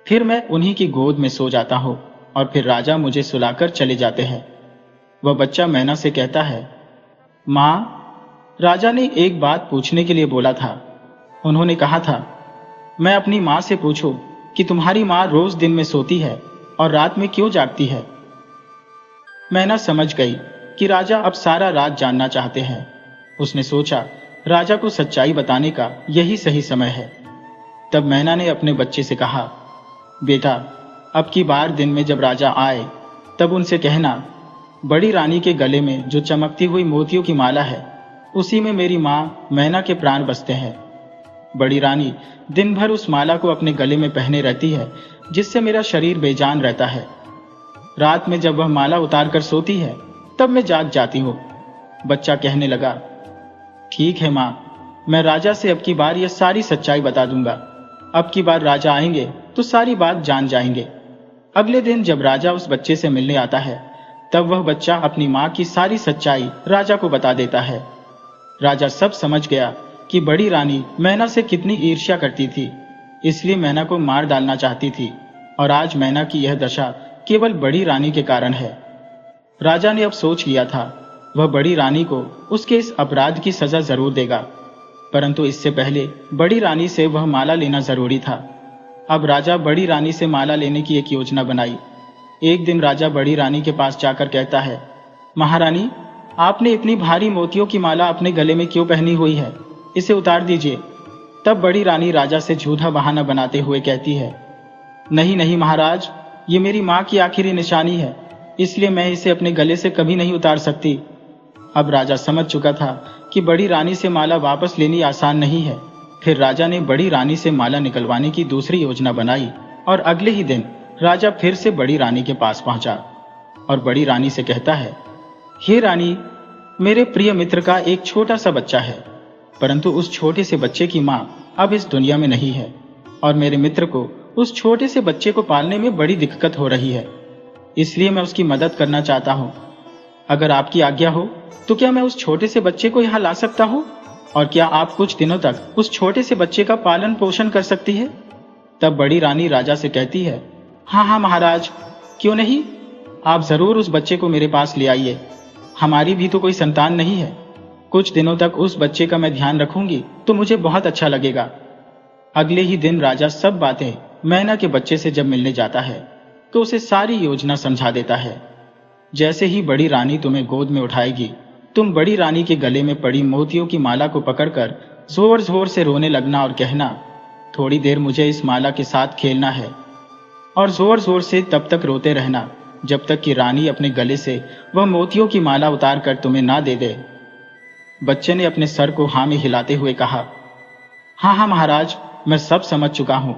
A: फिर मैं उन्हीं की गोद में सो जाता हूँ और फिर राजा मुझे सुलाकर चले जाते हैं। वह बच्चा मैना से कहता है, माँ राजा ने एक बात पूछने के लिए बोला था। उन्होंने कहा था मैं अपनी माँ से पूछूं कि तुम्हारी माँ रोज दिन में सोती है और रात में क्यों जागती है। मैना समझ गई कि राजा अब सारा राज जानना चाहते हैं। उसने सोचा राजा को सच्चाई बताने का यही सही समय है। तब मैना ने अपने बच्चे से कहा, बेटा अब की बार दिन में जब राजा आए तब उनसे कहना, बड़ी रानी के गले में जो चमकती हुई मोतियों की माला है उसी में मेरी माँ मैना के प्राण बसते हैं। बड़ी रानी दिन भर उस माला को अपने गले में पहने रहती है, जिससे मेरा शरीर बेजान रहता है। रात में जब वह माला उतार कर सोती है तब मैं जाग जाती हूँ। बच्चा कहने लगा, ठीक है माँ, मैं राजा से अब की बार यह सारी सच्चाई बता दूंगा। अब की बार राजा आएंगे तो सारी बात जान जाएंगे। अगले दिन जब राजा उस बच्चे से मिलने आता है तब वह बच्चा अपनी माँ की सारी सच्चाई राजा को बता देता है। राजा सब समझ गया कि बड़ी रानी मैना से कितनी ईर्ष्या करती थी, इसलिए मैना को मार डालना चाहती थी और आज मैना की यह दशा केवल बड़ी रानी के कारण है। राजा ने अब सोच लिया था वह बड़ी रानी को उसके इस अपराध की सजा जरूर देगा, परंतु इससे पहले बड़ी रानी से वह माला लेना जरूरी था। अब राजा बड़ी रानी से माला लेने की एक योजना बनाई। एक दिन राजा बड़ी रानी के पास जाकर कहता है, महारानी आपने इतनी भारी मोतियों की माला अपने गले में क्यों पहनी हुई है, इसे उतार दीजिए। तब बड़ी रानी राजा से झूठा बहाना बनाते हुए कहती है, नहीं नहीं महाराज, ये मेरी माँ की आखिरी निशानी है, इसलिए मैं इसे अपने गले से कभी नहीं उतार सकती। अब राजा समझ चुका था कि बड़ी रानी से माला वापस लेनी आसान नहीं है। फिर राजा ने बड़ी रानी से माला निकलवाने की दूसरी योजना बनाई और अगले ही दिन राजा फिर से बड़ी रानी के पास पहुंचा और बड़ी रानी से कहता है, हे रानी, मेरे प्रिय मित्र का एक छोटा सा बच्चा है, परंतु उस छोटे से बच्चे की माँ अब इस दुनिया में नहीं है और मेरे मित्र को उस छोटे से बच्चे को पालने में बड़ी दिक्कत हो रही है, इसलिए मैं उसकी मदद करना चाहता हूँ। अगर आपकी आज्ञा हो तो क्या मैं उस छोटे से बच्चे को यहाँ ला सकता हूँ, और क्या आप कुछ दिनों तक उस छोटे से बच्चे का पालन पोषण कर सकती है? तब बड़ी रानी राजा से कहती है, हाँ हाँ महाराज, क्यों नहीं, आप जरूर उस बच्चे को मेरे पास ले आइए। हमारी भी तो कोई संतान नहीं है। कुछ दिनों तक उस बच्चे का मैं ध्यान रखूंगी तो मुझे बहुत अच्छा लगेगा। अगले ही दिन राजा सब बातें मैना के बच्चे से जब मिलने जाता है तो उसे सारी योजना समझा देता है। जैसे ही बड़ी रानी तुम्हें गोद में उठाएगी, तुम बड़ी रानी के गले में पड़ी मोतियों की माला को पकड़कर जोर जोर से रोने लगना और कहना, थोड़ी देर मुझे इस माला के साथ खेलना है, और जोर जोर से तब तक रोते रहना जब तक कि रानी अपने गले से वह मोतियों की माला उतार कर तुम्हें ना दे दे। बच्चे ने अपने सर को हाँ में हिलाते हुए कहा, हाँ हाँ महाराज, मैं सब समझ चुका हूं।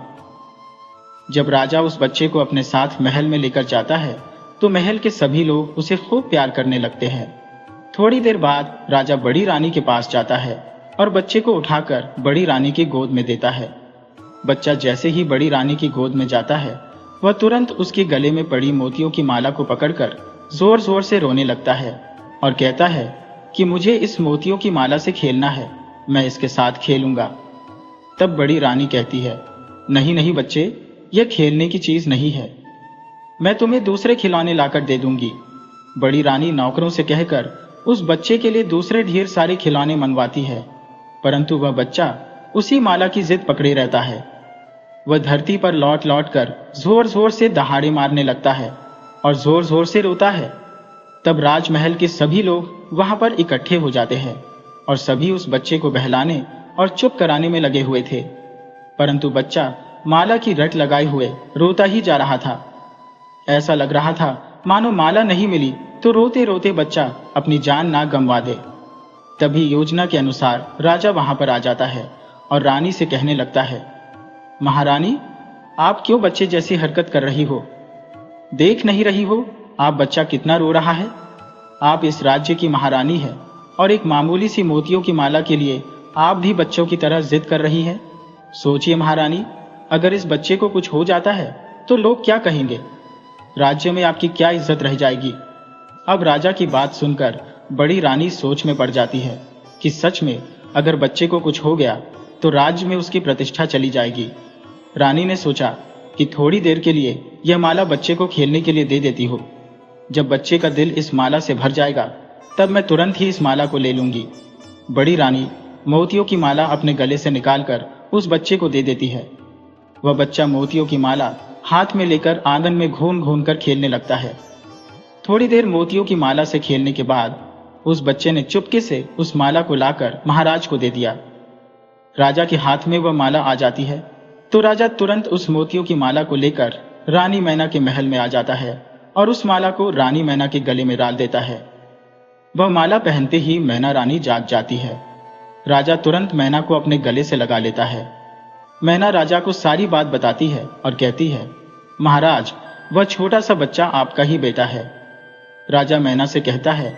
A: जब राजा उस बच्चे को अपने साथ महल में लेकर जाता है तो महल के सभी लोग उसे खूब प्यार करने लगते हैं। थोड़ी देर बाद राजा बड़ी रानी के पास जाता है और बच्चे को उठाकर बड़ी रानी की गोद में देता है। बच्चा जैसे ही बड़ी रानी की गोद में जाता है वह तुरंत उसके गले में पड़ी मोतियों की माला को पकड़कर जोर जोर से रोने लगता है और कहता है कि मुझे इस मोतियों की माला से खेलना है, मैं इसके साथ खेलूंगा। तब बड़ी रानी कहती है, नहीं नहीं बच्चे, यह खेलने की चीज नहीं है, मैं तुम्हें दूसरे खिलौने लाकर दे दूंगी। बड़ी रानी नौकरों से कहकर उस बच्चे के लिए दूसरे ढेर सारे खिलौने मंगवाती है, परंतु वह बच्चा उसी माला की जिद पकड़े रहता है। वह धरती पर लौट लौट कर जोर जोर से दहाड़े मारने लगता है और जोर जोर से रोता है। तब राजमहल के सभी लोग वहां पर इकट्ठे हो जाते हैं और सभी उस बच्चे को बहलाने और चुप कराने में लगे हुए थे, परंतु बच्चा माला की रट लगाए हुए रोता ही जा रहा था। ऐसा लग रहा था मानो माला नहीं मिली तो रोते रोते बच्चा अपनी जान ना गंवा दे। तभी योजना के अनुसार राजा वहां पर आ जाता है और रानी से कहने लगता है, महारानी, आप क्यों बच्चे जैसी हरकत कर रही हो? देख नहीं रही हो आप बच्चा कितना रो रहा है? आप इस राज्य की महारानी है और एक मामूली सी मोतियों की माला के लिए आप भी बच्चों की तरह जिद कर रही हैं? सोचिए महारानी, अगर इस बच्चे को कुछ हो जाता है तो लोग क्या कहेंगे? राज्य में आपकी क्या इज्जत रह जाएगी? अब राजा की बात सुनकर बड़ी रानी सोच में पड़ जाती है कि सच में अगर बच्चे को कुछ हो गया तो राज्य में उसकी प्रतिष्ठा चली जाएगी। रानी ने सोचा कि थोड़ी देर के लिए यह माला बच्चे को खेलने के लिए दे देती हूँ। जब बच्चे का दिल इस माला से भर जाएगा तब मैं तुरंत ही इस माला को ले लूंगी। बड़ी रानी मोतियों की माला अपने गले से निकालकर उस बच्चे को दे देती है। वह बच्चा मोतियों की माला हाथ में लेकर आंगन में घूम घूम कर खेलने लगता है। थोड़ी देर मोतियों की माला से खेलने के बाद उस बच्चे ने चुपके से उस माला को लाकर महाराज को दे दिया। राजा के हाथ में वह माला आ जाती है तो राजा तुरंत उस मोतियों की माला को लेकर रानी मैना के महल में आ जाता है और उस माला को रानी मैना के गले में डाल देता है। वह माला पहनते ही मैना रानी जाग जाती है। राजा तुरंत मैना को अपने गले से लगा लेता है। मैना राजा को सारी बात बताती है और कहती है, महाराज, वह छोटा सा बच्चा आपका ही बेटा है। राजा मैना से कहता है,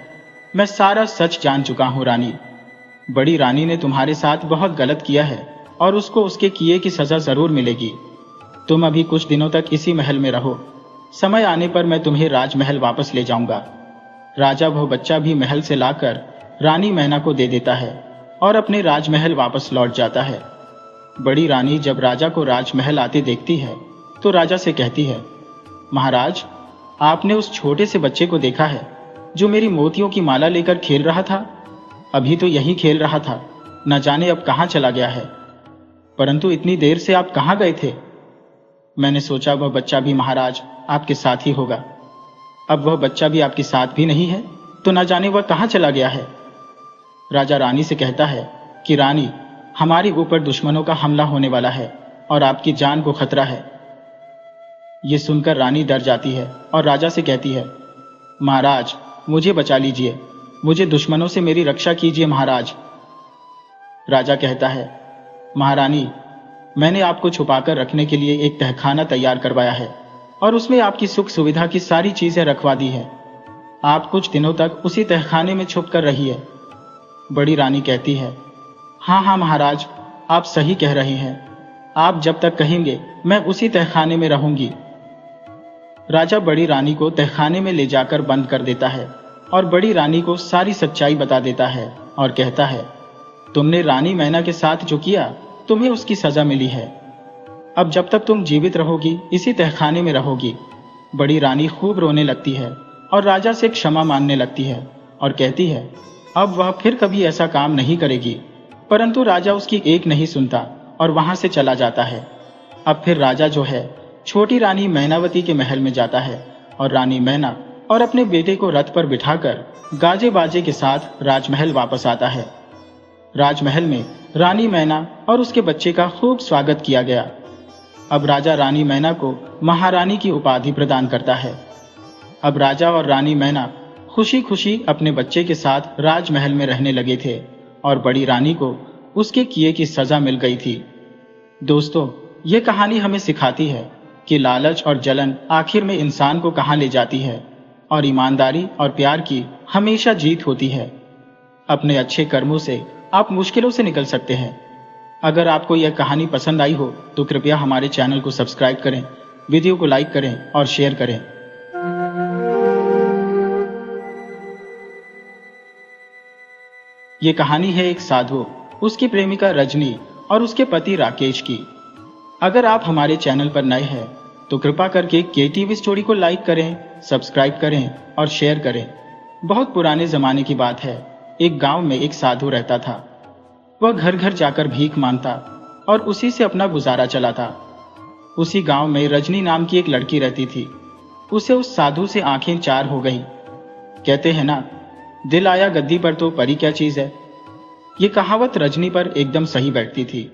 A: मैं सारा सच जान चुका हूं रानी। बड़ी रानी ने तुम्हारे साथ बहुत गलत किया है और उसको उसके किए की सजा जरूर मिलेगी। तुम अभी कुछ दिनों तक इसी महल में रहो। समय आने पर मैं तुम्हें राजमहल वापस ले जाऊंगा। राजा वह बच्चा भी महल से लाकर रानी मैना को दे देता है और अपने राजमहल वापस लौट जाता है। बड़ी रानी जब राजा को राजमहल आते देखती है तो राजा से कहती है, महाराज, आपने उस छोटे से बच्चे को देखा है जो मेरी मोतियों की माला लेकर खेल रहा था? अभी तो यही खेल रहा था, न जाने अब कहां चला गया है। परंतु इतनी देर से आप कहां गए थे? मैंने सोचा वह बच्चा भी महाराज आपके साथ ही होगा। अब वह बच्चा भी आपके साथ भी नहीं है तो न जाने वह कहां चला गया है। राजा रानी से कहता है कि रानी, हमारे ऊपर दुश्मनों का हमला होने वाला है और आपकी जान को खतरा है। ये सुनकर रानी डर जाती है और राजा से कहती है, महाराज, मुझे बचा लीजिए, मुझे दुश्मनों से मेरी रक्षा कीजिए महाराज। राजा कहता है, महारानी, मैंने आपको छुपाकर रखने के लिए एक तहखाना तैयार करवाया है और उसमें आपकी सुख सुविधा की सारी चीजें रखवा दी है। आप कुछ दिनों तक उसी तहखाने में छुप कर रहिए। बड़ी रानी कहती है, हाँ हाँ महाराज, आप सही कह रहे हैं। आप जब तक कहेंगे मैं उसी तहखाने में रहूंगी। राजा बड़ी रानी को तहखाने में ले जाकर बंद कर देता है और बड़ी रानी को सारी सच्चाई बता देता है और कहता है, तुमने रानी मैना के साथ जो किया तुम्हें उसकी सजा मिली है। अब जब तक तुम जीवित रहोगी इसी तहखाने में रहोगी। बड़ी रानी खूब रोने लगती है और राजा से क्षमा मांगने लगती है और कहती है अब वह फिर कभी ऐसा काम नहीं करेगी। परंतु राजा उसकी एक नहीं सुनता और वहां से चला जाता है। अब फिर राजा जो है छोटी रानी मैनावती के महल में जाता है और रानी मैना और अपने बेटे को रथ पर बिठाकर गाजे बाजे के साथ राजमहल वापस आता है। राजमहल में रानी मैना और उसके बच्चे का खूब स्वागत किया गया। अब राजा रानी मैना को महारानी की उपाधि प्रदान करता है। अब राजा और रानी मैना खुशी खुशी अपने बच्चे के साथ राजमहल में रहने लगे थे और बड़ी रानी को उसके किए की सजा मिल गई थी। दोस्तों, ये कहानी हमें सिखाती है कि लालच और जलन आखिर में इंसान को कहां ले जाती है और ईमानदारी और प्यार की हमेशा जीत होती है। अपने अच्छे कर्मों से आप मुश्किलों से निकल सकते हैं। अगर आपको यह कहानी पसंद आई हो तो कृपया हमारे चैनल को सब्सक्राइब करें, वीडियो को लाइक करें और शेयर करें। ये कहानी है एक साधु, उसकी प्रेमिका रजनी और उसके पति राकेश की। अगर आप हमारे चैनल पर नए हैं तो कृपा करके केटीवी स्टोरी को लाइक करें, सब्सक्राइब करें और शेयर करें। बहुत पुराने जमाने की बात है। एक गांव में एक साधु रहता था। वह घर घर जाकर भीख मांगता और उसी से अपना गुजारा चलाता। उसी गांव में रजनी नाम की एक लड़की रहती थी। उसे उस साधु से आंखें चार हो गई। कहते हैं ना, दिल आया गद्दी पर तो परी क्या चीज है। ये कहावत रजनी पर एकदम सही बैठती थी।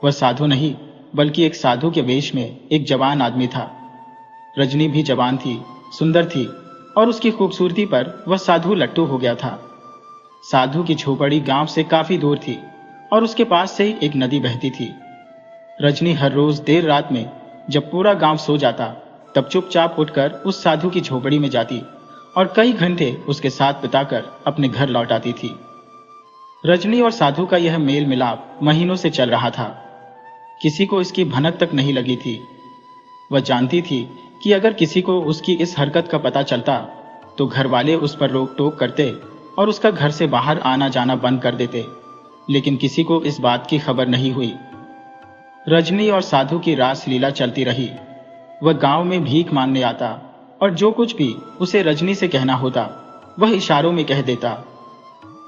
A: वह साधु नहीं बल्कि एक साधु के वेश में एक जवान आदमी था। रजनी भी जवान थी, सुंदर थी और उसकी खूबसूरती पर वह साधु लट्टू हो गया था। साधु की झोपड़ी गांव से काफी दूर थी और उसके पास से ही एक नदी बहती थी। रजनी हर रोज देर रात में जब पूरा गांव सो जाता तब चुपचाप उठकर उस साधु की झोपड़ी में जाती और कई घंटे उसके साथ बिताकर अपने घर लौट आती थी। रजनी और साधु का यह मेल मिलाप महीनों से चल रहा था। किसी को इसकी भनक तक नहीं लगी थी। वह जानती थी कि अगर किसी को उसकी इस हरकत का पता चलता तो घर वाले उस पर रोक टोक करते और उसका घर से बाहर आना जाना बंद कर देते, लेकिन किसी को इस बात की खबर नहीं हुई। रजनी और साधु की रास लीला चलती रही। वह गांव में भीख मांगने आता और जो कुछ भी उसे रजनी से कहना होता वह इशारों में कह देता।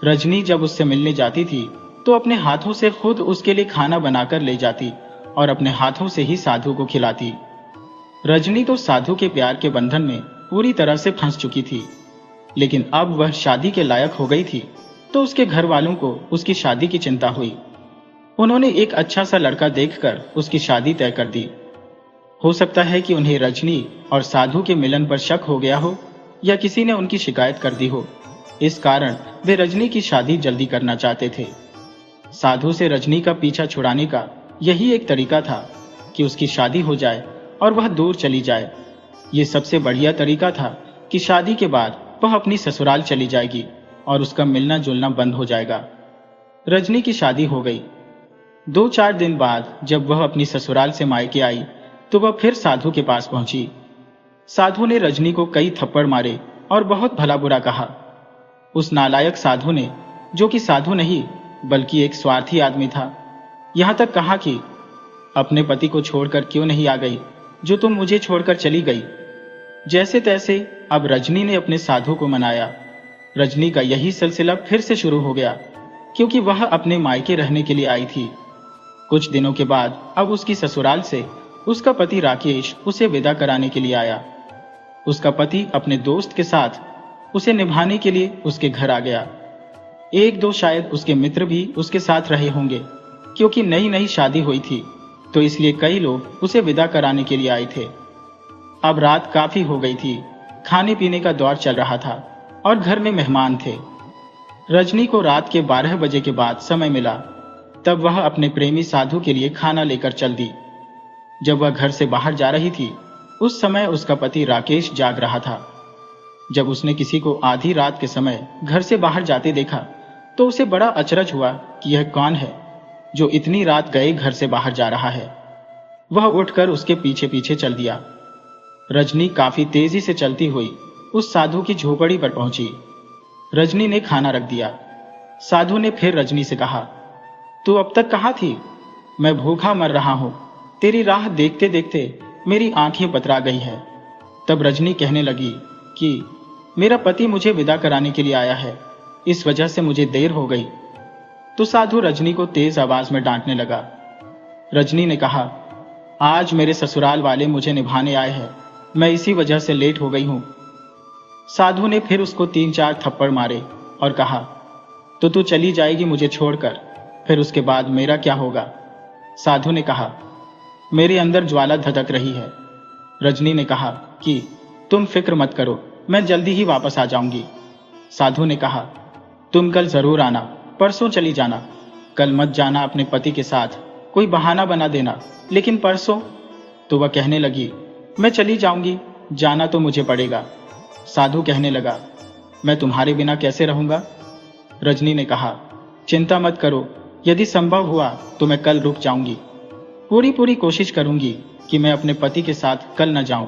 A: रजनी जब उससे मिलने जाती थी तो अपने हाथों से खुद उसके लिए खाना बनाकर ले जाती और अपने हाथों से ही साधु को खिलाती। रजनी तो साधु के प्यार के बंधन में पूरी तरह से फंस चुकी थी, लेकिन अब वह शादी के लायक हो गई थी तो उसके घर वालों को उसकी शादी की चिंता हुई। उन्होंने एक अच्छा सा लड़का देखकर उसकी शादी तय कर दी। हो सकता है कि उन्हें रजनी और साधु के मिलन पर शक हो गया हो या किसी ने उनकी शिकायत कर दी हो। इस कारण वे रजनी की शादी जल्दी करना चाहते थे। साधु से रजनी का पीछा छुड़ाने का यही एक तरीका था कि उसकी शादी हो जाए और वह दूर चली जाए। ये सबसे बढ़िया तरीका था कि शादी के बाद वह अपनी ससुराल चली जाएगी और उसका मिलना जुलना बंद हो जाएगा। रजनी की शादी हो गई। 2-4 दिन बाद जब वह अपनी ससुराल से मायके आई तो वह फिर साधु के पास पहुंची। साधु ने रजनी को कई थप्पड़ मारे और बहुत भला बुरा कहा। उस नालायक साधु ने, जो कि साधु नहीं बल्कि एक स्वार्थी आदमी था, यहां तक कहा कि अपने पति को छोड़कर क्यों नहीं आ गई जो तुम मुझे छोड़कर चली गई। जैसे तैसे अब रजनी ने अपने साधु को मनाया। रजनी का यही सिलसिला फिर से शुरू हो गया क्योंकि वह अपने मायके रहने के लिए आई थी। कुछ दिनों के बाद अब उसकी ससुराल से उसका पति राकेश उसे विदा कराने के लिए आया। उसका पति अपने दोस्त के साथ उसे निभाने के लिए उसके घर आ गया। 1-2 शायद उसके मित्र भी उसके साथ रहे होंगे क्योंकि नई नई शादी हुई थी, तो इसलिए कई लोग उसे विदा कराने के लिए आए थे। अब रात काफी हो गई थी। खाने पीने का दौर चल रहा था और घर में मेहमान थे। रजनी को रात के 12 बजे के बाद समय मिला, तब वह अपने प्रेमी साधु के लिए खाना लेकर चल दी। जब वह घर से बाहर जा रही थी उस समय उसका पति राकेश जाग रहा था। जब उसने किसी को आधी रात के समय घर से बाहर जाते देखा तो उसे बड़ा अचरज हुआ कि यह कौन है जो इतनी रात गए घर से बाहर जा रहा है। वह उठकर उसके पीछे पीछे चल दिया। रजनी काफी तेजी से चलती हुई उस साधु की झोपड़ी पर पहुंची। रजनी ने खाना रख दिया। साधु ने फिर रजनी से कहा, तू अब तक कहाँ थी? मैं भूखा मर रहा हूं। तेरी राह देखते देखते मेरी आंखें पतरा गई है। तब रजनी कहने लगी कि मेरा पति मुझे विदा कराने के लिए आया है, इस वजह से मुझे देर हो गई। तो साधु रजनी को तेज आवाज में डांटने लगा। रजनी ने कहा, आज मेरे ससुराल वाले मुझे निभाने आए हैं, मैं इसी वजह से लेट हो गई हूं। साधु ने फिर उसको 3-4 थप्पड़ मारे और कहा, तो तू चली जाएगी मुझे छोड़कर, फिर उसके बाद मेरा क्या होगा? साधु ने कहा, मेरे अंदर ज्वाला धधक रही है। रजनी ने कहा कि तुम फिक्र मत करो, मैं जल्दी ही वापस आ जाऊंगी। साधु ने कहा, तुम कल जरूर आना, परसों चली जाना। कल मत जाना अपने पति के साथ, कोई बहाना बना देना, लेकिन परसों? तो वह कहने लगी, मैं चली जाऊंगी, जाना तो मुझे पड़ेगा। साधु कहने लगा, मैं तुम्हारे बिना कैसे रहूंगा? रजनी ने कहा, चिंता मत करो, यदि संभव हुआ तो मैं कल रुक जाऊंगी। पूरी कोशिश करूंगी कि मैं अपने पति के साथ कल न जाऊं,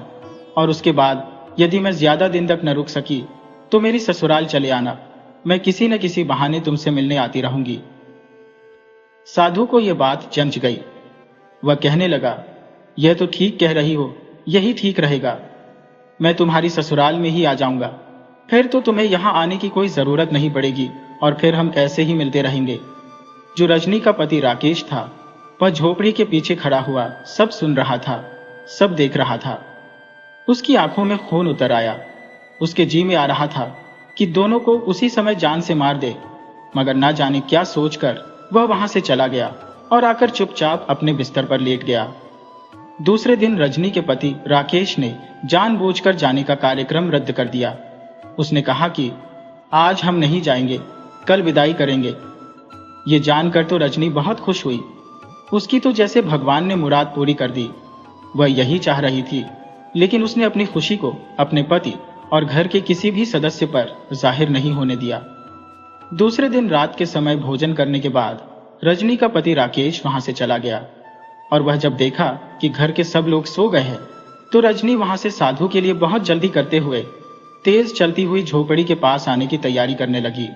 A: और उसके बाद यदि मैं ज्यादा दिन तक न रुक सकी तो मेरी ससुराल चले आना, मैं किसी न किसी बहाने तुमसे मिलने आती रहूंगी। साधु को यह बात जंच गई। वह कहने लगा, यह तो ठीक कह रही हो, यही ठीक रहेगा। मैं तुम्हारी ससुराल में ही आ जाऊंगा, फिर तो तुम्हें यहां आने की कोई जरूरत नहीं पड़ेगी और फिर हम ऐसे ही मिलते रहेंगे। जो रजनी का पति राकेश था वह झोपड़ी के पीछे खड़ा हुआ सब सुन रहा था, सब देख रहा था। उसकी आंखों में खून उतर आया। उसके जी में आ रहा था कि दोनों को उसी समय जान से मार दे, मगर ना जाने क्या सोचकर वह वहां से चला गया और आकर चुपचाप अपने बिस्तर पर लेट गया। दूसरे दिन रजनी के पति राकेश ने जानबूझकर जाने का कार्यक्रम रद्द कर दिया। उसने कहा कि आज हम नहीं जाएंगे, कल विदाई करेंगे। ये जानकर तो रजनी बहुत खुश हुई। उसकी तो जैसे भगवान ने मुराद पूरी कर दी। वह यही चाह रही थी, लेकिन उसने अपनी खुशी को अपने पति और घर के किसी भी सदस्य पर जाहिर नहीं होने दिया। दूसरे दिन रात के समय भोजन करने के बाद रजनी का पति राकेश वहां से चला गया और वह जब देखा कि घर के सब लोग सो गए हैं तो रजनी वहां से साधु के लिए बहुत जल्दी करते हुए तेज चलती हुई झोपड़ी के पास आने की तैयारी करने लगी।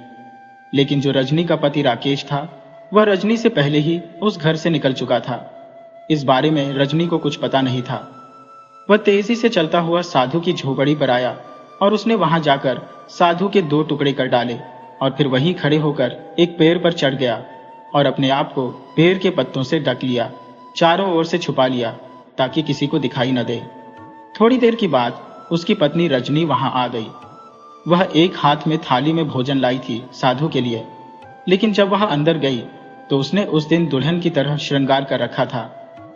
A: लेकिन जो रजनी का पति राकेश था वह रजनी से पहले ही उस घर से निकल चुका था। इस बारे में रजनी को कुछ पता नहीं था। वह तेजी से चलता हुआ साधु की झोपड़ी पर आया और उसने वहां जाकर साधु के 2 टुकड़े कर डाले और फिर वहीं खड़े होकर एक पेड़ पर चढ़ गया और अपने आप को पेड़ के पत्तों से ढक लिया, चारों ओर से छुपा लिया ताकि किसी को दिखाई न दे। थोड़ी देर के बाद उसकी पत्नी रजनी वहां आ गई। वह एक हाथ में थाली में भोजन लाई थी साधु के लिए, लेकिन जब वह अंदर गई तो उसने उस दिन दुल्हन की तरह श्रृंगार कर रखा था।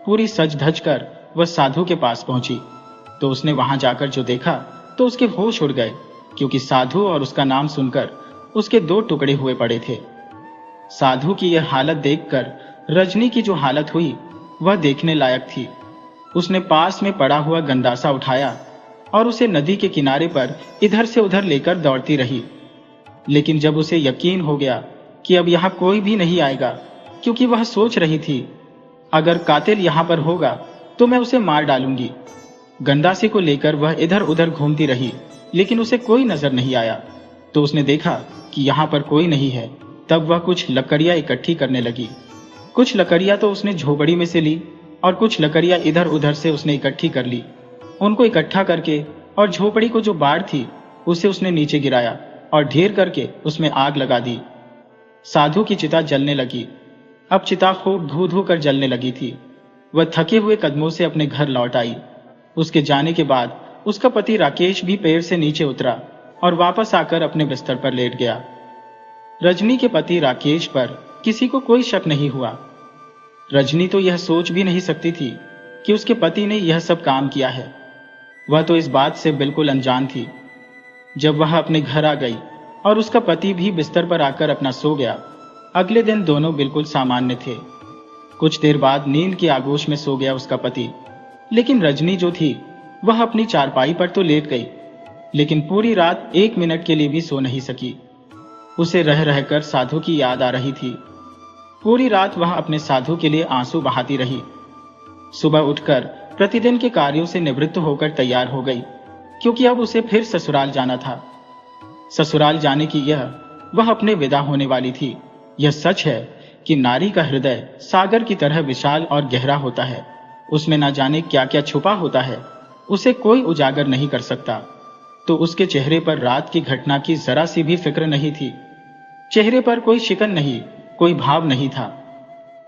A: पूरी सज धज कर वह साधु के पास पहुंची तो उसने वहां जाकर जो देखा तो उसके होश उड़ गए, क्योंकि साधु और उसका नाम सुनकर उसके 2 टुकड़े हुए पड़े थे। साधु की यह हालत देखकर रजनी की जो हालत हुई वह देखने लायक थी। उसने पास में पड़ा हुआ गंडासा उठाया और उसे नदी के किनारे पर इधर से उधर लेकर दौड़ती रही। लेकिन जब उसे यकीन हो गया कि अब यहां कोई भी नहीं आएगा, क्योंकि वह सोच रही थी अगर कातिल यहां पर होगा तो मैं उसे मार डालूंगी। गंडासे को लेकर वह इधर उधर घूमती रही, लेकिन उसे कोई नजर नहीं आया। तो उसने देखा कि यहां पर कोई नहीं है। तब वह कुछ लकड़ियां इकट्ठी करने लगी। कुछ लकड़ियां तो उसने झोपड़ी में से ली और कुछ लकड़ियां इधर उधर से उसने इकट्ठी कर ली। उनको इकट्ठा करके और झोपड़ी को जो बाड़ थी उसे उसने नीचे गिराया और ढेर करके उसमें आग लगा दी। साधु की चिता जलने लगी। अब चिता खूब धू धू कर जलने लगी थी। वह थके हुए कदमों से अपने घर लौट आई। उसके जाने के बाद उसका पति राकेश भी पेड़ से नीचे उतरा और वापस आकर अपने बिस्तर पर लेट गया। रजनी के पति राकेश पर किसी को कोई शक नहीं हुआ। रजनी तो यह सोच भी नहीं सकती थी कि उसके पति ने यह सब काम किया है। वह तो इस बात से बिल्कुल अनजान थी। जब वह अपने घर आ गई और उसका पति भी बिस्तर पर आकर अपना सो गया, अगले दिन दोनों बिल्कुल सामान्य थे। कुछ देर बाद नींद की आगोश में सो गया उसका पति, लेकिन रजनी जो थी वह अपनी चारपाई पर तो लेट गई, लेकिन पूरी रात 1 मिनट के लिए भी सो नहीं सकी। उसे रह रहकर साधु की याद आ रही थी। पूरी रात वह अपने साधु के लिए आंसू बहाती रही। सुबह उठकर प्रतिदिन के कार्यों से निवृत्त होकर तैयार हो गई, क्योंकि अब उसे फिर ससुराल जाना था। ससुराल जाने की वह अपने विदा होने वाली थी। यह सच है कि नारी का हृदय सागर की तरह विशाल और गहरा होता है। उसमें ना जाने क्या क्या छुपा होता है, उसे कोई उजागर नहीं कर सकता। तो उसके चेहरे पर रात की घटना की जरा सी भी फिक्र नहीं थी। चेहरे पर कोई शिकन नहीं, कोई भाव नहीं था।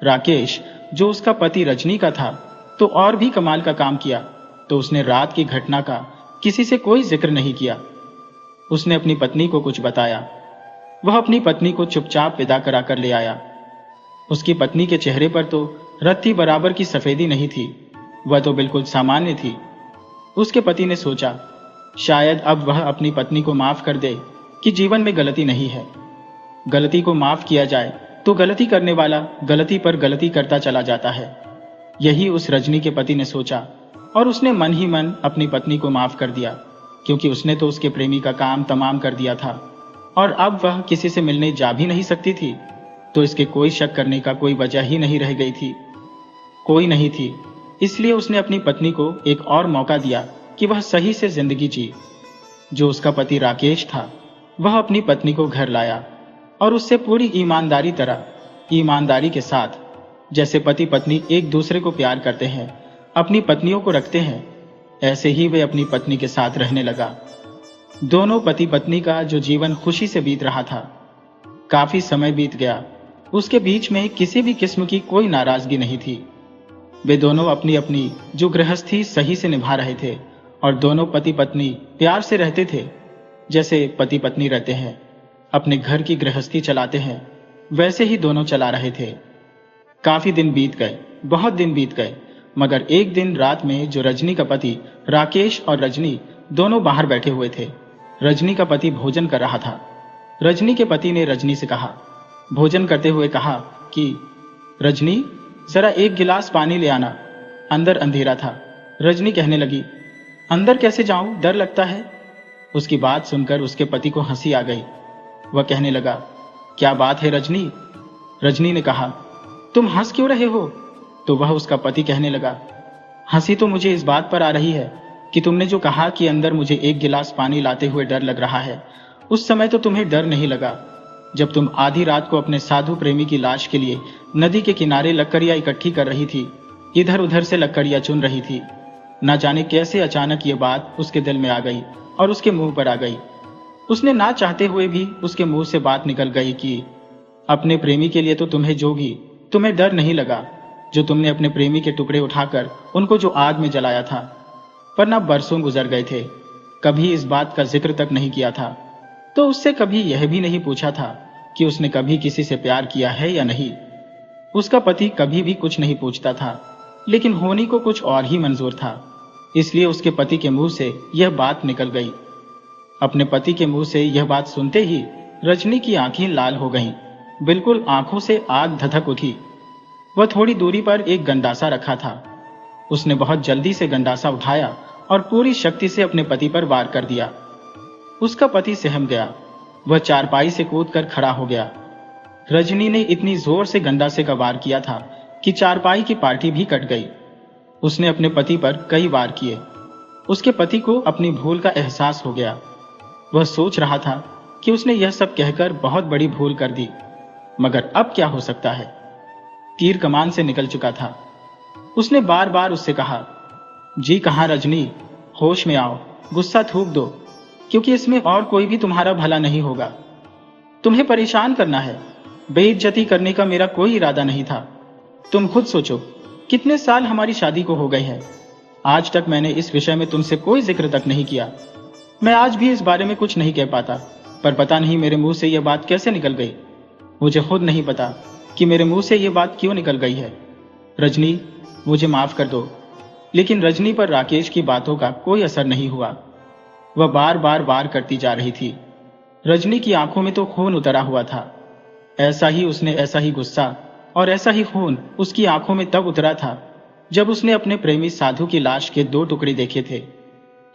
A: राकेश जो उसका पति रजनी का था तो और भी कमाल का काम किया। तो उसने रात की घटना का किसी से कोई जिक्र नहीं किया। उसने अपनी पत्नी को कुछ बताया। वह अपनी पत्नी को चुपचाप विदा करा कर ले आया। उसकी पत्नी के चेहरे पर तो रत्ती बराबर की सफेदी नहीं थी, वह तो बिल्कुल सामान्य थी। उसके पति ने सोचा शायद अब वह अपनी पत्नी को माफ कर दे कि जीवन में गलती नहीं है। गलती को माफ किया जाए तो गलती करने वाला गलती पर गलती करता चला जाता है। यही उस रजनी के पति ने सोचा और उसने मन ही मन अपनी पत्नी को माफ कर दिया, क्योंकि उसने तो उसके प्रेमी का काम तमाम कर दिया था और अब वह किसी से मिलने जा भी नहीं सकती थी। तो इसके कोई शक करने का कोई वजह ही नहीं रह गई थी। कोई नहीं थी, इसलिए उसने अपनी पत्नी को एक और मौका दिया कि वह सही से जिंदगी जी। जो उसका पति राकेश था वह अपनी पत्नी को घर लाया और उससे पूरी ईमानदारी के साथ, जैसे पति पत्नी एक दूसरे को प्यार करते हैं, अपनी पत्नियों को रखते हैं, ऐसे ही वे अपनी पत्नी के साथ रहने लगा। दोनों पति पत्नी का जो जीवन खुशी से बीत रहा था। काफी समय बीत गया, उसके बीच में किसी भी किस्म की कोई नाराजगी नहीं थी। वे दोनों अपनी अपनी जो गृहस्थी सही से निभा रहे थे और दोनों पति पत्नी प्यार से रहते थे, जैसे पति पत्नी रहते हैं, अपने घर की गृहस्थी चलाते हैं, वैसे ही दोनों चला रहे थे। काफी दिन बीत गए, बहुत दिन बीत गए, मगर एक दिन रात में जो रजनी का पति राकेश और रजनी दोनों बाहर बैठे हुए थे। रजनी का पति भोजन कर रहा था। रजनी के पति ने रजनी से कहा, भोजन करते हुए कहा कि रजनी जरा 1 गिलास पानी ले आना, अंदर अंधेरा था। रजनी कहने लगी, अंदर कैसे जाऊं, डर लगता है। उसकी बात सुनकर उसके पति को हंसी आ गई। वह कहने लगा, क्या बात है रजनी? रजनी ने कहा। तुम हंस क्यों रहे हो? तो वह उसका पति कहने लगा, हंसी तो मुझे इस बात पर आ रही है कि तुमने जो कहा कि अंदर मुझे एक गिलास पानी लाते हुए डर लग रहा है, उस समय तो तुम्हें डर नहीं लगा जब तुम आधी रात को अपने साधु प्रेमी की लाश के लिए नदी के किनारे लकड़ियां इकट्ठी कर रही थी, इधर उधर से लकड़ियां चुन रही थी। न जाने कैसे अचानक ये बात उसके दिल में आ गई और उसके मुंह पर आ गई। उसने ना चाहते हुए भी उसके मुंह से बात निकल गई कि अपने प्रेमी के लिए तो तुम्हें डर नहीं लगा जो तुमने अपने प्रेमी के टुकड़े उठाकर उनको जो आग में जलाया था। पर न बरसों गुजर गए थे, कभी इस बात का जिक्र तक नहीं किया था। तो उससे कभी यह भी नहीं पूछा था कि उसने कभी किसी से प्यार किया है या नहीं। उसका पति कभी भी कुछ नहीं पूछता था, लेकिन होनी को कुछ और ही मंजूर था, इसलिए उसके पति के मुंह से यह बात निकल गई। अपने पति के मुंह से यह बात सुनते ही रजनी की आंखें लाल हो गईं, बिल्कुल आंखों से आग धधक उठी। वह थोड़ी दूरी पर एक गंडासा रखा था। उसने बहुत जल्दी से गंडासा उठाया और पूरी शक्ति से अपने पति पर वार कर दिया। उसका पति सहम गया, वह चारपाई से कूदकर खड़ा हो गया। रजनी ने इतनी जोर से गंडासे का वार किया था कि चारपाई की पार्टी भी कट गई। उसने अपने पति पर कई वार किए। उसके पति को अपनी भूल का एहसास हो गया। वह सोच रहा था कि उसने यह सब कहकर बहुत बड़ी भूल कर दी, मगर अब क्या हो सकता है? तीर कमान से निकल चुका था। उसने बार बार उससे कहा, जी कहां रजनी, होश में आओ, गुस्सा थूक दो, क्योंकि इसमें और कोई भी तुम्हारा भला नहीं होगा। तुम्हें परेशान करना है, बेइज्जती करने का मेरा कोई इरादा नहीं था। तुम खुद सोचो, कितने साल हमारी शादी को हो गए हैं, आज तक मैंने इस विषय में तुमसे कोई जिक्र तक नहीं किया। मैं आज भी इस बारे में कुछ नहीं कह पाता, पर पता नहीं मेरे मुंह से यह बात कैसे निकल गई। मुझे खुद नहीं पता कि मेरे मुंह से यह बात क्यों निकल गई है। रजनी, मुझे माफ कर दो। लेकिन रजनी पर राकेश की बातों का कोई असर नहीं हुआ। वह बार बार वार करती जा रही थी। रजनी की आंखों में तो खून उतरा हुआ था। ऐसा ही गुस्सा और ऐसा ही खून उसकी आंखों में तब उतरा था जब उसने अपने प्रेमी साधु की लाश के 2 टुकड़े देखे थे।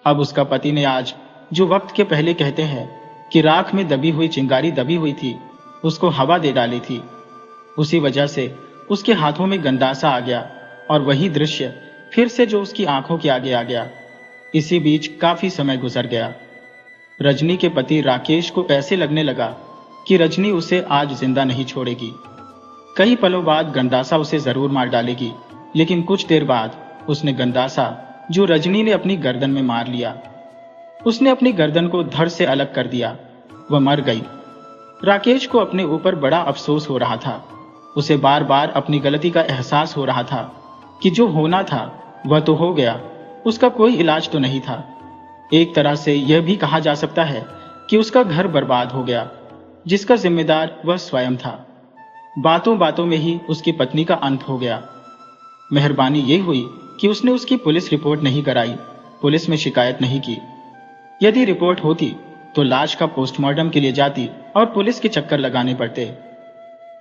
A: अब उसका पति ने आज जो वक्त के पहले कहते हैं कि राख में दबी हुई चिंगारी दबी हुई थी, उसको हवा दे डाली थी। उसी वजह से उसके हाथों में गंडासा आ गया और वही दृश्य फिर से जो उसकी आंखों के आगे आ गया। इसी बीच काफी समय गुजर गया। रजनी के पति राकेश को ऐसे लगने लगा कि रजनी उसे आज जिंदा नहीं छोड़ेगी। कई पलों बाद गंडासा उसे जरूर मार डालेगी, लेकिन कुछ देर बाद उसने गंडासा जो रजनी ने अपनी गर्दन में मार लिया। उसने अपनी गर्दन को धड़ से अलग कर दिया। वह मर गई। राकेश को अपने ऊपर बड़ा अफसोस हो रहा था। उसे बार बार अपनी गलती का एहसास हो रहा था कि जो होना था वह तो हो गया, उसका कोई इलाज तो नहीं था। एक तरह से यह भी कहा जा सकता है कि उसका घर बर्बाद हो गया, जिसका जिम्मेदार वह स्वयं था। बातों बातों में ही उसकी पत्नी का अंत हो गया। मेहरबानी ये हुई कि उसने उसकी पुलिस रिपोर्ट नहीं कराई, पुलिस में शिकायत नहीं की। यदि रिपोर्ट होती तो लाश का पोस्टमार्टम के लिए जाती और पुलिस के चक्कर लगाने पड़ते।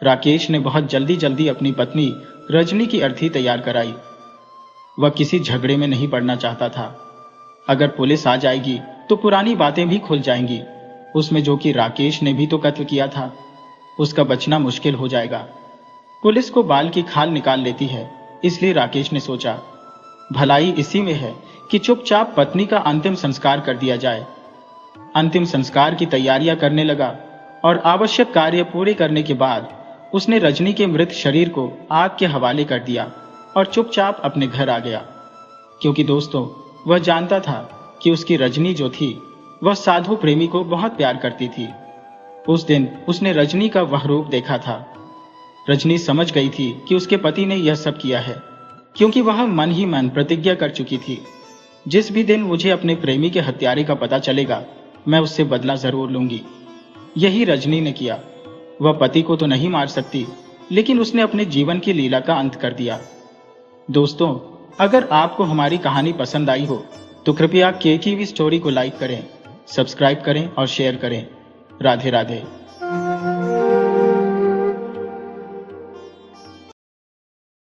A: राकेश ने बहुत जल्दी अपनी पत्नी रजनी की अर्थी तैयार कराई। वह किसी झगड़े में नहीं पड़ना चाहता था। अगर पुलिस आ जाएगी तो पुरानी बातें भी खुल जाएंगी, उसमें जो कि राकेश ने भी तो कत्ल किया था, उसका बचना मुश्किल हो जाएगा। पुलिस को बाल की खाल निकाल लेती है, इसलिए राकेश ने सोचा भलाई इसी में है कि चुपचाप पत्नी का अंतिम संस्कार कर दिया जाए। अंतिम संस्कार की तैयारियां करने लगा और आवश्यक कार्य पूरे करने के बाद उसने रजनी के मृत शरीर को आग के हवाले कर दिया और चुपचाप अपने घर आ गया, क्योंकि दोस्तों वह जानता था कि उसकी रजनी जो थी वह साधु प्रेमी को बहुत प्यार करती थी। उस दिन उसने रजनी का वह रूप देखा था। रजनी समझ गई थी कि उसके पति ने यह सब किया है, क्योंकि वह मन ही मन प्रतिज्ञा कर चुकी थी, जिस भी दिन मुझे अपने प्रेमी के हत्यारे का पता चलेगा मैं उससे बदला जरूर लूंगी। यही रजनी ने किया। वह पति को तो नहीं मार सकती, लेकिन उसने अपने जीवन की लीला का अंत कर दिया। दोस्तों, अगर आपको हमारी कहानी पसंद आई हो तो कृपया KKV स्टोरी को लाइक करें, सब्सक्राइब करें और शेयर करें। राधे राधे।